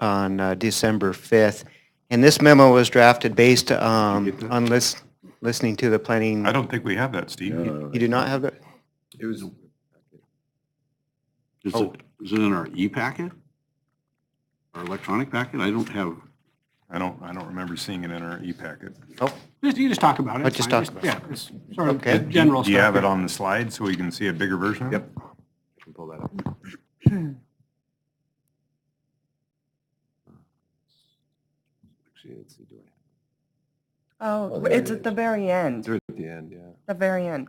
on December 5th, and this memo was drafted based on listening to the planning. I don't think we have that, Steve. You do not have that? It was. Is it in our e-packet? Our electronic packet? I don't have. I don't remember seeing it in our e-packet. Oh. You just talk about it. Let's just talk about it. Yeah, it's sort of Okay. general stuff. Do you have it on the slide so we can see a bigger version of it? Yep. I can pull that up. Actually, let's see, do Oh, it's at the very end, They're at the end, yeah. the very end.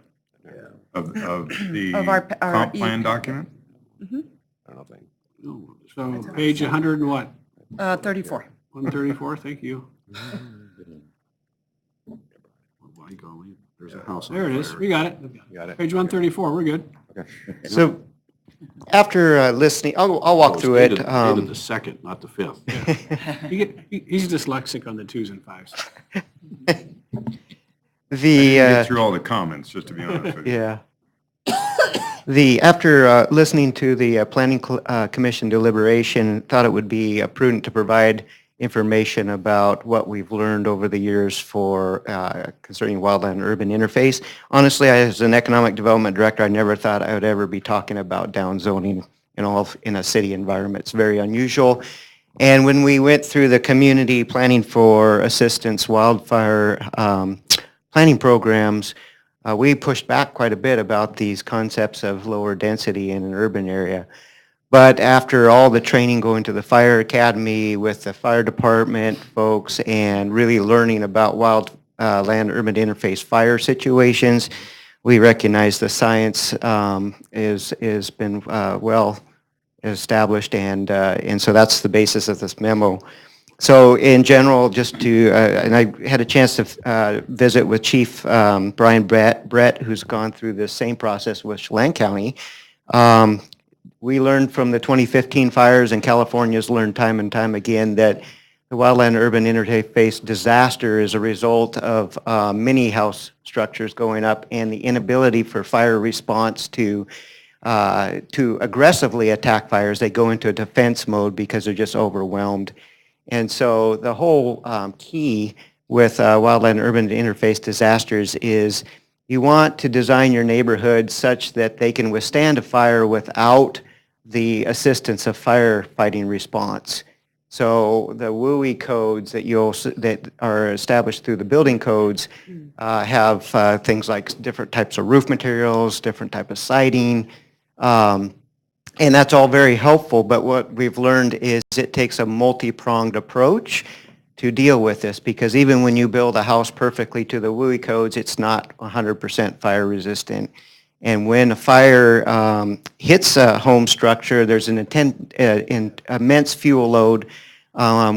Of the Of our comp plan document? I don't know if I. So page 100 and what? 34. 134, thank you. By golly, there's a house on There it is, fire. we got it. Got it. Page 134, we're good. Okay. So after listening, I'll walk through it. Dated the 2nd, not the 5th. He's dyslexic on the 2s and 5s. Get through all the comments, just to be honest with you. Yeah. After listening to the Planning Commission deliberation, thought it would be prudent to provide information about what we've learned over the years for concerning wildland urban interface. Honestly, as an economic development director, I never thought I would ever be talking about downzoning in a city environment. It's very unusual. And when we went through the community planning for assistance wildfire planning programs, we pushed back quite a bit about these concepts of lower density in an urban area. But after all the training going to the fire academy with the fire department folks and really learning about wildland urban interface fire situations, we recognize the science has been well established, and so that's the basis of this memo. So in general, just to, and I had a chance to visit with Chief Brian Brett, who's gone through the same process with Chelan County. We learned from the 2015 fires, and California's learned time and time again that the wildland-urban interface disaster is a result of many house structures going up and the inability for fire response to aggressively attack fires. They go into a defense mode because they're just overwhelmed. And so the whole key with wildland-urban interface disasters is you want to design your neighborhood such that they can withstand a fire without the assistance of firefighting response. So the WUI codes that are established through the building codes have things like different types of roof materials, different type of siding, and that's all very helpful, but what we've learned is it takes a multi-pronged approach to deal with this, because even when you build a house perfectly to the WUI codes, it's not 100% fire resistant. And when a fire hits a home structure, there's an immense fuel load,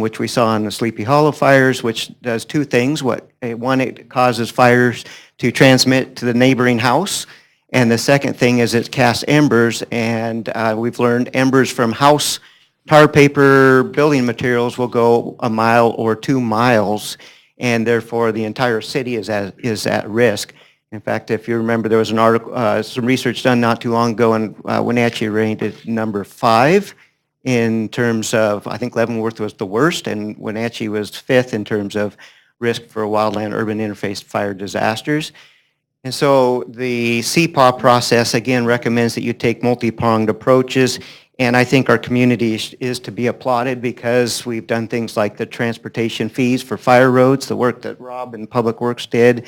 which we saw in the Sleepy Hollow fires, which does two things. One, it causes fires to transmit to the neighboring house. And the second thing is it casts embers, and we've learned embers from house tar paper building materials will go a mile or 2 miles, and therefore the entire city is at risk. In fact, if you remember, there was an article, some research done not too long ago, and Wenatchee rated number 5 in terms of, I think Leavenworth was the worst, and Wenatchee was 5th in terms of risk for wildland-urban interface fire disasters. And so the CPAW process, again, recommends that you take multi-pronged approaches, and I think our community is to be applauded because we've done things like the transportation fees for fire roads, the work that Rob and Public Works did.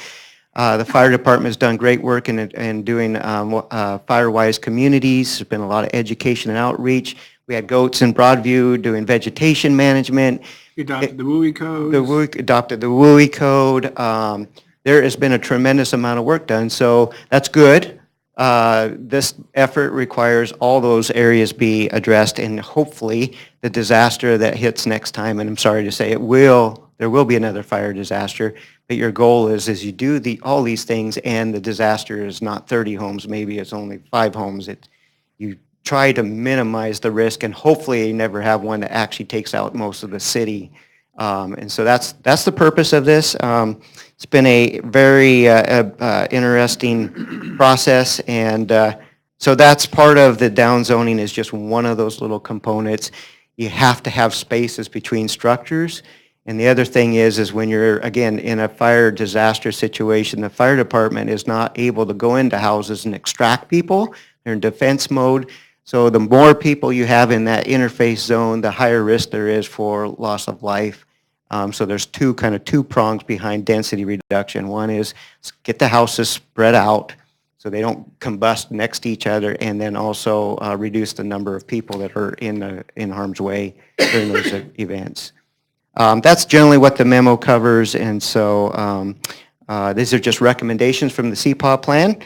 The fire department has done great work in doing fire-wise communities. There's been a lot of education and outreach. We had goats in Broadview doing vegetation management. You adopted the WUI code. Adopted the WUI code. There has been a tremendous amount of work done, so that's good. This effort requires all those areas be addressed, and hopefully the disaster that hits next time, and I'm sorry to say there will be another fire disaster, but your goal is you do all these things and the disaster is not 30 homes, maybe it's only 5 homes. You try to minimize the risk, and hopefully you never have one that actually takes out most of the city. And so that's the purpose of this. It's been a very interesting process, and so that's part of the downzoning is just one of those little components. You have to have spaces between structures, and the other thing is when you're, again, in a fire disaster situation, the fire department is not able to go into houses and extract people. They're in defense mode. So the more people you have in that interface zone, the higher risk there is for loss of life. So there's two prongs behind density reduction. One is get the houses spread out so they don't combust next to each other, and then also reduce the number of people that are in harm's way during those events. That's generally what the memo covers, and so these are just recommendations from the CPAW plan.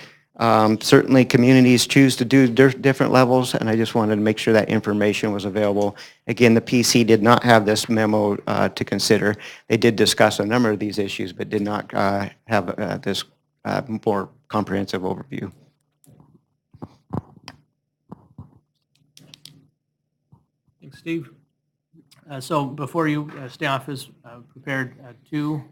Certainly communities choose to do different levels, and I just wanted to make sure that information was available. Again, the PC did not have this memo to consider. They did discuss a number of these issues, but did not have this more comprehensive overview. Thanks, Steve. So before you, staff has prepared 2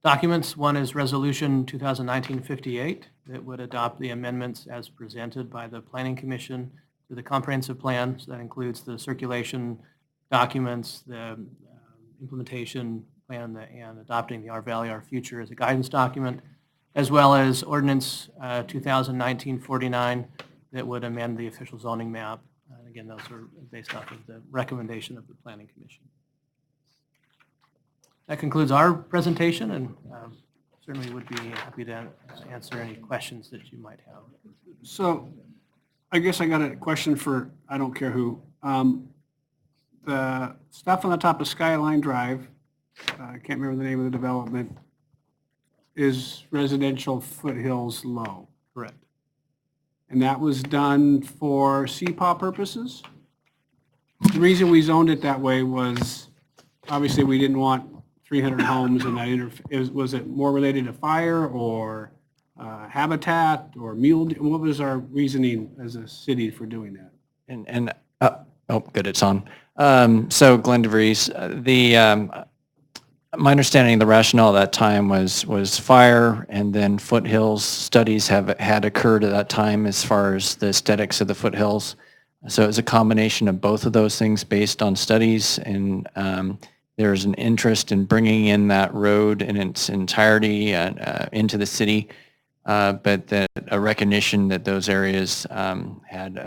documents. One is Resolution 2019-58 that would adopt the amendments as presented by the Planning Commission to the comprehensive plan. So that includes the circulation documents, the implementation plan, and adopting the Our Valley, Our Future as a guidance document, as well as Ordinance 2019-49 that would amend the official zoning map. Again, those are based off of the recommendation of the Planning Commission. That concludes our presentation, and certainly would be happy to answer any questions that you might have. So I guess I got a question for, I don't care who. The stuff on the top of Skyline Drive, I can't remember the name of the development, is residential foothills low. Correct. And that was done for CPAW purposes? The reason we zoned it that way was, obviously, we didn't want 300 homes in that was it more related to fire or habitat or mildew? What was our reasoning as a city for doing that? And Oh, good, it's on. So Glenn DeVries, my understanding, the rationale at that time was fire, and then foothills studies had occurred at that time as far as the aesthetics of the foothills. So it was a combination of both of those things based on studies, and there's an interest in bringing in that road in its entirety into the city, but that a recognition that those areas had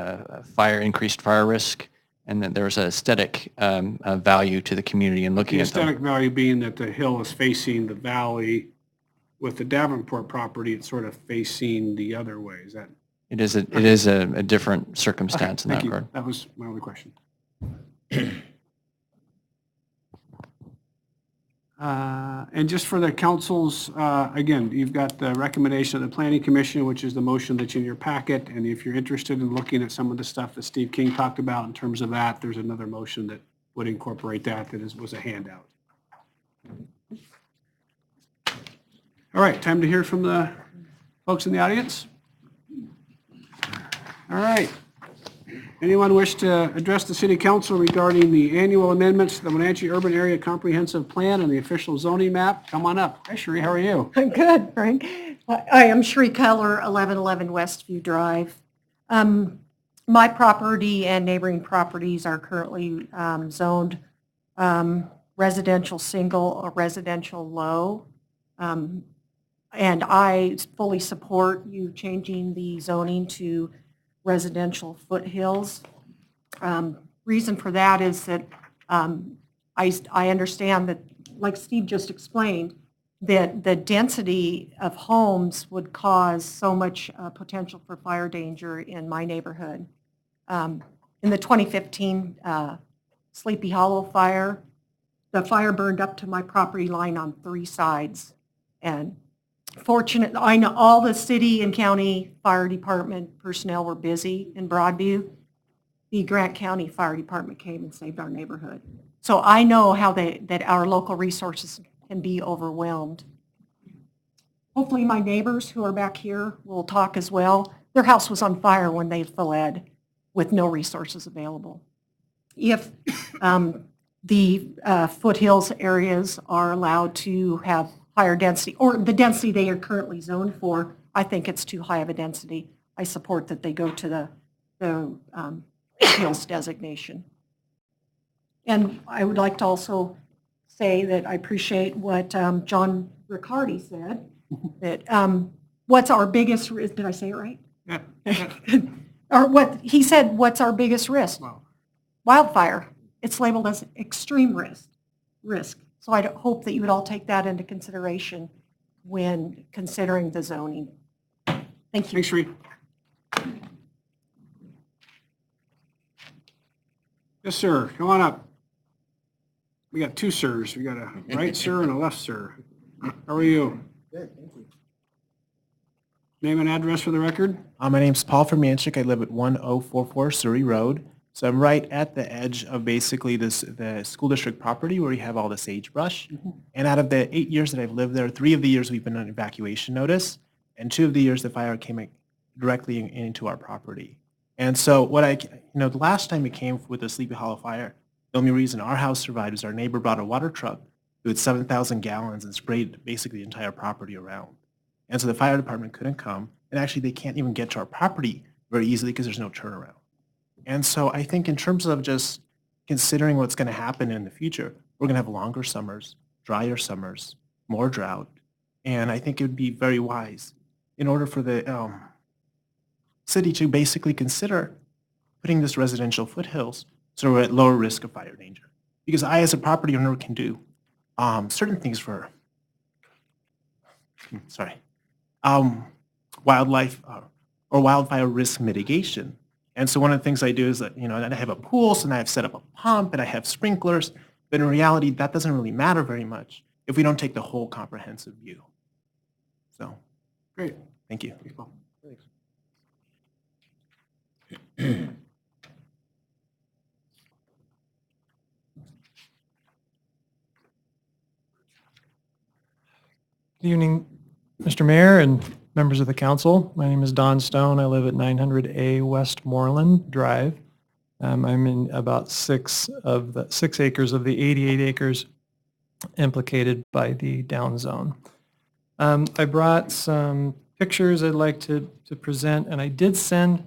increased fire risk, and that there was an aesthetic value to the community in looking The at them. aesthetic value being that the hill is facing the valley. With the Davenport property, it's sort of facing the other way. Is that? It is a different circumstance in Thank that you. regard. That was my only question. And just for the councils, again, you've got the recommendation of the Planning Commission, which is the motion that's in your packet. And if you're interested in looking at some of the stuff that Steve King talked about in terms of that, there's another motion that would incorporate that was a handout. All right, time to hear from the folks in the audience. All right. Anyone wish to address the city council regarding the annual amendments to the Wenatchee Urban Area Comprehensive Plan and the official zoning map? Come on up. Hi, Sheree, how are you? I'm good, Frank. I am Sheree Keller, 1111 Westview Drive. My property and neighboring properties are currently zoned residential single or residential low. And I fully support you changing the zoning to residential foothills. Reason for that is that I understand that, like Steve just explained, that the density of homes would cause so much potential for fire danger in my neighborhood. In the 2015 Sleepy Hollow fire, the fire burned up to my property line on 3 sides. And fortunately, I know all the city and county fire department personnel were busy in Broadview. The Grant County Fire Department came and saved our neighborhood. So I know how that our local resources can be overwhelmed. Hopefully my neighbors who are back here will talk as well. Their house was on fire when they fled with no resources available. If the foothills areas are allowed to have higher density, or the density they are currently zoned for, I think it's too high of a density. I support that they go to the hills designation. And I would like to also say that I appreciate what John Riccardi said, that what's our biggest risk, did I say it right? Yeah. Or what, he said, what's our biggest risk? Wildfire. It's labeled as extreme risk. So I hope that you would all take that into consideration when considering the zoning. Thank you. Thanks, Sheree. Yes, sir. Come on up. We got 2 sirs. We got a right sir and a left sir. How are you? Good, thank you. Name and address for the record. My name's Paul Firmanchik. I live at 1044 Surrey Road. So I'm right at the edge of basically the school district property where we have all the sagebrush. And out of the 8 years that I've lived there, 3 of the years we've been on evacuation notice, and 2 of the years the fire came directly into our property. And so the last time it came with the Sleepy Hollow fire, the only reason our house survived is our neighbor brought a water truck with 7,000 gallons and sprayed basically the entire property around. And so the fire department couldn't come, and actually they can't even get to our property very easily because there's no turnaround. And so I think in terms of just considering what's going to happen in the future, we're going to have longer summers, drier summers, more drought. And I think it would be very wise in order for the city to basically consider putting this residential foothills so we're at lower risk of fire danger. Because I, as a property owner, can do certain things for, wildlife or wildfire risk mitigation. And so one of the things I do is that, I have a pool, so now I've set up a pump and I have sprinklers, but in reality, that doesn't really matter very much if we don't take the whole comprehensive view. So. Great. Thank you. Thanks, Paul. Good evening, Mr. Mayor and members of the council. My name is Don Stone. I live at 900A Westmoreland Drive. I'm in about 6 acres of the 88 acres implicated by the down zone. I brought some pictures I'd like to present, and I did send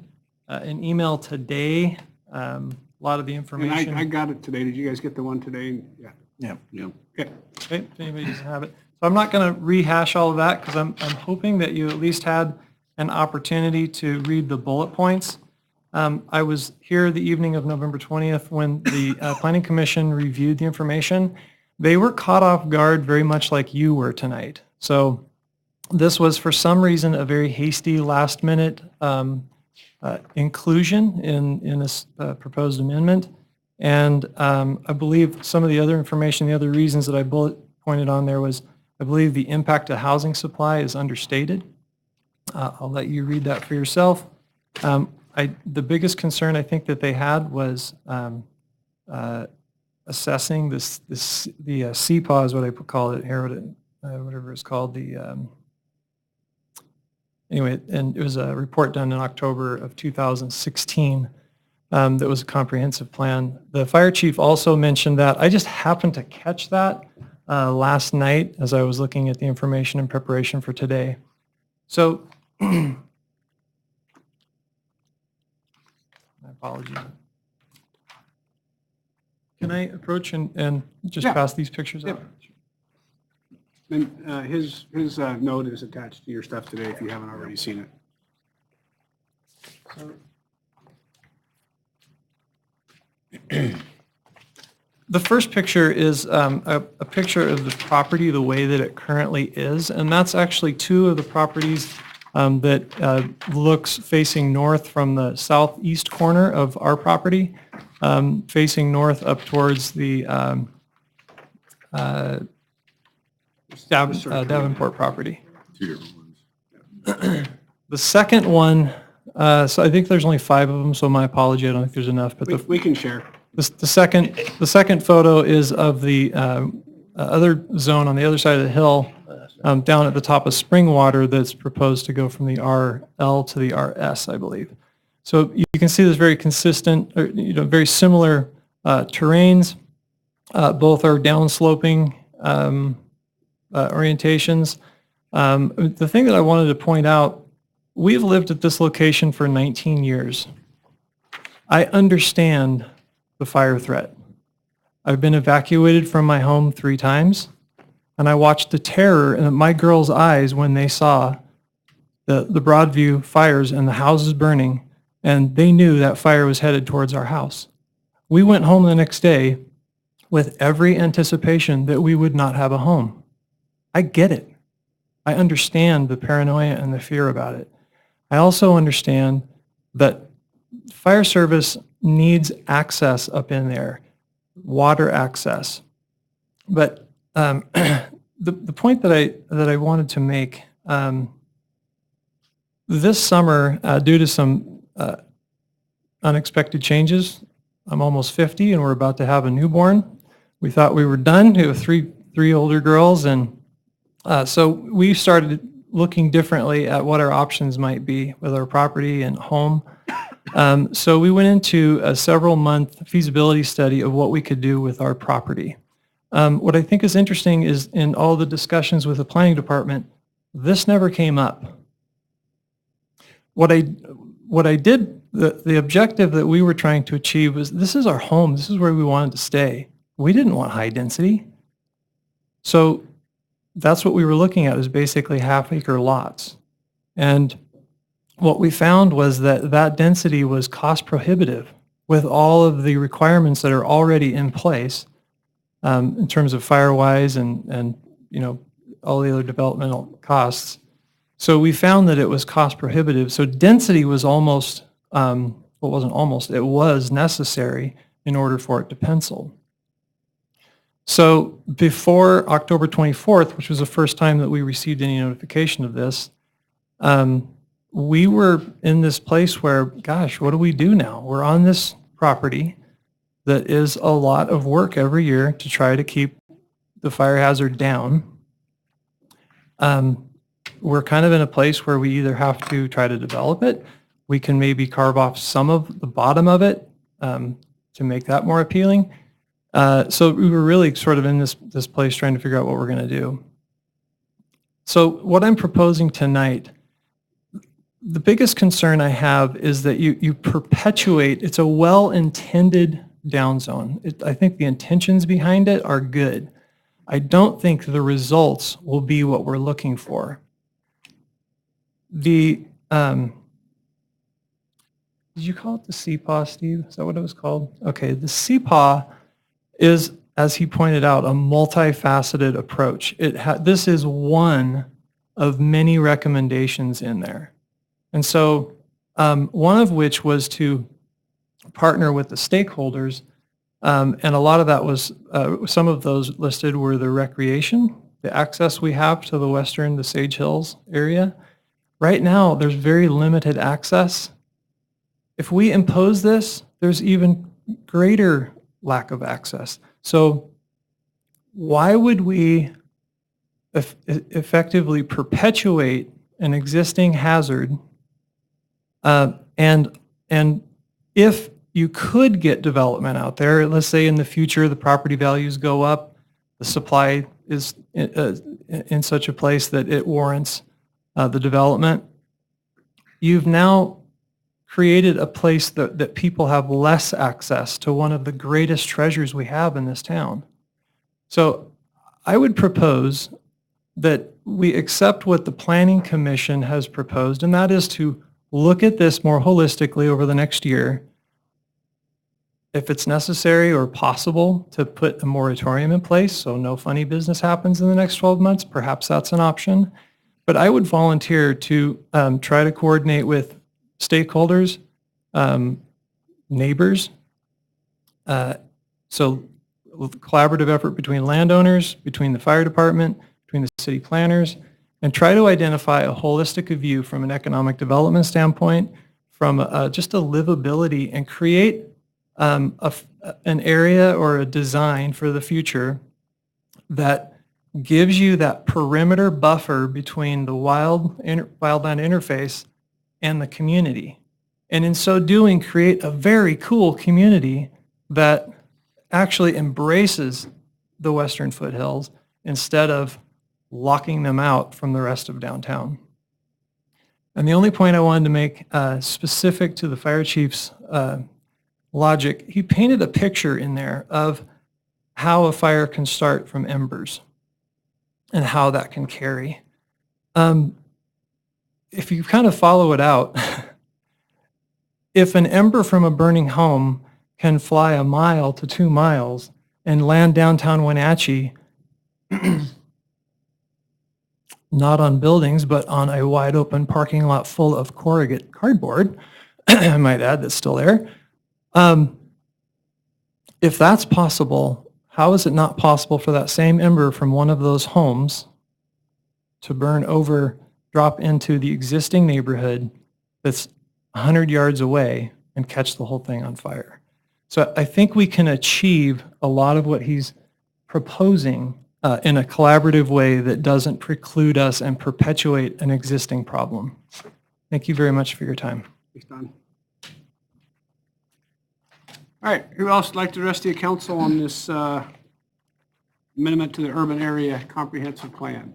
an email today. A lot of the And information. I got it today. Did you guys get the one today? Yeah. Yeah. Yeah. Okay. Okay, if anybody doesn't have it. So I'm not going to rehash all of that because I'm hoping that you at least had an opportunity to read the bullet points. I was here the evening of November 20th when the Planning Commission reviewed the information. They were caught off guard very much like you were tonight. So this was for some reason a very hasty last minute inclusion in this proposed amendment. And I believe some of the other information, the other reasons that I bullet pointed on there was, I believe the impact to housing supply is understated. I'll let you read that for yourself. The biggest concern I think that they had was assessing the CPAW is what I call it here, whatever it's called. Anyway, and it was a report done in October of 2016 that was a comprehensive plan. The fire chief also mentioned that. I just happened to catch that last night as I was looking at the information in preparation for today. So, my apologies. Can I approach and just pass these pictures out? And his note is attached to your stuff today if you haven't already seen it. The first picture is a picture of the property the way that it currently is, and that's actually 2 of the properties that looks facing north from the southeast corner of our property, facing north up towards the Davenport property. 2 different ones. The second one, so I think there's only 5 of them, so my apology, I don't think there's enough. But We can share. the second photo is of the other zone on the other side of the hill, down at the top of Springwater, that's proposed to go from the RL to the RS, I believe. So you can see there's very consistent, or, very similar terrains. Both are downsloping orientations. The thing that I wanted to point out, we've lived at this location for 19 years. I understand the fire threat. I've been evacuated from my home 3 times, and I watched the terror in my girls' eyes when they saw the Broadview fires and the houses burning, and they knew that fire was headed towards our house. We went home the next day with every anticipation that we would not have a home. I get it. I understand the paranoia and the fear about it. I also understand that fire service needs access up in there, water access. But the point that I wanted to make, this summer, due to some unexpected changes, I'm almost 50 and we're about to have a newborn. We thought we were done. We have three older girls, and so we started looking differently at what our options might be with our property and home. So we went into a several-month feasibility study of what we could do with our property. What I think is interesting is in all the discussions with the planning department, this never came up. What I did, the objective that we were trying to achieve was, this is our home. This is where we wanted to stay. We didn't want high density. So that's what we were looking at, is basically half-acre lots. And what we found was that that density was cost prohibitive with all of the requirements that are already in place in terms of fire-wise and all the other developmental costs. So we found that it was cost prohibitive. So density was almost, well, it wasn't almost, it was necessary in order for it to pencil. So before October 24th, which was the first time that we received any notification of this, we were in this place where, gosh, what do we do now? We're on this property that is a lot of work every year to try to keep the fire hazard down. We're kind of in a place where we either have to try to develop it, we can maybe carve off some of the bottom of it to make that more appealing. So we were really sort of in this place trying to figure out what we're going to do. So what I'm proposing tonight, the biggest concern I have is that you perpetuate, it's a well-intended downzone. I think the intentions behind it are good. I don't think the results will be what we're looking for. Did you call it the CPAW, Steve? Is that what it was called? Okay, the CPAW is, as he pointed out, a multifaceted approach. This is one of many recommendations in there. And so one of which was to partner with the stakeholders, and a lot of that was, some of those listed were the recreation, the access we have to the Sage Hills area. Right now, there's very limited access. If we impose this, there's even greater lack of access. So why would we effectively perpetuate an existing hazard? And if you could get development out there, let's say in the future the property values go up, the supply is in such a place that it warrants the development, you've now created a place that people have less access to one of the greatest treasures we have in this town. So I would propose that we accept what the Planning Commission has proposed, and that is to look at this more holistically over the next year. If it's necessary or possible to put a moratorium in place so no funny business happens in the next 12 months, perhaps that's an option. But I would volunteer to try to coordinate with stakeholders, neighbors, so collaborative effort between landowners, between the fire department, between the city planners, and try to identify a holistic view from an economic development standpoint, from just a livability, and create an area or a design for the future that gives you that perimeter buffer between the wildland interface and the community. And in so doing, create a very cool community that actually embraces the Western foothills instead of locking them out from the rest of downtown. And the only point I wanted to make specific to the fire chief's logic, he painted a picture in there of how a fire can start from embers and how that can carry. If you kind of follow it out, if an ember from a burning home can fly 1 mile to 2 miles and land downtown Wenatchee, not on buildings, but on a wide open parking lot full of corrugate cardboard, I might add, that's still there. If that's possible, how is it not possible for that same ember from one of those homes to burn over, drop into the existing neighborhood that's 100 yards away and catch the whole thing on fire? So I think we can achieve a lot of what he's proposing in a collaborative way that doesn't preclude us and perpetuate an existing problem. Thank you very much for your time. Thanks, Don. All right, who else would like to address the council on this amendment to the urban area comprehensive plan?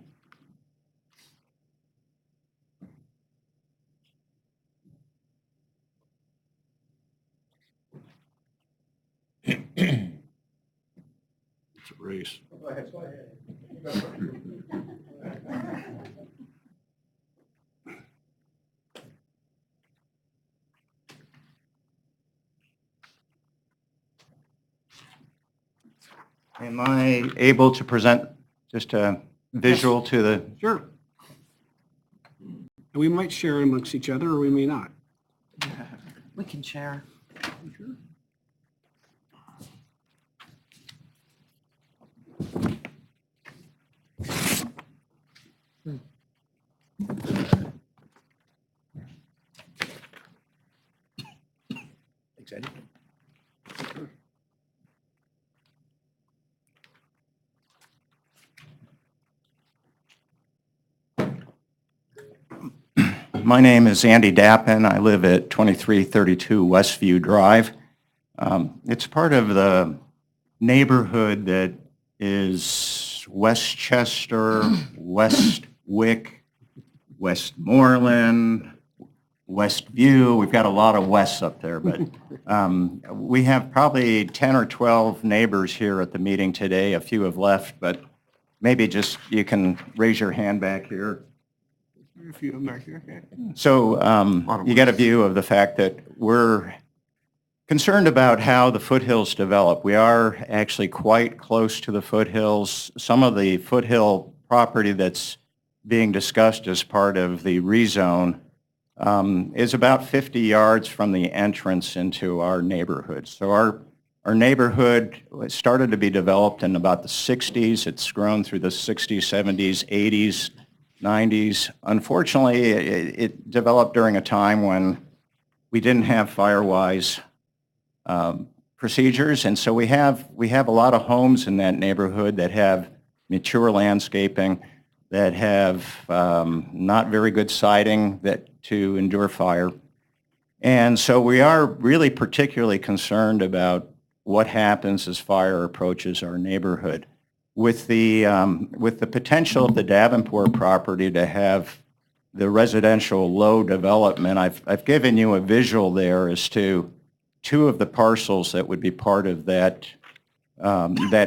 It's a race. Go ahead. Am I able to present just a visual to the? Sure. And we might share amongst each other, or we may not. We can share. Sure. Excited? My name is Andy Dappin. I live at 2332 Westview Drive. It's part of the neighborhood that is Westchester, Westwick, Westmoreland, Westview. We've got a lot of Wests up there, but we have probably 10 or 12 neighbors here at the meeting today. A few have left, but maybe just you can raise your hand back here. A few of them back here. Okay. So you get a view of the fact that we're concerned about how the foothills develop. We are actually quite close to the foothills. Some of the foothill property that's being discussed as part of the rezone is about 50 yards from the entrance into our neighborhood. So our neighborhood started to be developed in about the 60s. It's grown through the 60s, 70s, 80s, 90s. Unfortunately, it developed during a time when we didn't have Firewise procedures, and so we have a lot of homes in that neighborhood that have mature landscaping, that have not very good siding to endure fire. And so we are really particularly concerned about what happens as fire approaches our neighborhood. With the potential of the Davenport property to have the residential low development, I've given you a visual there as to two of the parcels that would be part of that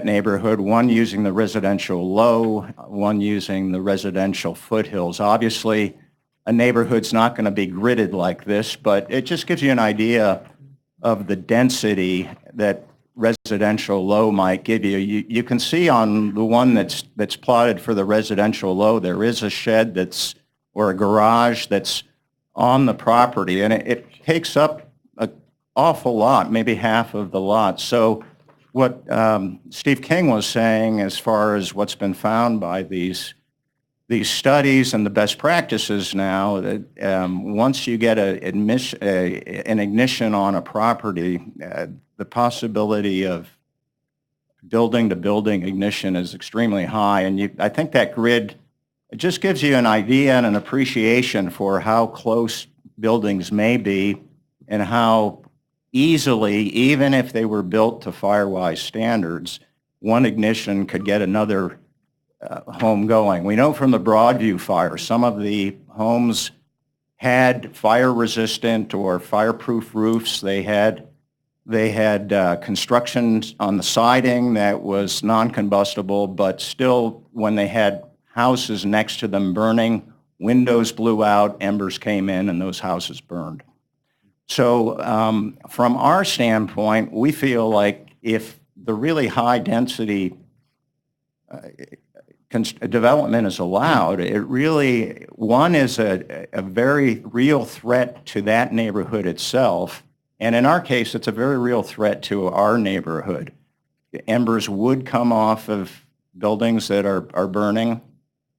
neighborhood, one using the residential low, one using the residential foothills. Obviously, a neighborhood's not going to be gridded like this, but it just gives you an idea of the density that residential low might give you. You can see on the one that's plotted for the residential low, there is a shed or a garage that's on the property, and it takes up an awful lot, maybe half of the lot. So what Steve King was saying as far as what's been found by these studies and the best practices now, that once you get an ignition on a property, the possibility of building-to-building ignition is extremely high. And I think that grid, it just gives you an idea and an appreciation for how close buildings may be and how easily, even if they were built to Firewise standards, one ignition could get another home going. We know from the Broadview fire, some of the homes had fire-resistant or fireproof roofs. They had construction on the siding that was non-combustible, but still, when they had houses next to them burning, windows blew out, embers came in, and those houses burned. So from our standpoint, we feel like if the really high density development is allowed, it really, one, is a very real threat to that neighborhood itself. And in our case, it's a very real threat to our neighborhood. The embers would come off of buildings that are burning.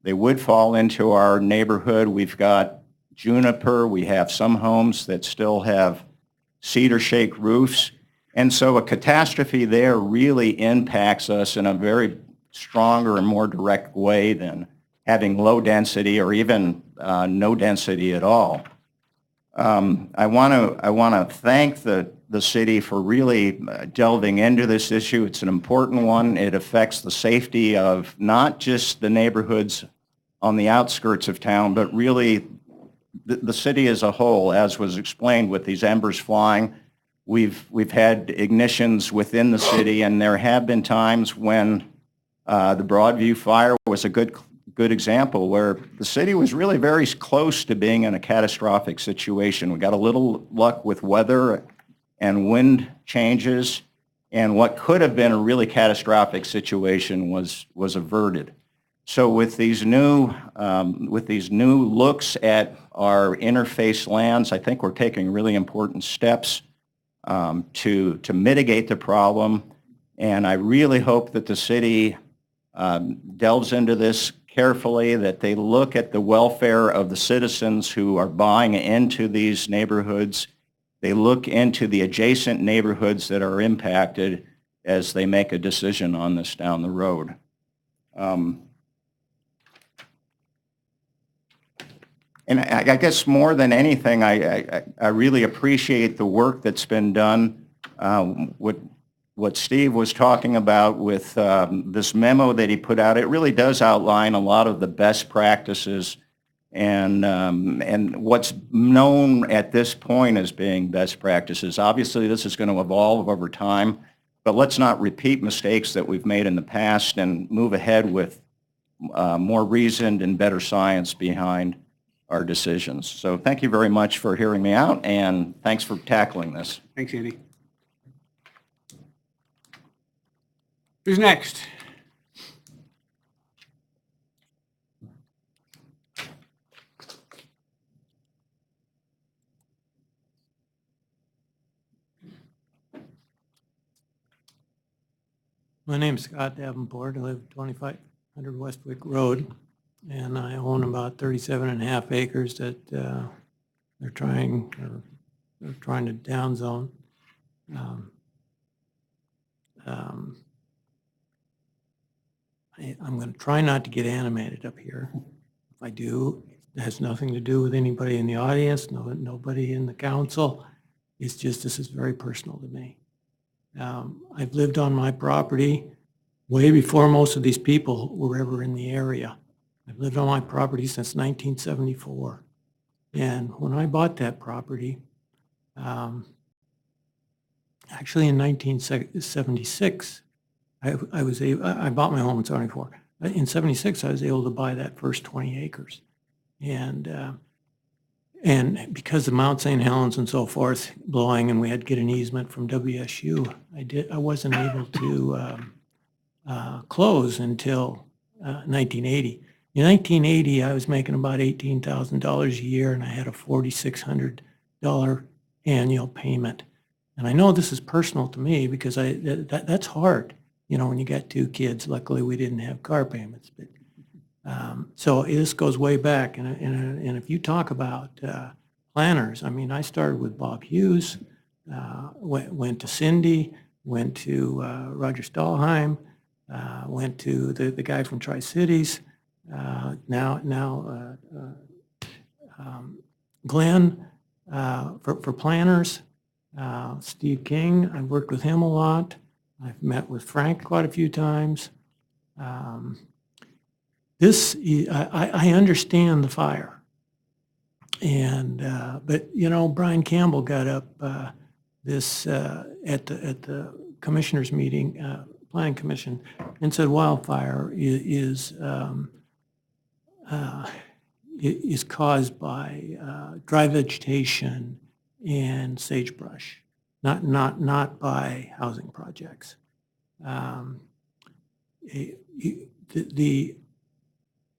They would fall into our neighborhood. We've got juniper. We have some homes that still have cedar shake roofs. And so a catastrophe there really impacts us in a very stronger and more direct way than having low density or even no density at all. I want to thank the city for really delving into this issue. It's an important one. It affects the safety of not just the neighborhoods on the outskirts of town, but really the city as a whole, as was explained with these embers flying. We've had ignitions within the city, and there have been times when the Broadview fire was a good example where the city was really very close to being in a catastrophic situation. We got a little luck with weather and wind changes, and what could have been a really catastrophic situation was averted. So with these new looks at our interface lands, I think we're taking really important steps to mitigate the problem, and I really hope that the city delves into this carefully, that they look at the welfare of the citizens who are buying into these neighborhoods. They look into the adjacent neighborhoods that are impacted as they make a decision on this down the road. And I guess more than anything, I really appreciate the work that's been done what Steve was talking about with this memo that he put out, it really does outline a lot of the best practices and what's known at this point as being best practices. Obviously, this is going to evolve over time, but let's not repeat mistakes that we've made in the past and move ahead with more reasoned and better science behind our decisions. So thank you very much for hearing me out, and thanks for tackling this. Thanks, Andy. Who's next? My name's Scott Davenport. I live at 2500 Westwick Road, and I own about 37.5 acres that they're trying to downzone. I'm going to try not to get animated up here. If I do, it has nothing to do with anybody in the audience, nobody in the council. It's just, this is very personal to me. I've lived on my property way before most of these people were ever in the area. I've lived on my property since 1974. And when I bought that property, actually in 1976, I bought my home in 74. In 76, I was able to buy that first 20 acres. And because of Mount St. Helens and so forth blowing, and we had to get an easement from WSU, I wasn't able to close until 1980. In 1980, I was making about $18,000 a year, and I had a $4,600 annual payment. And I know this is personal to me because that's hard, when you got two kids. Luckily, we didn't have car payments. But so this goes way back. And if you talk about planners, I mean, I started with Bob Hughes, went to Cindy, went to Roger Stahlheim, went to the guy from Tri-Cities, Glenn for planners, Steve King. I've worked with him a lot. I've met with Frank quite a few times. I understand the fire, but Brian Campbell got up at the commissioners meeting, Planning Commission, and said wildfire is caused by dry vegetation and sagebrush, not by housing projects.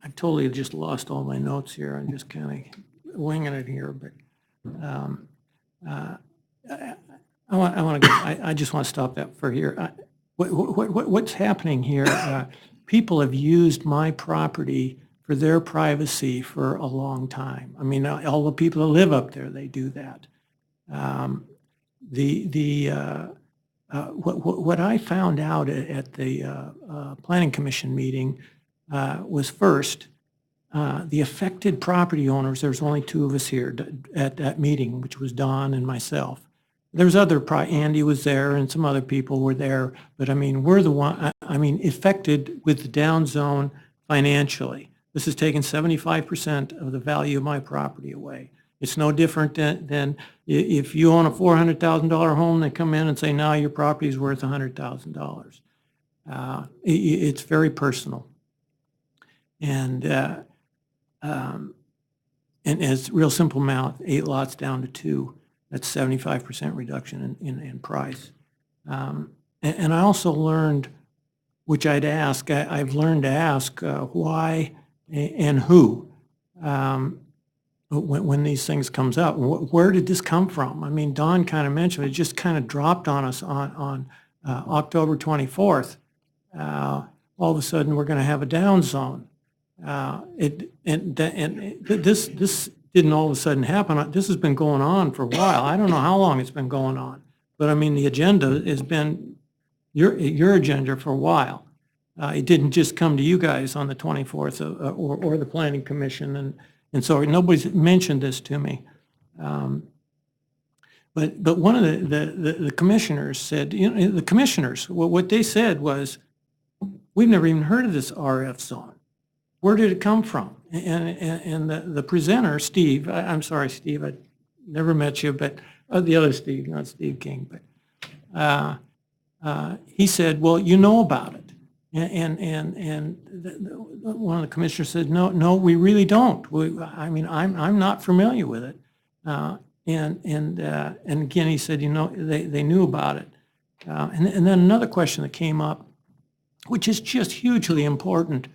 I've totally just lost all my notes here. I'm just kind of winging it here, but I just want to stop that for here. What's happening here? People have used my property for their privacy for a long time. I mean, all the people that live up there, they do that. What I found out at the Planning Commission meeting was first, the affected property owners, there's only two of us here at that meeting, which was Don and myself. There's Andy was there and some other people were there, but I mean, we're the one, affected with the down zone financially. This has taken 75% of the value of my property away. It's no different than if you own a $400,000 home, they come in and say, now your property is worth $100,000. It's very personal. And it's real simple math, 8 lots down to 2. That's 75% reduction in price. And I also learned, which I've learned to ask why and who when these things comes up. Where did this come from? I mean, Don kind of mentioned it just kind of dropped on us on October 24th. All of a sudden, we're going to have a down zone. This didn't all of a sudden happen. This has been going on for a while. I don't know how long it's been going on, but I mean, the agenda has been your agenda for a while. It didn't just come to you guys on the 24th or the Planning Commission, and so nobody's mentioned this to me. But one of the commissioners said, you know, the commissioners, what they said was, we've never even heard of this RF zone. Where did it come from? And the presenter, Steve, I'm sorry, Steve, I never met you, but the other Steve, not Steve King, but he said, well, you know about it. And one of the commissioners said, no, we really don't. I'm not familiar with it. And again, he said, you know, they knew about it. And then another question that came up, which is just hugely important,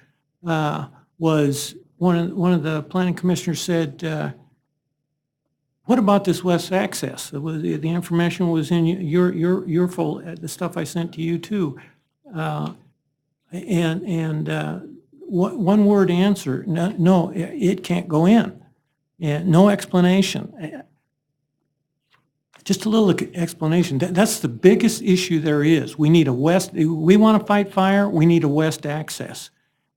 was one of the planning commissioners said, what about this west access? The information was in your folder, the stuff I sent to you too. One word answer, no, it can't go in. And no explanation. Just a little explanation. That's the biggest issue there is. We need we want to fight fire, we need a west access.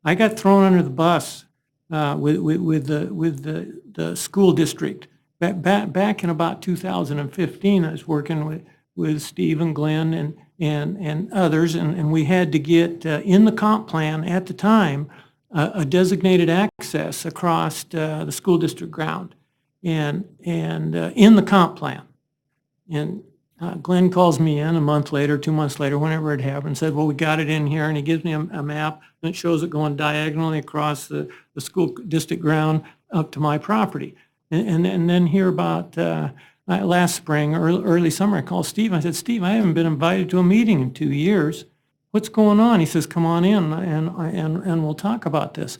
I got thrown under the bus with the school district. Back in about 2015, I was working with Steve and Glenn and others, and we had to get in the comp plan at the time a designated access across the school district ground and in the comp plan. And Glenn calls me in a month later, 2 months later, whenever it happened, and said, well, we got it in here, and he gives me a map that shows it going diagonally across the school district ground up to my property. And then here about last spring or early summer, I called Steve. I said, Steve, I haven't been invited to a meeting in 2 years. What's going on? He says, come on in and we'll talk about this.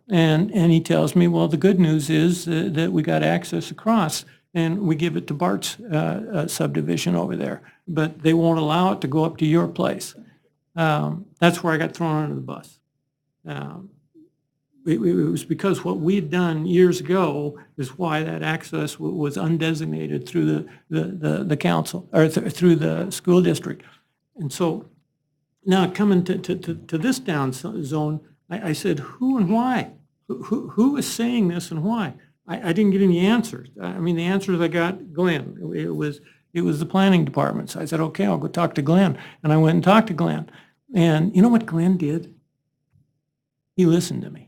And he tells me, well, the good news is that we got access across, and we give it to Bart's subdivision over there, but they won't allow it to go up to your place. That's where I got thrown under the bus. It was because what we had done years ago is why that access was undesignated through the council, or through the school district. And so now coming to this down zone, I said, who and why? Who is saying this and why? I didn't get any answers. I mean, the answers I got, Glenn. It was the planning department. So I said, okay, I'll go talk to Glenn. And I went and talked to Glenn. And you know what Glenn did? He listened to me.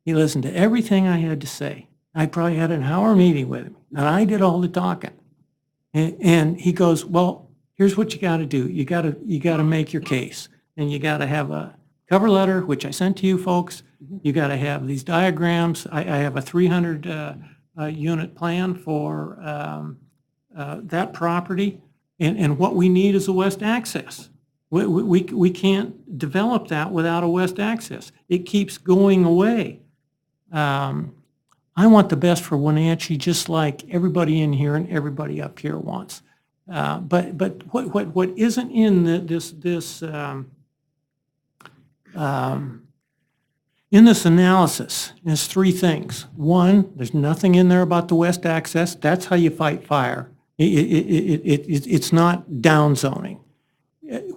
He listened to everything I had to say. I probably had an hour meeting with him, and I did all the talking. And he goes, well, here's what you got to do. You got to make your case, and you got to have a cover letter, which I sent to you folks. You got to have these diagrams. I have a 300 unit plan for that property, and what we need is a west access. We can't develop that without a west access. It keeps going away. I want the best for Wenatchee, just like everybody in here and everybody up here wants. But what isn't in in this analysis is three things. One, there's nothing in there about the west access. That's how you fight fire. It's not downzoning.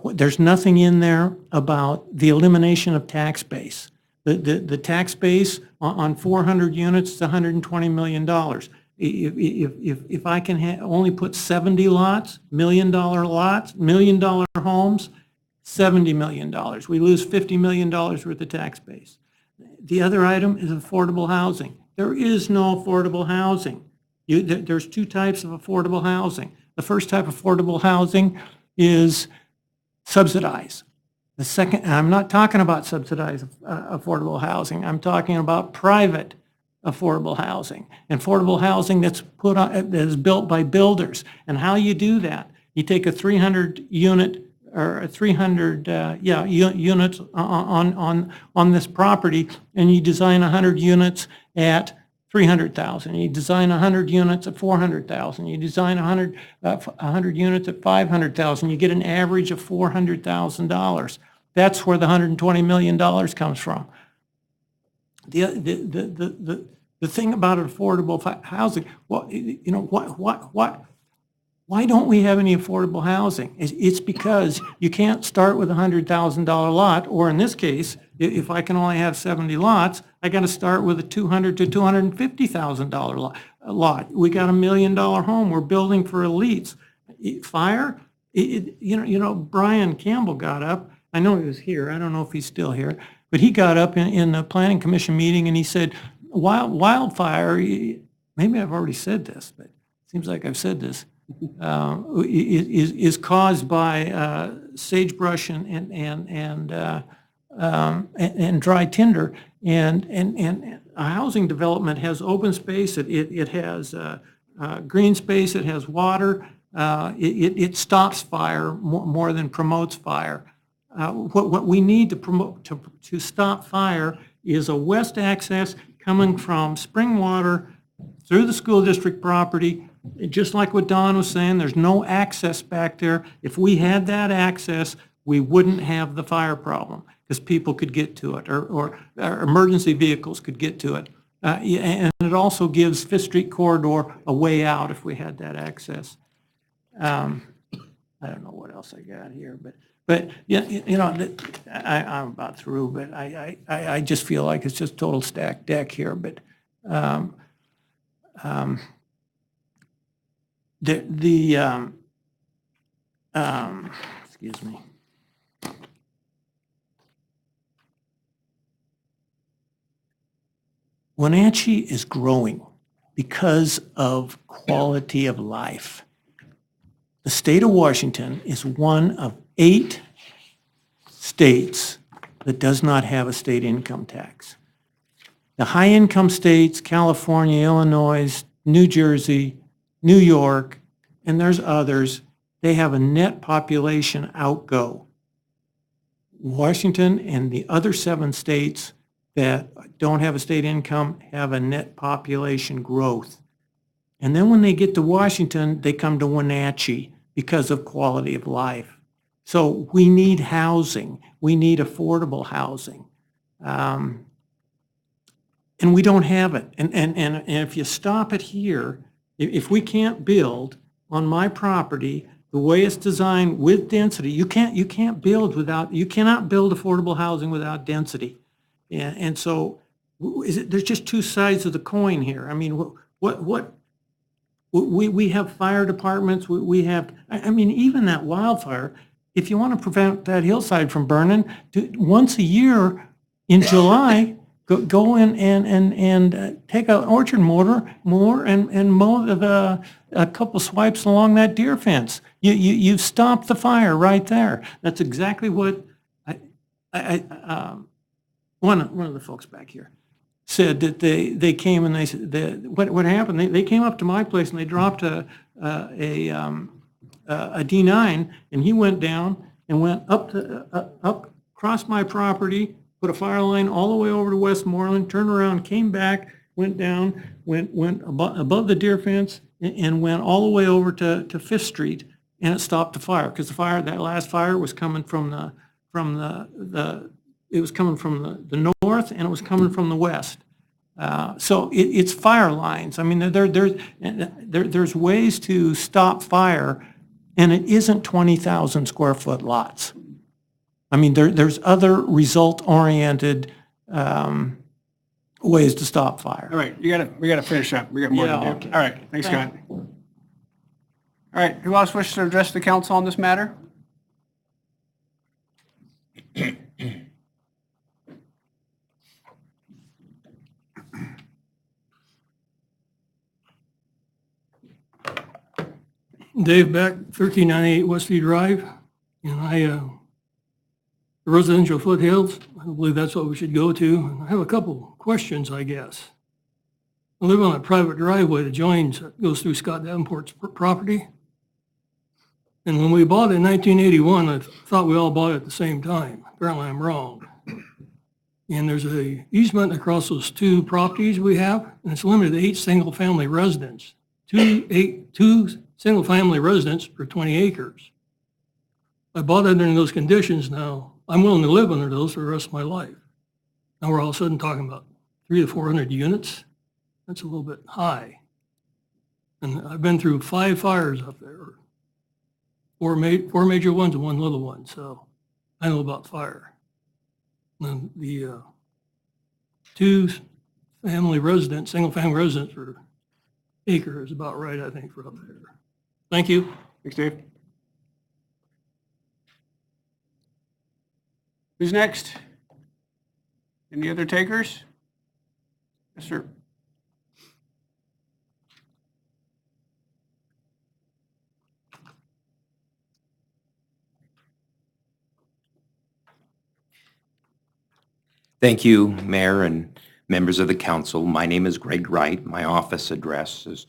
There's nothing in there about the elimination of tax base. The tax base on 400 units is $120 million. If I can only put 70 lots, $1 million lots, $1 million homes, $70 million. We lose $50 million worth of tax base. The other item is affordable housing. There is no affordable housing. There's two types of affordable housing. The first type of affordable housing is subsidized. The second, I'm not talking about subsidized affordable housing. I'm talking about private affordable housing. And affordable housing that's that is built by builders. And how you do that? You take a 300 unit or a 300 units on this property, and you design 100 units at $300,000. You design 100 units at $400,000. You design 100 units at $500,000. You get an average of $400,000. That's where the $120 million comes from. The thing about affordable housing, well, you know, what Why don't we have any affordable housing? It's because you can't start with a $100,000 lot, or in this case, if I can only have 70 lots, I got to start with a $200,000 to $250,000 lot. We got $1 million home we're building for elites. Fire, Brian Campbell got up. I know he was here. I don't know if he's still here, but he got up in the Planning Commission meeting and he said, wildfire, maybe I've already said this, but it seems like I've said this, is caused by sagebrush and dry tinder, and a housing development has open space, it has green space, it has water, it stops fire more than promotes fire. What we need to promote to stop fire is a west access coming from Springwater through the school district property. Just like what Don was saying, there's no access back there. If we had that access, we wouldn't have the fire problem because people could get to it, or emergency vehicles could get to it. And it also gives Fifth Street corridor a way out if we had that access. I don't know what else I got here, but I'm about through, but I just feel like it's just total stacked deck here, but excuse me. Wenatchee is growing because of quality of life. The state of Washington is one of 8 states that does not have a state income tax. The high-income states, California, Illinois, New Jersey, New York, and there's others, they have a net population outgo. Washington and the other 7 states that don't have a state income have a net population growth. And then when they get to Washington, they come to Wenatchee because of quality of life. So we need housing. We need affordable housing. And we don't have it. And if you stop it here, if we can't build on my property the way it's designed with density, you cannot build affordable housing without density. And so there's just 2 sides of the coin here. I mean, we have fire departments, we have, I mean, even that wildfire, if you want to prevent that hillside from burning, once a year in July, go in and take an orchard mower and mow a couple swipes along that deer fence. You've stopped the fire right there. That's exactly what one of the folks back here said, that they came and they said, what happened, they came up to my place and they dropped a D9, and he went down and went up across my property, put a fire line all the way over to Westmoreland, turned around, came back, went down, went above the deer fence, and went all the way over to Fifth Street, and it stopped the fire, because that last fire was coming from the north, and it was coming from the west. So it's fire lines. I mean, there's ways to stop fire, and it isn't 20,000 square foot lots. I mean, there's other result-oriented ways to stop fire. All right, we gotta finish up. We got more to do. Okay. All right, thanks, Scott. All right, who else wishes to address the council on this matter? Dave Beck, 1398 Westview Drive, and the residential foothills, I believe that's what we should go to. I have a couple questions, I guess. I live on a private driveway that goes through Scott Davenport's property. And when we bought it in 1981, I thought we all bought it at the same time. Apparently I'm wrong. And there's a easement across those 2 properties we have, and it's limited to 8 single-family residents. Two single-family residents per 20 acres. I bought it under those conditions. Now, I'm willing to live under those for the rest of my life. Now we're all of a sudden talking about 300 to 400 units. That's a little bit high. And I've been through 5 fires up there. 4 major ones and 1 little one, so I know about fire. And the 2 single-family residents per acre is about right, I think, for up there. Thank you. Thanks, Dave. Who's next? Any other takers? Yes, sir. Thank you, Mayor and members of the council. My name is Greg Wright. My office address is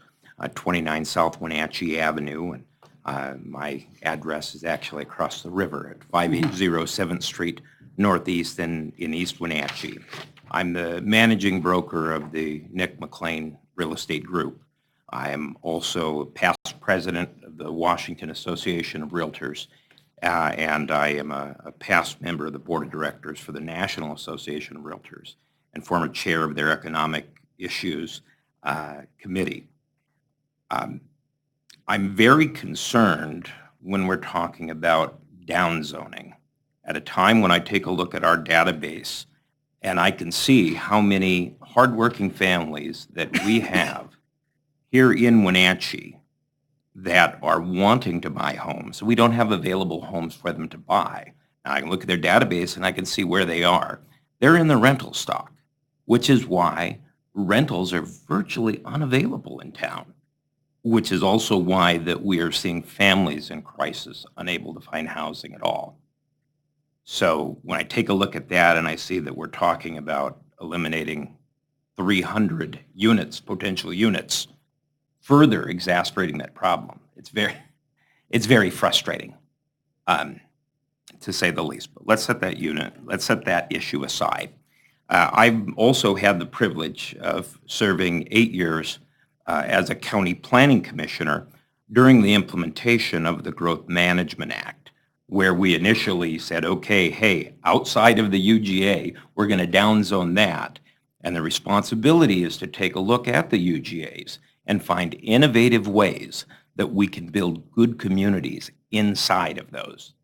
29 South Wenatchee Avenue, and my address is actually across the river at 580 7th Street Northeast in East Wenatchee. I'm the managing broker of the Nick McLean Real Estate Group. I am also a past president of the Washington Association of Realtors, and I am a past member of the board of directors for the National Association of Realtors and former chair of their Economic Issues Committee. I'm very concerned when we're talking about downzoning at a time when I take a look at our database and I can see how many hardworking families that we have here in Wenatchee that are wanting to buy homes. We don't have available homes for them to buy. Now, I can look at their database and I can see where they are. They're in the rental stock, which is why rentals are virtually unavailable in town, which is also why that we are seeing families in crisis unable to find housing at all. So when I take a look at that and I see that we're talking about eliminating 300 units, potential units, further exasperating that problem. It's very frustrating, to say the least. But let's set that issue aside. I've also had the privilege of serving 8 years as a county planning commissioner during the implementation of the Growth Management Act, where we initially said, okay, hey, outside of the UGA, we're going to downzone that. And the responsibility is to take a look at the UGAs and find innovative ways that we can build good communities inside of those.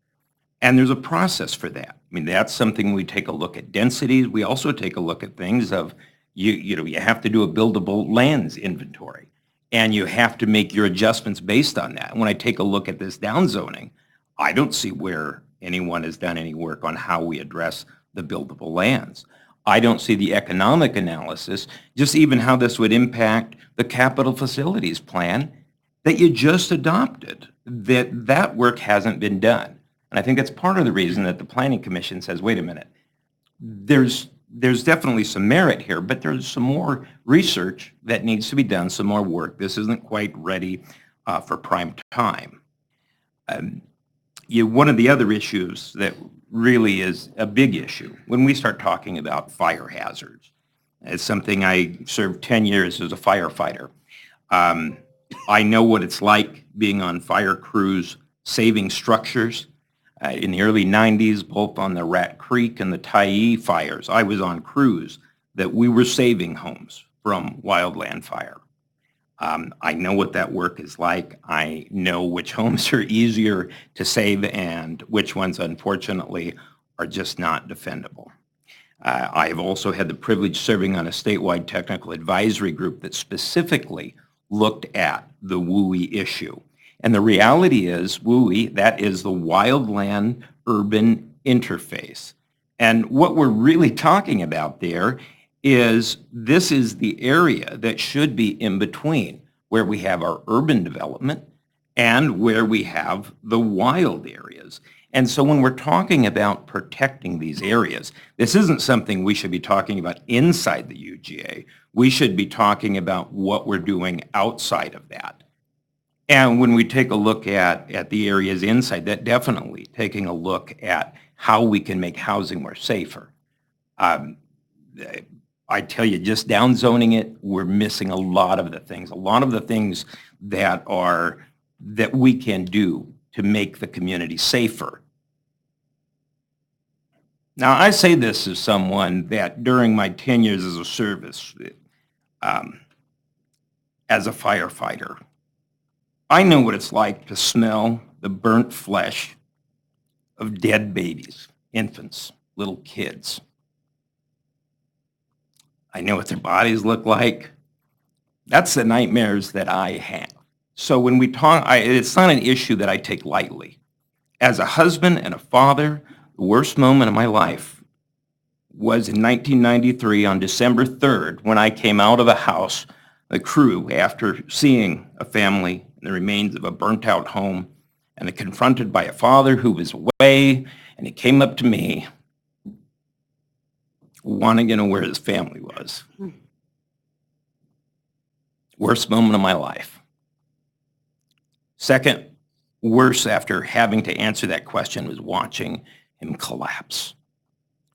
And there's a process for that. I mean, that's something we take a look at densities. We also take a look at things of, you have to do a buildable lands inventory, and you have to make your adjustments based on that. And when I take a look at this downzoning, I don't see where anyone has done any work on how we address the buildable lands. I don't see the economic analysis, just even how this would impact the capital facilities plan that you just adopted, that work hasn't been done. And I think that's part of the reason that the Planning Commission says, wait a minute, there's definitely some merit here, but there's some more research that needs to be done, some more work. This isn't quite ready for prime time. One of the other issues that really is a big issue when we start talking about fire hazards. It's something I served 10 years as a firefighter. I know what it's like being on fire crews, saving structures. In the early 90s, both on the Rat Creek and the Tyee fires, I was on crews that we were saving homes from wildland fire. I know what that work is like. I know which homes are easier to save and which ones, unfortunately, are just not defendable. I have also had the privilege serving on a statewide technical advisory group that specifically looked at the WUI issue. And the reality is, WUI, that is the wildland-urban interface. And what we're really talking about there is this is the area that should be in between where we have our urban development and where we have the wild areas. And so when we're talking about protecting these areas, this isn't something we should be talking about inside the UGA. We should be talking about what we're doing outside of that. And when we take a look at the areas inside, that definitely taking a look at how we can make housing more safer. I tell you, just downzoning it, we're missing a lot of the things that we can do to make the community safer. Now, I say this as someone that during my 10 years as a service, as a firefighter, I know what it's like to smell the burnt flesh of dead babies, infants, little kids. I know what their bodies look like. That's the nightmares that I have. So when we talk, it's not an issue that I take lightly. As a husband and a father, the worst moment of my life was in 1993 on December 3rd when I came out of a house, the crew, after seeing a family in the remains of a burnt out home, and they're confronted by a father who was away, and he came up to me wanting to know where his family was. Worst moment of my life. Second, worse after having to answer that question was watching him collapse.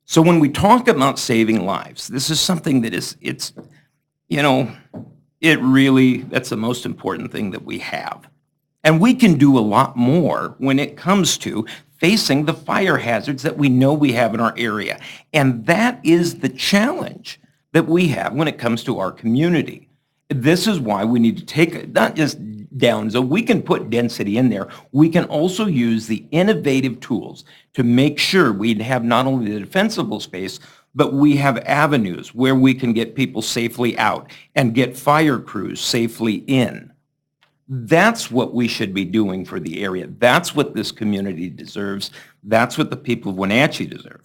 So when we talk about saving lives, this is something that it's, you know, it really, that's the most important thing that we have. And we can do a lot more when it comes to facing the fire hazards that we know we have in our area. And that is the challenge that we have when it comes to our community. This is why we need to take, not just down, so we can put density in there. We can also use the innovative tools to make sure we have not only the defensible space, but we have avenues where we can get people safely out and get fire crews safely in. That's what we should be doing for the area. That's what this community deserves. That's what the people of Wenatchee deserve,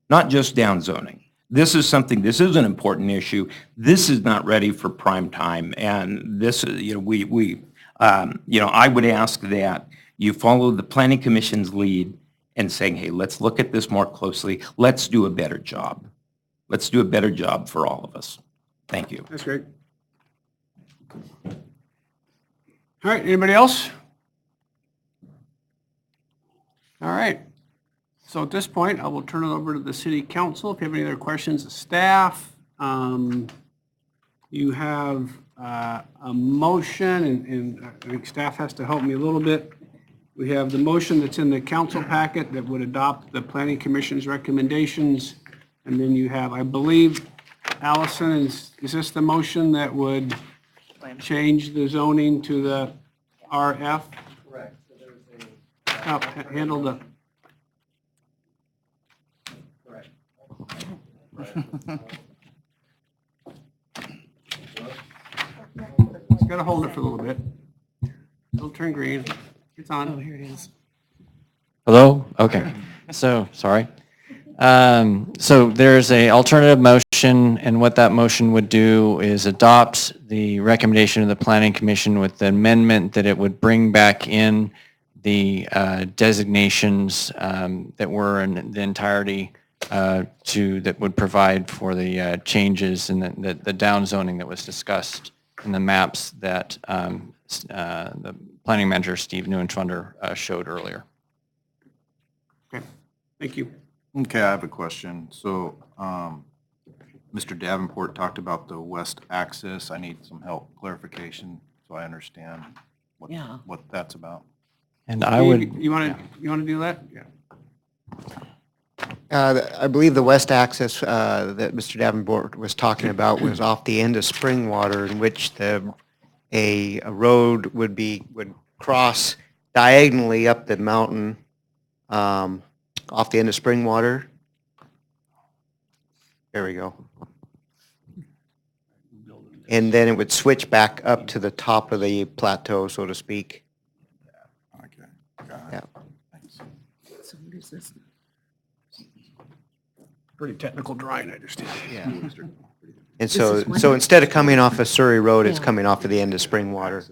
not just downzoning. This is something, this is an important issue. This is not ready for prime time. And this is, you know, I would ask that you follow the Planning Commission's lead and saying, hey, let's look at this more closely. Let's do a better job. Let's do a better job for all of us. Thank you. That's great. All right, anybody else? All right. So at this point, I will turn it over to the city council. If you have any other questions of staff, you have a motion, and I think staff has to help me a little bit. We have the motion that's in the council packet that would adopt the Planning Commission's recommendations. And then you have, I believe, Allison, is this the motion that would change the zoning to the RF? Correct. So there's Handle the. Correct. Just gotta hold it for a little bit. It'll turn green. It's on. Oh, here it is. Hello? Okay. So, sorry. So there's a alternative motion, and what that motion would do is adopt the recommendation of the Planning Commission with the amendment that it would bring back in the designations that were in the entirety that would provide for the changes and the downzoning that was discussed in the maps that the planning manager, Steve Neuenschwander, showed earlier. Okay, thank you. Okay, I have a question. So, Mr. Davenport talked about the west axis. I need some help, clarification, so I understand what that's about. And I would. You want to do that? Yeah. I believe the west axis that Mr. Davenport was talking about was off the end of Springwater, in which a road would cross diagonally up the mountain off the end of Springwater. There we go. And then it would switch back up to the top of the plateau, so to speak. Okay, got it. Yeah. Thanks. So what is this? Pretty technical drawing, I understand. Yeah. And so instead of coming off of Surrey Road, it's coming off of the end of Springwater.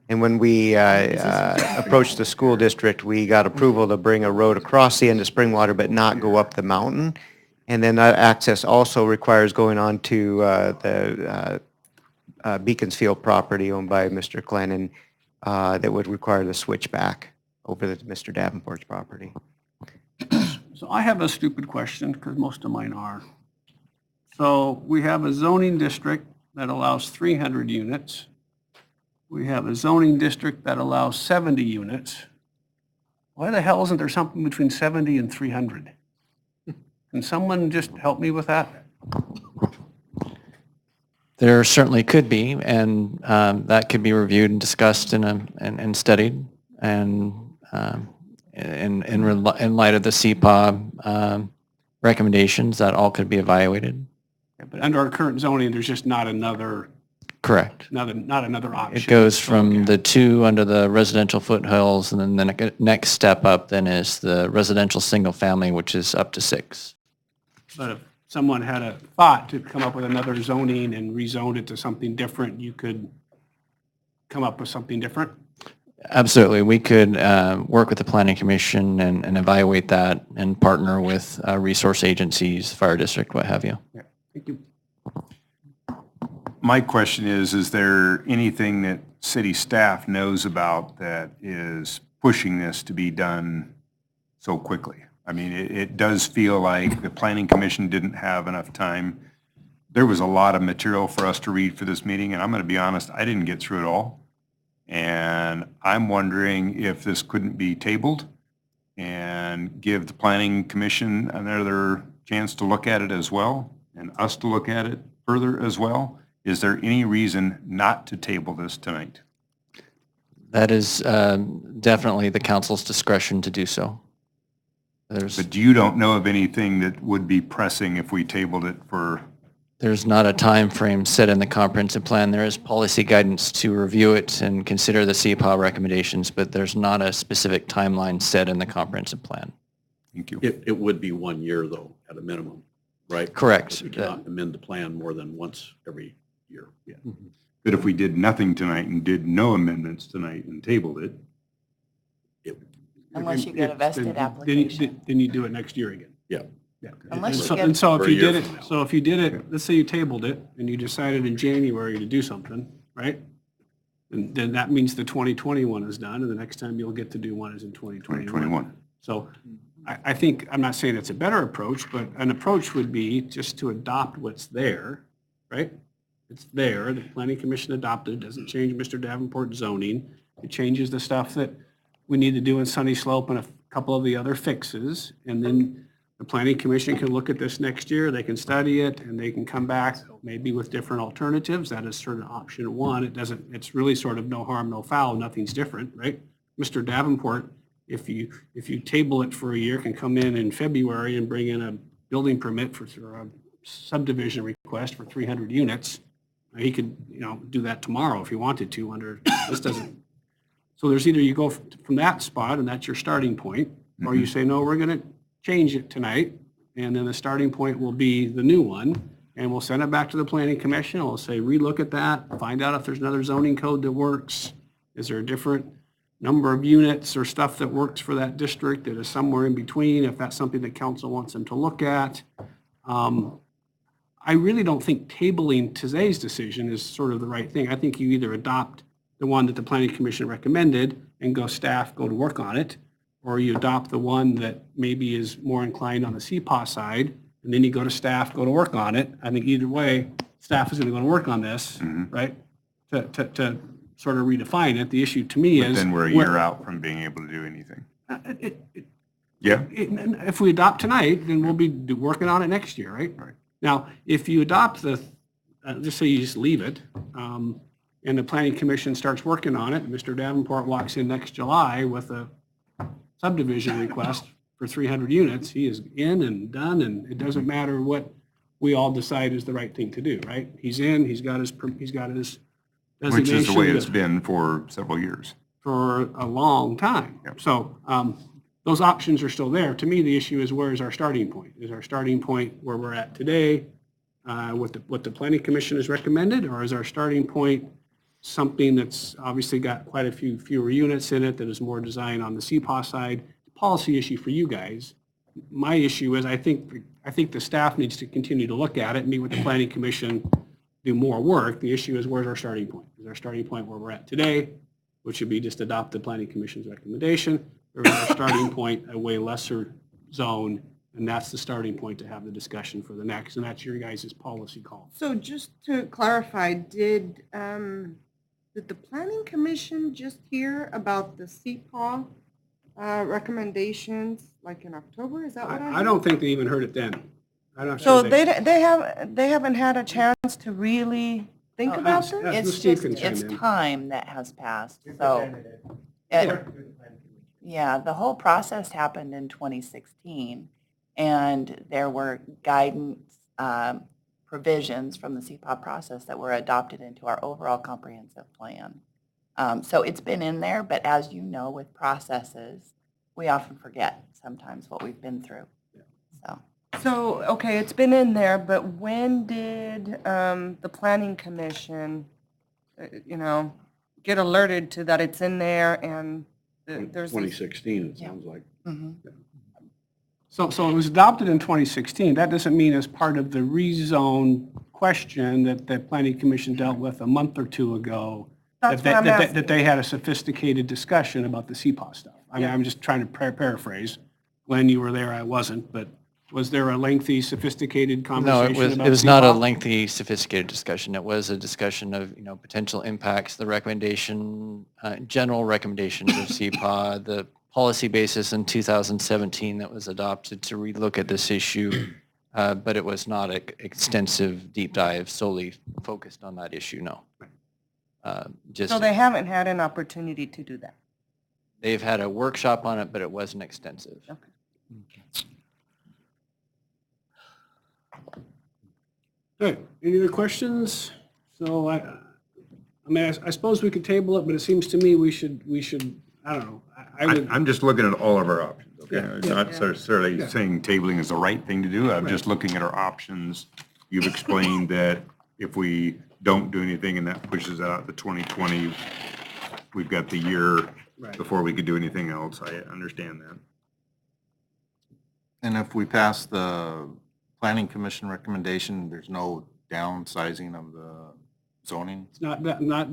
And when we approached the school district, we got approval to bring a road across the end of Springwater, but not go up the mountain. And then that access also requires going on to the Beaconsfield property owned by Mr. Glennon that would require the switch back over to Mr. Davenport's property. So I have a stupid question, because most of mine are. So we have a zoning district that allows 300 units. We have a zoning district that allows 70 units. Why the hell isn't there something between 70 and 300? Can someone just help me with that? There certainly could be, and that could be reviewed and discussed and studied, and in light of the CPA recommendations, that all could be evaluated. Yeah, but under our current zoning, there's just not another, Correct. not another option. It goes from the 2 under the residential foothills, and then the next step up then is the residential single family, which is up to 6. But if someone had a thought to come up with another zoning and rezone it to something different, you could come up with something different? Absolutely. We could work with the Planning Commission and evaluate that and partner with resource agencies, fire district, what have you. Yeah, thank you. My question is there anything that city staff knows about that is pushing this to be done so quickly? I mean, it does feel like the Planning Commission didn't have enough time. There was a lot of material for us to read for this meeting, and I'm going to be honest, I didn't get through it all. And I'm wondering if this couldn't be tabled and give the Planning Commission another chance to look at it as well, and us to look at it further as well. Is there any reason not to table this tonight? That is definitely the council's discretion to do so. But you don't know of anything that would be pressing if we tabled it for? There's not a time frame set in the comprehensive plan. There is policy guidance to review it and consider the CPA recommendations, but there's not a specific timeline set in the comprehensive plan. Thank you. It would be 1 year though, at a minimum, right? Correct. We cannot amend the plan more than once every year. Yeah. But if we did nothing tonight and did no amendments tonight and tabled it. Unless you get a vested application. Then you do it next year again. Yeah. Yeah. Unless you So- get- And so if For a you year did from it, now. so if you did it, let's say you tabled it and you decided in January to do something, right? And then that means the 2021 is done, and the next time you'll get to do one is in 2021. So I think, I'm not saying it's a better approach, but an approach would be just to adopt what's there, right? It's there, the Planning Commission adopted, it doesn't change Mr. Davenport's zoning. It changes the stuff that we need to do in Sunny Slope and a couple of the other fixes, and then the Planning Commission can look at this next year, they can study it, and they can come back maybe with different alternatives. That is sort of option one. It's really sort of no harm, no foul, nothing's different, right? Mr. Davenport, if you table it for a year, can come in February and bring in a building permit for a subdivision request for 300 units. He could, do that tomorrow if he wanted to under, this doesn't. So there's either you go from that spot and that's your starting point, or you say, no, we're going to change it tonight, and then the starting point will be the new one, and we'll send it back to the Planning Commission. We'll say, relook at that, find out if there's another zoning code that works. Is there a different number of units or stuff that works for that district that is somewhere in between, if that's something that council wants them to look at? I really don't think tabling today's decision is sort of the right thing. I think you either adopt the one that the Planning Commission recommended and go to work on it, or you adopt the one that maybe is more inclined on the CPA side, and then you go to staff, go to work on it. I think either way, staff is going to go to work on this, right, to sort of redefine it. The issue to me But is... then we're a year out from being able to do anything. Yeah. If we adopt tonight, then we'll be working on it next year, right? Right. Now, if you adopt just say you just leave it, and the Planning Commission starts working on it, Mr. Davenport walks in next July with a subdivision request for 300 units, he is in and done, and it doesn't matter what we all decide is the right thing to do, right? He's in, he's got his designation. Which is the way it's been for several years. For a long time. Yep. So those options are still there. To me, the issue is, where is our starting point? Is our starting point where we're at today, what the Planning Commission has recommended, or is our starting point something that's obviously got quite a few fewer units in it, that is more designed on the CPA side? Policy issue for you guys. My issue is, I think the staff needs to continue to look at it, meet with the Planning Commission, do more work. The issue is, where's our starting point? Is our starting point where we're at today, which would be just adopt the Planning Commission's recommendation, or is our starting point a way lesser zone, and that's the starting point to have the discussion for the next, and that's your guys' policy call. So just to clarify, did the Planning Commission just hear about the CPA recommendations like in October? Is that what I heard? I don't think they even heard it then. I'm not So sure they haven't had a chance to really think about this? It's Steve just, can chime it's in. time that has passed, so. Yeah, the whole process happened in 2016, and there were guidance provisions from the CPOP process that were adopted into our overall comprehensive plan. So it's been in there, but as you know, with processes, we often forget sometimes what we've been through, so. So, okay, it's been in there, but when did the planning commission, get alerted to that it's in there and there's. 2016, it sounds like. So it was adopted in 2016. That doesn't mean as part of the rezone question that the planning commission dealt with a month or two ago, That's what I'm asking. that they had a sophisticated discussion about the CPA stuff. I mean, I'm just trying to paraphrase. When you were there, I wasn't, but was there a lengthy, sophisticated No, conversation about it was not a CPA? lengthy, sophisticated discussion. It was a discussion of, potential impacts, the recommendation, general recommendations of CPA, the policy basis in 2017 that was adopted to relook at this issue. But it was not an extensive deep dive solely focused on that issue, no. So they haven't had an opportunity to do that? They've had a workshop on it, but it wasn't extensive. Okay. All right, any other questions? So I mean, I suppose we could table it, but it seems to me we should, I don't know. I'm just looking at all of our options, okay? Yeah, I'm yeah. not necessarily Yeah. saying tabling is the right thing to do. I'm just looking at our options. You've explained that if we don't do anything and that pushes out to 2020, we've got the year Right. before we could do anything else. I understand that. And if we pass the planning commission recommendation, there's no downsizing of the zoning? It's not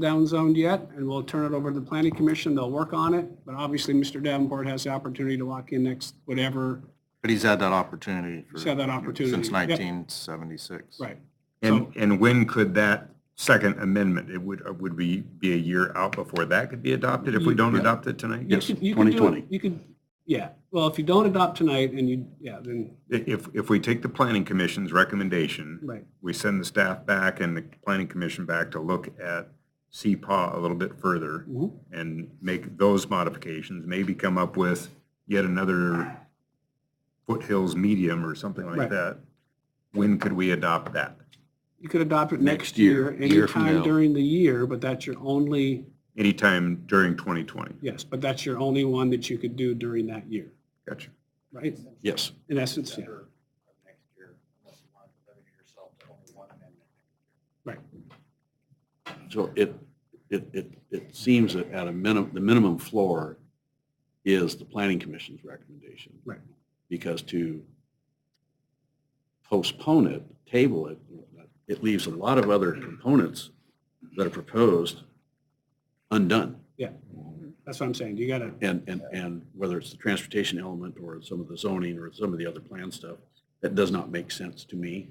down-zoned yet, and we'll turn it over to the planning commission. They'll work on it, but obviously Mr. Davenport has the opportunity to walk in next, whatever. But he's had that opportunity He's had that opportunity, since yep. 1976. Right. And when could that second amendment, would be a year out before that could be adopted if we don't adopt it tonight? You could do it- 2020. You could, yeah. Well, if you don't adopt tonight and then, If we take the planning commission's recommendation, right. we send the staff back and the planning commission back to look at CPAW a little bit further Mhm. and make those modifications, maybe come up with yet another foothills medium or something like Right. that. When could we adopt that? You could adopt it next Next year, year, year from anytime now. during the year, but that's your only, Anytime during 2020. yes, but that's your only one that you could do during that year, Gotcha. right? Yes. In essence, yeah. Right. So it seems that at a minimum, the minimum floor is the planning commission's recommendation. Right. Because to postpone it, table it, it leaves a lot of other components that are proposed undone. Yeah, that's what I'm saying. You gotta, And whether it's the transportation element or some of the zoning or some of the other plan stuff, that does not make sense to me.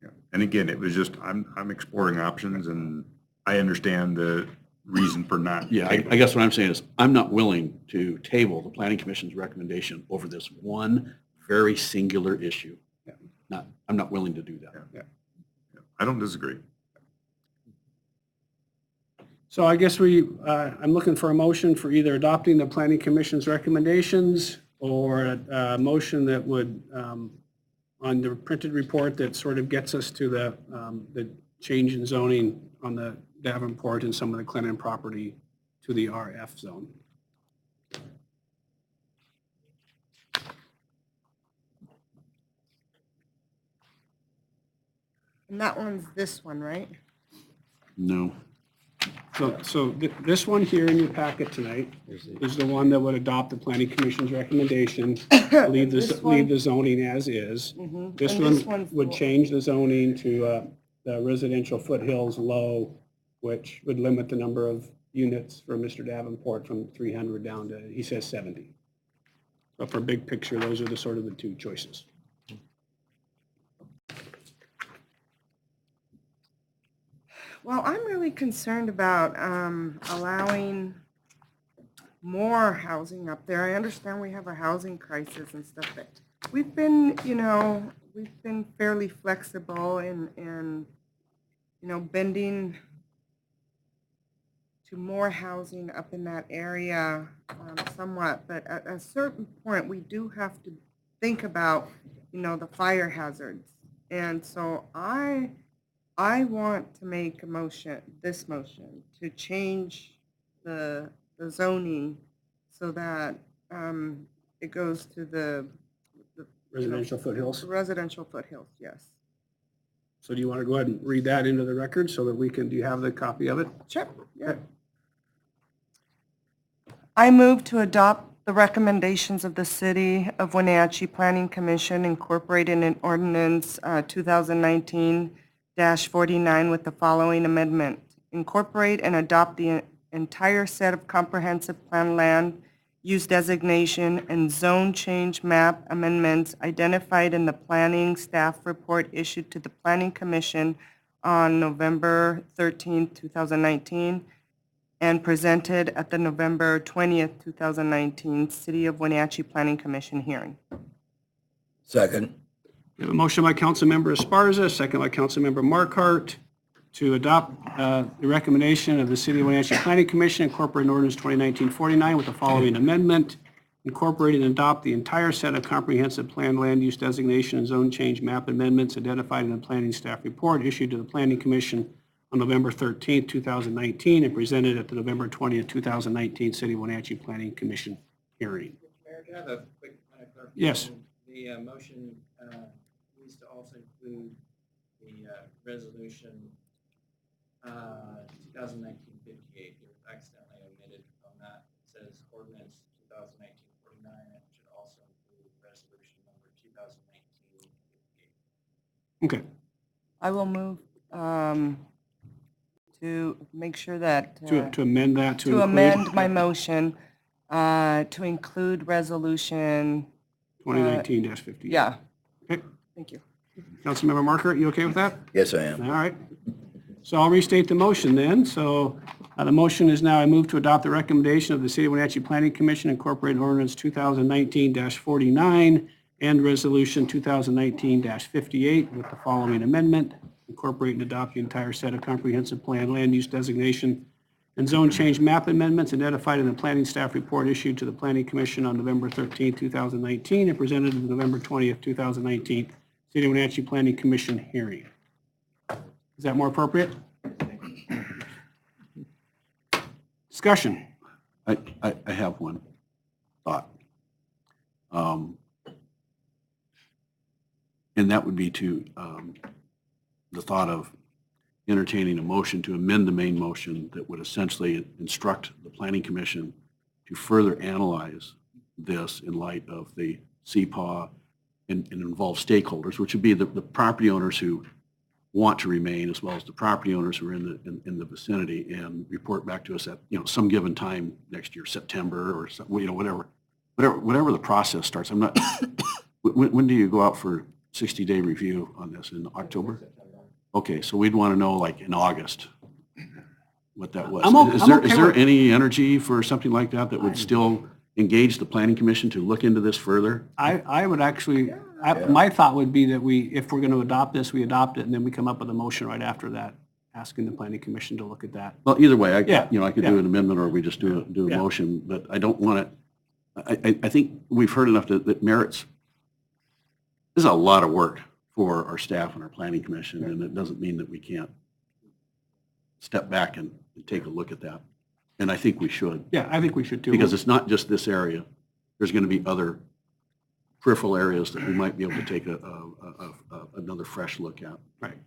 Yeah. And again, it was just, I'm exploring options and I understand the reason for not. Yeah, I guess what I'm saying is, I'm not willing to table the planning commission's recommendation over this one very singular issue. Yeah. I'm not willing to do that. Yeah. I don't disagree. so I guess I'm looking for a motion for either adopting the planning commission's recommendations or a motion that would, on the printed report that sort of gets us to the change in zoning on the Davenport and some of the Clinton property to the RF zone. And that one's this one, right? No. So this one here in your packet tonight is the one that would adopt the planning commission's recommendation, leave This one? leave the zoning as is. Mhm. This And this one one's would the- change the zoning to the residential foothills low, which would limit the number of units for Mr. Davenport from 300 down to, he says 70. But for big picture, those are the sort of the two choices. Well, I'm really concerned about allowing more housing up there. I understand we have a housing crisis and stuff, but we've been, we've been fairly flexible in, bending to more housing up in that area somewhat, but at a certain point, we do have to think about, the fire hazards. And so I want to make this motion, to change the zoning so that it goes to the Residential foothills. residential foothills, yes. So do you want to go ahead and read that into the record so that do you have the copy of it? Sure, yeah. I move to adopt the recommendations of the City of Wenatchee Planning Commission incorporated in Ordinance 2019-49 with the following amendment. Incorporate and adopt the entire set of comprehensive plan land use designation and zone change map amendments identified in the planning staff report issued to the Planning Commission on November 13, 2019, and presented at the November 20th, 2019 City of Wenatchee Planning Commission hearing. Second. We have a motion by Councilmember Esparza, second by Councilmember Markart, to adopt the recommendation of the City of Wenatchee Planning Commission incorporating ordinance 2019-49 with the following amendment. Incorporate and adopt the entire set of comprehensive plan land use designation and zone change map amendments identified in the planning staff report issued to the Planning Commission on November 13th, 2019, and presented at the November 20th, 2019 City of Wenatchee Planning Commission hearing. Mayor, can I have a quick point of clarification? Yes. The motion needs to also include the resolution 2019-58. It was accidentally omitted from that. It says ordinance 2019-49. It should also include resolution number 2019-58. Okay. I will move to make sure that. To amend that to To include. amend my motion to include resolution. 2019-58. Yeah. Okay. Thank you. Councilmember Markert, you okay with that? Yes, I am. All right. So I'll restate the motion then. So the motion is now I move to adopt the recommendation of the City of Wenatchee Planning Commission incorporating ordinance 2019-49 and resolution 2019-58 with the following amendment. Incorporate and adopt the entire set of comprehensive plan land use designation and zone change map amendments identified in the planning staff report issued to the Planning Commission on November 13, 2019 and presented at the November 20th, 2019 City of Wenatchee Planning Commission hearing. Is that more appropriate? Discussion. I have one thought. And that would be to the thought of entertaining a motion to amend the main motion that would essentially instruct the Planning Commission to further analyze this in light of the CPAW and involve stakeholders, which would be the property owners who want to remain, as well as the property owners who are in the vicinity, and report back to us at some given time next year, September or whatever the process starts. I'm not. When do you go out for 60-day review on this? In October? Okay, so we'd want to know like in August what that was. Is there any energy for something like that would still engage the Planning Commission to look into this further? I would actually, my thought would be that if we're going to adopt this, we adopt it, and then we come up with a motion right after that, asking the Planning Commission to look at that. Well, either way, I could Yeah. do an amendment, or we just do a Yeah. motion, but I don't want to, I think we've heard enough that merits, this is a lot of work for our staff and our Planning Commission, and it doesn't mean that we can't step back and take a look at that. And I think we should. Yeah, I think we should too. Because it's not just this area. There's going to be other peripheral areas that we might be able to take another fresh look at. Right.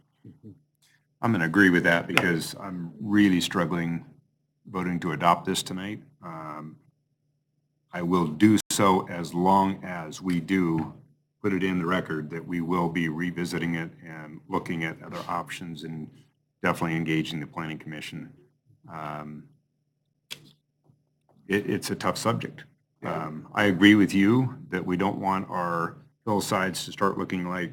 I'm going to agree with that because I'm really struggling voting to adopt this tonight. I will do so as long as we do put it in the record that we will be revisiting it and looking at other options and definitely engaging the Planning Commission. It's a tough subject. I agree with you that we don't want our hillsides to start looking like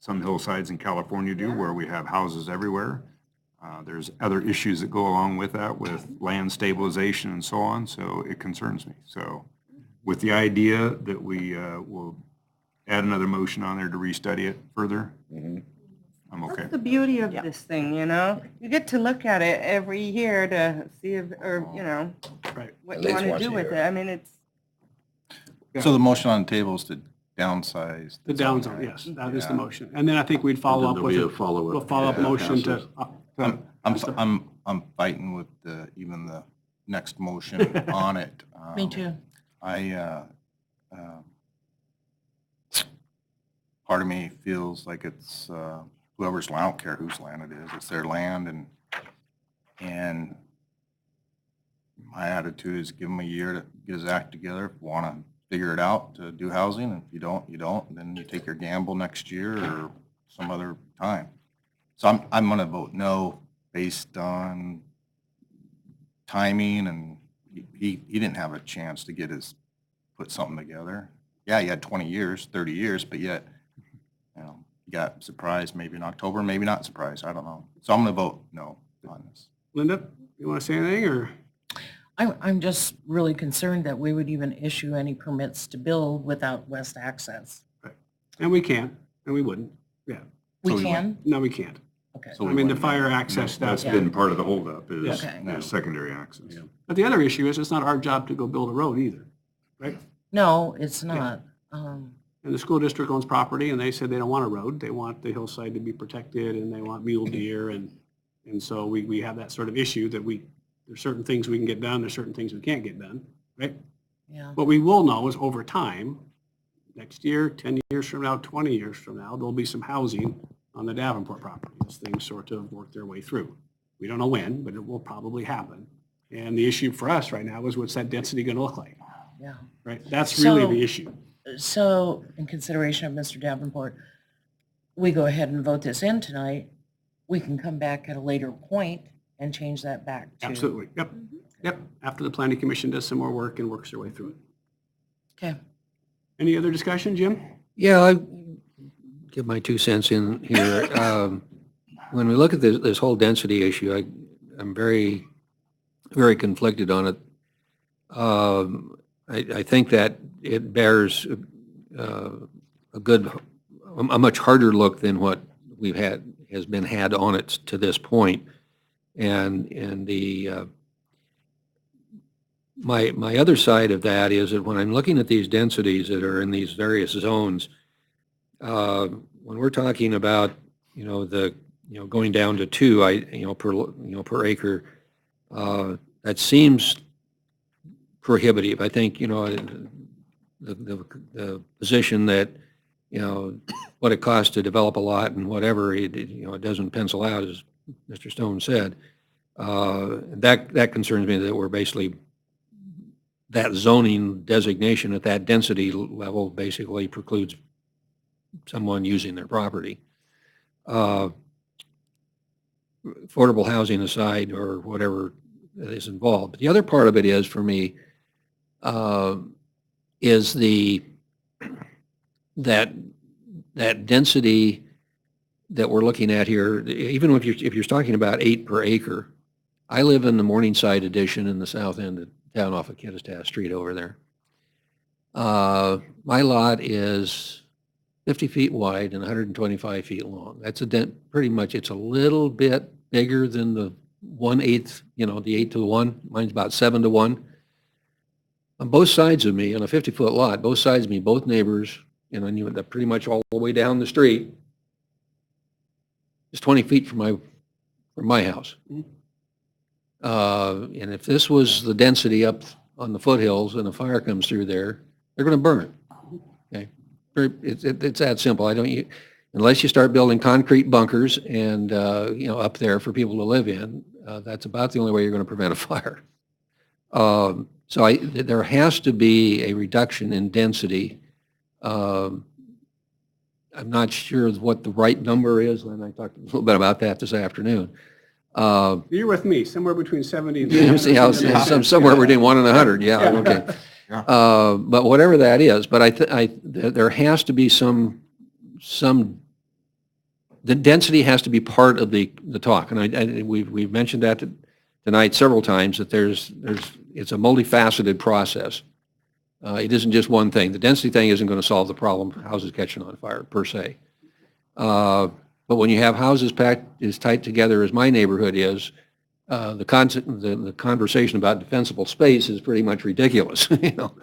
some hillsides in California do, where we have houses everywhere. There's other issues that go along with that, with land stabilization and so on, so it concerns me. So with the idea that we will add another motion on there to restudy it further? I'm okay. That's the beauty of this thing, you know? You get to look at it every year to see if, or, you know, Right. what At you least want to once do a with year. it. I mean, it's, So the motion on the table is to downsize. The zone, down zone, right? yes, that is the Yeah. motion. And then I think we'd follow then up there'll with be a a follow-up, we'll follow-up yeah, motion to. passes. I'm fighting with even the next motion on it. Me too. Part of me feels like it's whoever's land, I don't care whose land it is, it's their land, and my attitude is give them a year to get his act together. If you want to figure it out to do housing, and if you don't, you don't, then you take your gamble next year or some other time. So I'm going to vote no based on timing, and he didn't have a chance to put something together. Yeah, he had 20 years, 30 years, but yet, you know, he got surprised maybe in October, maybe not surprised, I don't know. So I'm going to vote no on this. Linda, you want to say anything, or? I'm just really concerned that we would even issue any permits to build without west access. And we can't, and we wouldn't, yeah. We can? No, we can't. Okay. I mean, the fire access stuff. That's been part of the holdup is Okay. is secondary access. But the other issue is it's not our job to go build a road either, right? No, it's not. And the school district owns property, and they said they don't want a road. They want the hillside to be protected, and they want mule deer, and so we have that sort of issue that there's certain things we can get done, there's certain things we can't get done, right? Yeah. What we will know is over time, next year, 10 years from now, 20 years from now, there'll be some housing on the Davenport property as things sort of work their way through. We don't know when, but it will probably happen. And the issue for us right now is what's that density going to look like, Yeah. right? That's really So- the issue. So in consideration of Mr. Davenport, we go ahead and vote this in tonight. We can come back at a later point and change that back to. Absolutely, yep, yep. After the planning commission does some more work and works their way through it. Okay. Any other discussion, Jim? Yeah, I give my 2 cents in here. When we look at this whole density issue, I'm very, very conflicted on it. I think that it bears a much harder look than what has been had on it to this point. And my other side of that is that when I'm looking at these densities that are in these various zones, when we're talking about, going down to 2, per acre, that seems prohibitive. I think, the position that, what it costs to develop a lot and whatever, it doesn't pencil out, as Mr. Stone said. That concerns me, that we're basically, that zoning designation at that density level basically precludes someone using their property. Affordable housing aside, or whatever is involved. But the other part of it is, for me, is that density that we're looking at here. Even if you're talking about 8 per acre, I live in the Morningside addition in the south end of town off of Kittitas Street over there. My lot is 50 feet wide and 125 feet long. That's pretty much, it's a little bit bigger than the 1/8, the 8-to-1. Mine's about 7-to-1. On both sides of me, on a 50-foot lot, both sides of me, both neighbors, they're pretty much all the way down the street, is 20 feet from my house. And if this was the density up on the foothills and a fire comes through there, they're going to burn. Okay, it's that simple. Unless you start building concrete bunkers and up there for people to live in, that's about the only way you're going to prevent a fire. So there has to be a reduction in density. I'm not sure what the right number is, and I talked a little bit about that this afternoon. You're with me, somewhere between 70 and. Somewhere between 1 and 100, yeah, okay. But whatever that is, but there has to be the density has to be part of the talk, and we've mentioned that tonight several times, that it's a multifaceted process. It isn't just one thing. The density thing isn't going to solve the problem of houses catching on fire per se. But when you have houses packed as tight together as my neighborhood is, the conversation about defensible space is pretty much ridiculous. You know,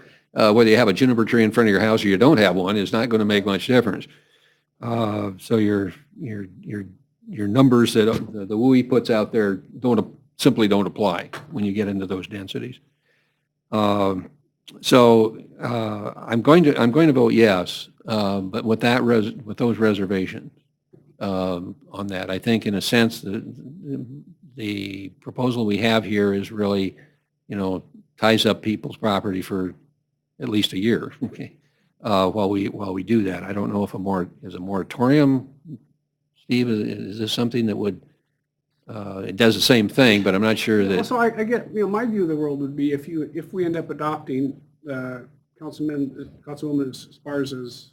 whether you have a juniper tree in front of your house or you don't have one is not going to make much difference. So your numbers that the WUI puts out there simply don't apply when you get into those densities. So I'm going to vote yes, but with those reservations on that, I think in a sense the proposal we have here is really, you know, ties up people's property for at least a year. Okay, while we do that, I don't know if is a moratorium. Steve, is this something that would? It does the same thing, but I'm not sure that. So I get, you know, my view of the world would be if we end up adopting Councilwoman Esparza's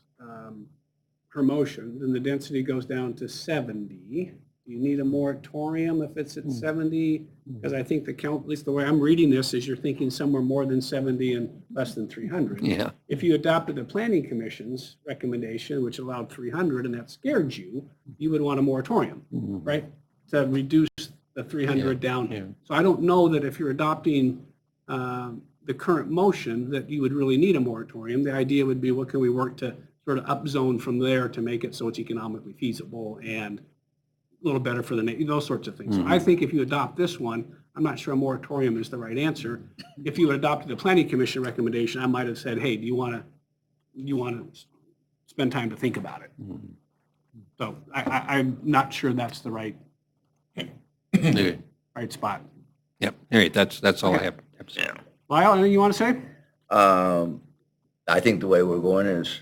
her motion, then the density goes down to 70. You need a moratorium if it's at 70, because I think at least the way I'm reading this is you're thinking somewhere more than 70 and less than 300. Yeah. If you adopted the Planning Commission's recommendation, which allowed 300, and that scared you, you would want a moratorium, right? To reduce the 300 down. Yeah. So I don't know that if you're adopting the current motion that you would really need a moratorium. The idea would be what can we work to sort of upzone from there to make it so it's economically feasible and a little better for those sorts of things. So I think if you adopt this one, I'm not sure a moratorium is the right answer. If you had adopted the Planning Commission recommendation, I might have said, hey, do you want to spend time to think about it? So I'm not sure that's the right spot. Yep. All right. That's all I have to say. Lyle, anything you want to say? I think the way we're going is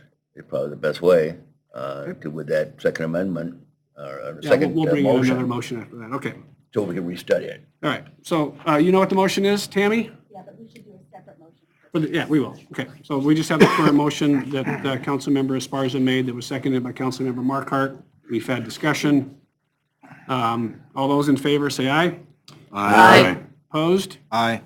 probably the best way with that second amendment or second we'll bring you motion. another motion after that. Okay. So we can restudy it. All right. So you know what the motion is, Tammy? Yeah, but we should do a separate motion. Yeah, we will. Okay. So we just have the current motion that Councilmember Esparza made that was seconded by Councilmember Markart. We've had discussion. All those in favor say aye. Aye. Opposed? Aye.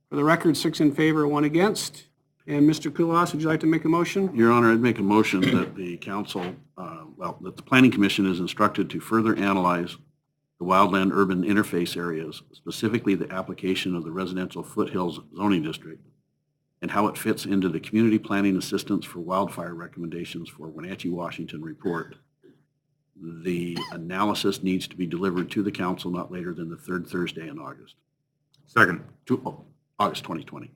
For the record, 6 in favor, 1 against. And Mr. Kulas, would you like to make a motion? Your Honor, I'd make a motion that the council, that the Planning Commission is instructed to further analyze the wildland-urban interface areas, specifically the application of the residential foothills zoning district, and how it fits into the Community Planning Assistance for Wildfire Recommendations for Wenatchee, Washington report. The analysis needs to be delivered to the council not later than the third Thursday in August. Second. August 2020.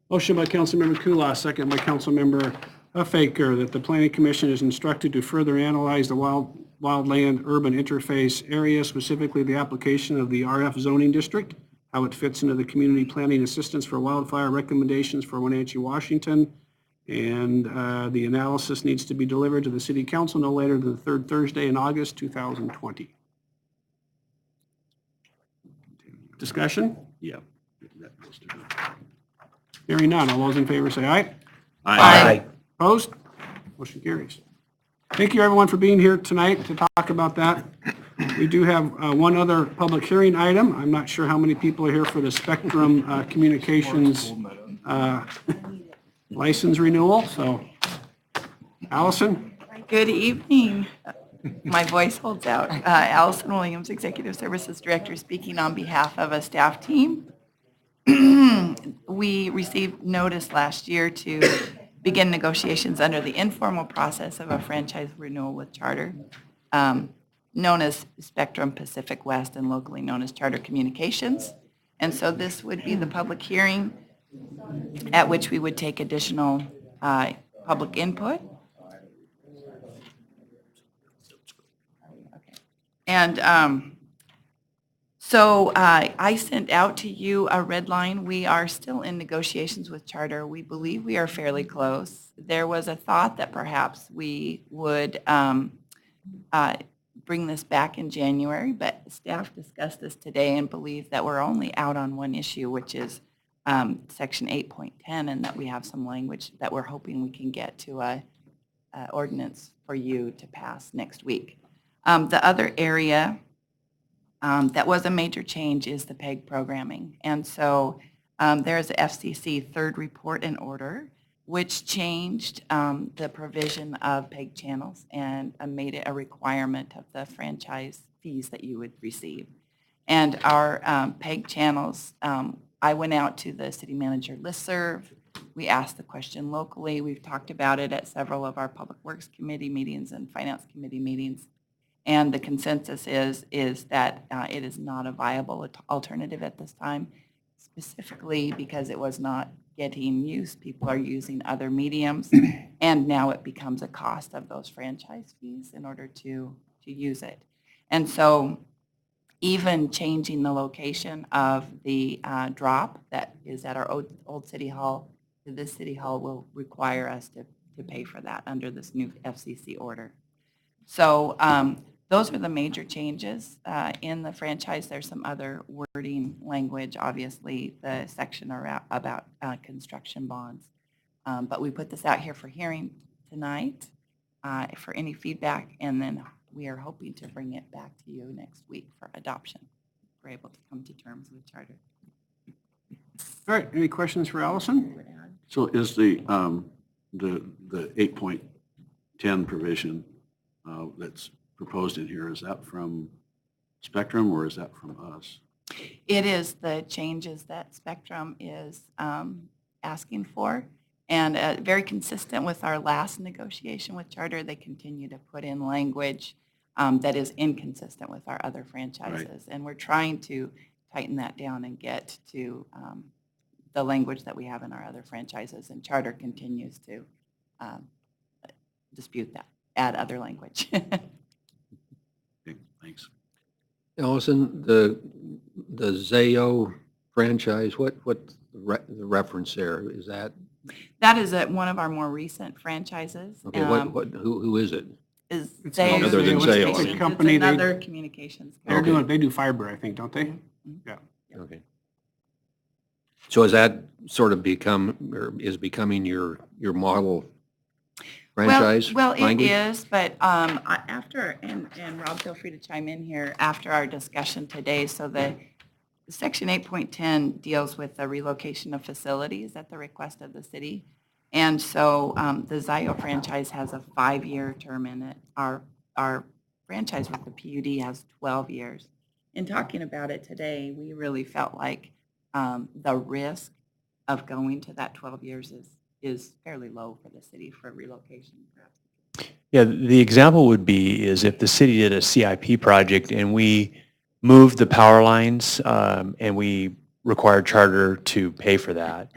Motion by Councilmember Kulas, second by Councilmember Huffaker, that the Planning Commission is instructed to further analyze the wildland urban interface area, specifically the application of the RF zoning district, how it fits into the Community Planning Assistance for Wildfire Recommendations for Wenatchee, Washington. And the analysis needs to be delivered to the City Council no later than the third Thursday in August 2020. Discussion? Yeah. Hearing none. All those in favor say aye. Aye. Opposed? Motion carries. Thank you, everyone, for being here tonight to talk about that. We do have one other public hearing item. I'm not sure how many people are here for the Spectrum Communications license renewal. So, Allison? Good evening. My voice holds out. Allison Williams, Executive Services Director, speaking on behalf of a staff team. We received notice last year to begin negotiations under the informal process of a franchise renewal with Charter, known as Spectrum Pacific West and locally known as Charter Communications. And so this would be the public hearing at which we would take additional public input. And so I sent out to you a red line. We are still in negotiations with Charter. We believe we are fairly close. There was a thought that perhaps we would bring this back in January, but staff discussed this today and believe that we're only out on one issue, which is Section 8.10, and that we have some language that we're hoping we can get to a ordinance for you to pass next week. The other area that was a major change is the PEG programming. And so there's a FCC third report and order, which changed the provision of PEG channels and made it a requirement of the franchise fees that you would receive. And our PEG channels, I went out to the city manager listserv. We asked the question locally. We've talked about it at several of our Public Works Committee meetings and Finance Committee meetings. And the consensus is that it is not a viable alternative at this time, specifically because it was not getting used. People are using other mediums, and now it becomes a cost of those franchise fees in order to use it. And so even changing the location of the drop that is at our old City Hall to this City Hall will require us to pay for that under this new FCC order. So those were the major changes in the franchise. There's some other wording language, obviously, the section about construction bonds. But we put this out here for hearing tonight for any feedback, and then we are hoping to bring it back to you next week for adoption. We're able to come to terms with charter. All right, any questions for Allison? So is the 8.10 provision that's proposed in here, is that from Spectrum or is that from us? It is the changes that Spectrum is asking for, and very consistent with our last negotiation with Charter. They continue to put in language that is inconsistent with our other franchises, right. And we're trying to tighten that down and get to the language that we have in our other franchises, and Charter continues to dispute that, add other language. Okay, thanks. Allison, the Zayo franchise, what the reference there, is that? That is one of our more recent franchises. Okay, who is it? Is Zayo. Other than Zayo. It's a company. It's another communications company. They do fiber, I think, don't they? Mm-hmm. Yeah. Okay. So has that sort of becoming your model franchise Well, language? it is, but after, and Rob, feel free to chime in here, after our discussion today, so the Section 8.10 deals with the relocation of facilities at the request of the city. And so the Zayo franchise has a 5-year term in it. Our franchise with the PUD has 12 years. In talking about it today, we really felt like the risk of going to that 12 years is fairly low for the city for relocation, perhaps. Yeah, the example would be is if the city did a CIP project and we moved the power lines and we required Charter to pay for that.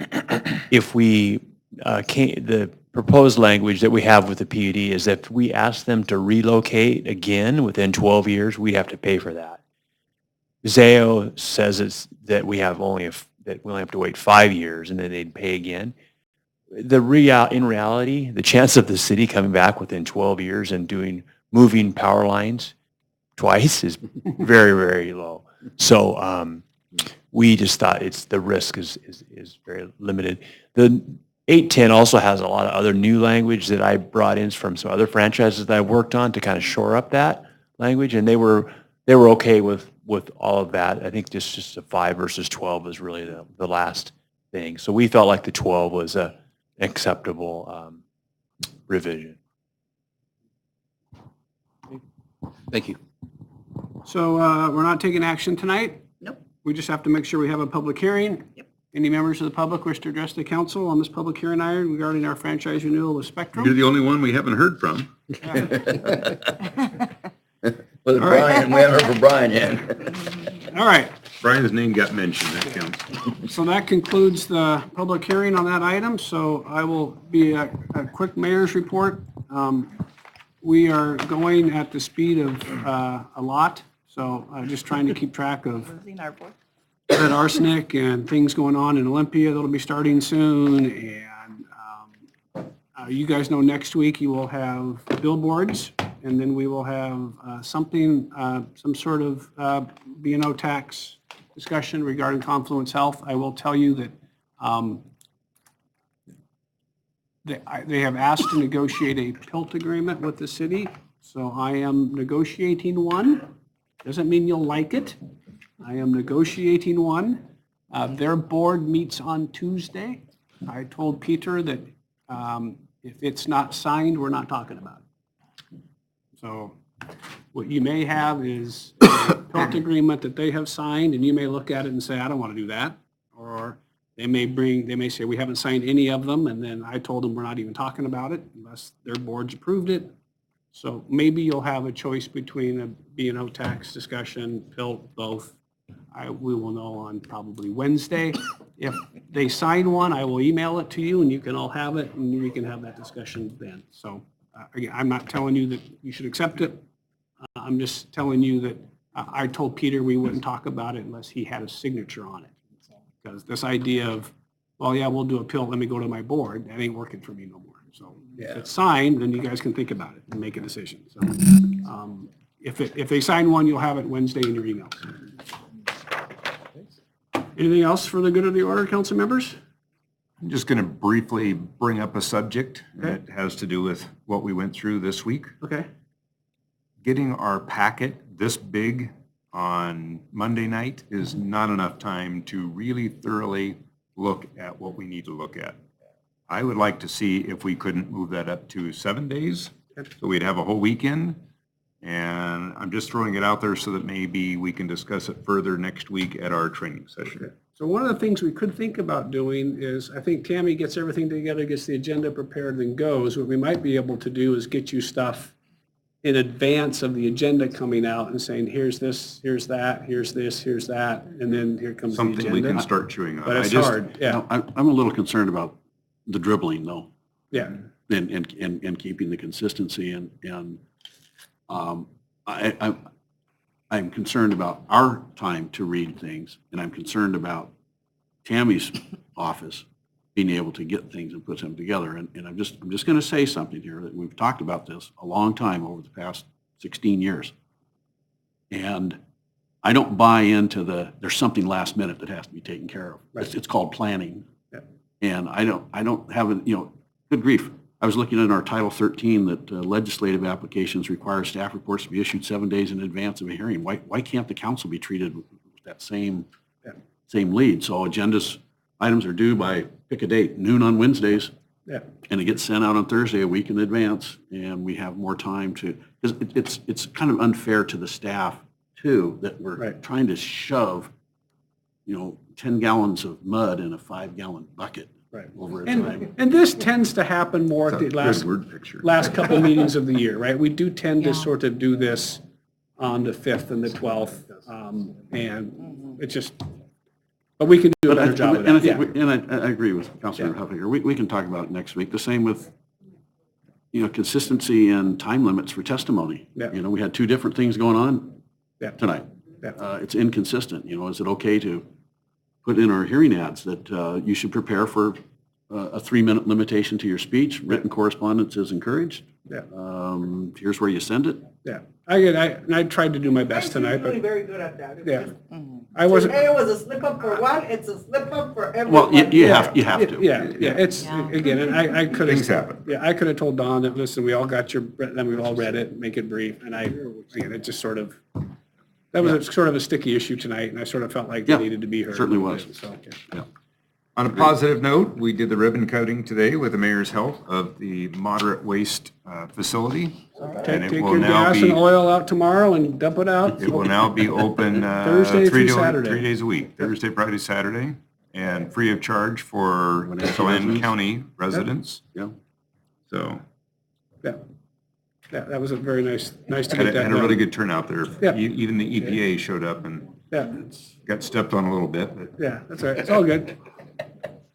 If we the proposed language that we have with the PUD is that if we ask them to relocate again within 12 years, we'd have to pay for that. Zayo says that we only have to wait 5 years and then they'd pay again. In reality, the chance of the city coming back within 12 years and moving power lines twice is very, very low. So we just thought the risk is very limited. The 810 also has a lot of other new language that I brought in from some other franchises that I worked on to kind of shore up that language, and they were okay with all of that. I think just a 5 versus 12 is really the last thing. So we felt like the 12 was an acceptable revision. Thank you. So we're not taking action tonight? Nope. We just have to make sure we have a public hearing. Yep. Any members of the public wish to address the council on this public hearing item regarding our franchise renewal with Spectrum? You're the only one we haven't heard from. Well, Brian, we haven't heard from Brian yet. All right. Brian's name got mentioned, that counts. So that concludes the public hearing on that item. So I will be a quick mayor's report. We are going at the speed of a lot. So just trying to keep track of Losing our voice. that arsenic and things going on in Olympia that'll be starting soon. And you guys know next week you will have billboards, and then we will have some sort of B&O tax discussion regarding Confluence Health. I will tell you that they have asked to negotiate a PILT agreement with the city, so I am negotiating one. Doesn't mean you'll like it. I am negotiating one. Their board meets on Tuesday. I told Peter that if it's not signed, we're not talking about it. So what you may have is a PILT agreement that they have signed, and you may look at it and say, I don't want to do that. Or they may say, we haven't signed any of them, and then I told them we're not even talking about it unless their boards approved it. So maybe you'll have a choice between a B&O tax discussion, PILT, both. We will know on probably Wednesday. If they sign one, I will email it to you, and you can all have it, and we can have that discussion then. So again, I'm not telling you that you should accept it. I'm just telling you that I told Peter we wouldn't talk about it unless he had a signature on it. Because this idea of, well, yeah, we'll do a PILT, let me go to my board, that ain't working for me no more. So if it's signed, then you guys can think about it and make a decision. So if they sign one, you'll have it Wednesday in your emails. Anything else for the good of the order, council members? I'm just going to briefly bring up a subject that has to do with what we went through this week. Okay. Getting our packet this big on Monday night is not enough time to really thoroughly look at what we need to look at. I would like to see if we couldn't move that up to 7 days, so we'd have a whole weekend. And I'm just throwing it out there so that maybe we can discuss it further next week at our training session. So one of the things we could think about doing is, I think Tammy gets everything together, gets the agenda prepared, then goes. What we might be able to do is get you stuff in advance of the agenda coming out and saying, here's this, here's that, here's this, here's that, and then here comes the agenda. Something we can start chewing on. But it's hard, yeah. I'm a little concerned about the dribbling, though. Yeah. And keeping the consistency, and I'm concerned about our time to read things, and I'm concerned about Tammy's office being able to get things and put them together. And I'm just going to say something here, that we've talked about this a long time over the past 16 years. And I don't buy into there's something last minute that has to be taken care of. Right. It's called planning. Yeah. And I don't have good grief. I was looking at our Title 13 that legislative applications require staff reports to be issued 7 days in advance of a hearing. Why can't the council be treated with that same lead? So items are due by, pick a date, noon on Wednesdays. Yeah. And it gets sent out on Thursday a week in advance, and we have more time to, because it's kind of unfair to the staff too, that we're trying to shove, 10 gallons of mud in a 5-gallon bucket. Right. Over a time. And this tends to happen more at the last couple meetings of the year, right? We do tend to sort of do this on the 5th and the 12th. And it's just, but we can do a better job of that. And I agree with Councilor Huffaker. We can talk about it next week. The same with, consistency and time limits for testimony. Yeah. We had 2 different things going on tonight. Yeah. It's inconsistent. Is it okay to put in our hearing ads that you should prepare for a 3-minute limitation to your speech? Written correspondence is encouraged. Yeah. Here's where you send it. Yeah. I tried to do my best tonight, but. Really very good at that. Yeah. I wasn't. Today was a slip up for one, it's a slip up for everyone. Well, you have to. Yeah, it's, again, and I could have. Things happen. Yeah, I could have told Don that, listen, we all got then we all read it, make it brief, and it just sort of, that was sort of a sticky issue tonight, and I sort of felt like it needed to be heard. Certainly was. So, On a positive note, we did the ribbon cutting today with the mayor's help of the moderate waste facility. Take your gas and oil out tomorrow and dump it out. It will now be open Thursday through Saturday. 3 days a week, Thursday, Friday, Saturday, and free of charge for Chelan County residents. Yeah. So. Yeah. That was a very nice to get that done. Had a really good turnout there. Yeah. Even the EPA showed up and got stepped on a little bit, but. Yeah, that's all right. It's all good.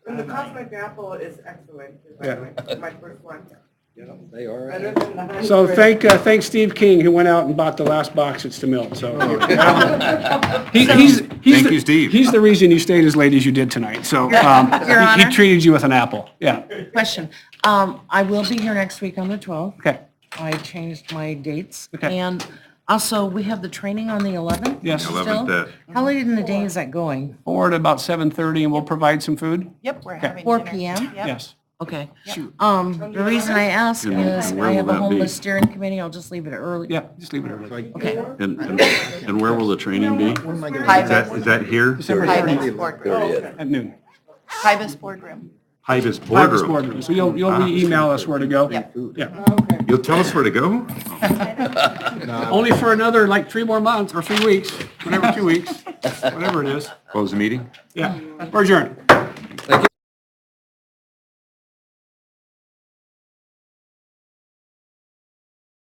And the cosmic apple is excellent, by the way, my first one. They are. Better than the honey So bread. thank Steve King, who went out and bought the last box at Stamil. So Thank you, Steve. He's the reason you stayed as late as you did tonight. So Your he Honor? treated you with an apple. Yeah. Question. I will be here next week on the 12th. Okay. I changed my dates. Okay. And also, we have the training on the 11th? Yes. still? 11th. How late in the day is that going? Forward about 7:30, and we'll provide some food. Yep, we're having 4 dinner. p.m.? Yep. Yes. Okay. The reason I ask is where I will have a that be? homeless steering committee. I'll just leave it early. Yeah, just leave it early. Okay. And where will the training be? Is that here? December Hibis 30th boardroom. at noon. Hibis boardroom. Hibis Hibis boardroom. boardroom. So you'll email us where to go? Yep. Yeah. You'll tell us where to go? Only for another, like, 3 more months or 3 weeks, whatever, 2 weeks, whatever it is. Close the meeting? Yeah, we're adjourned.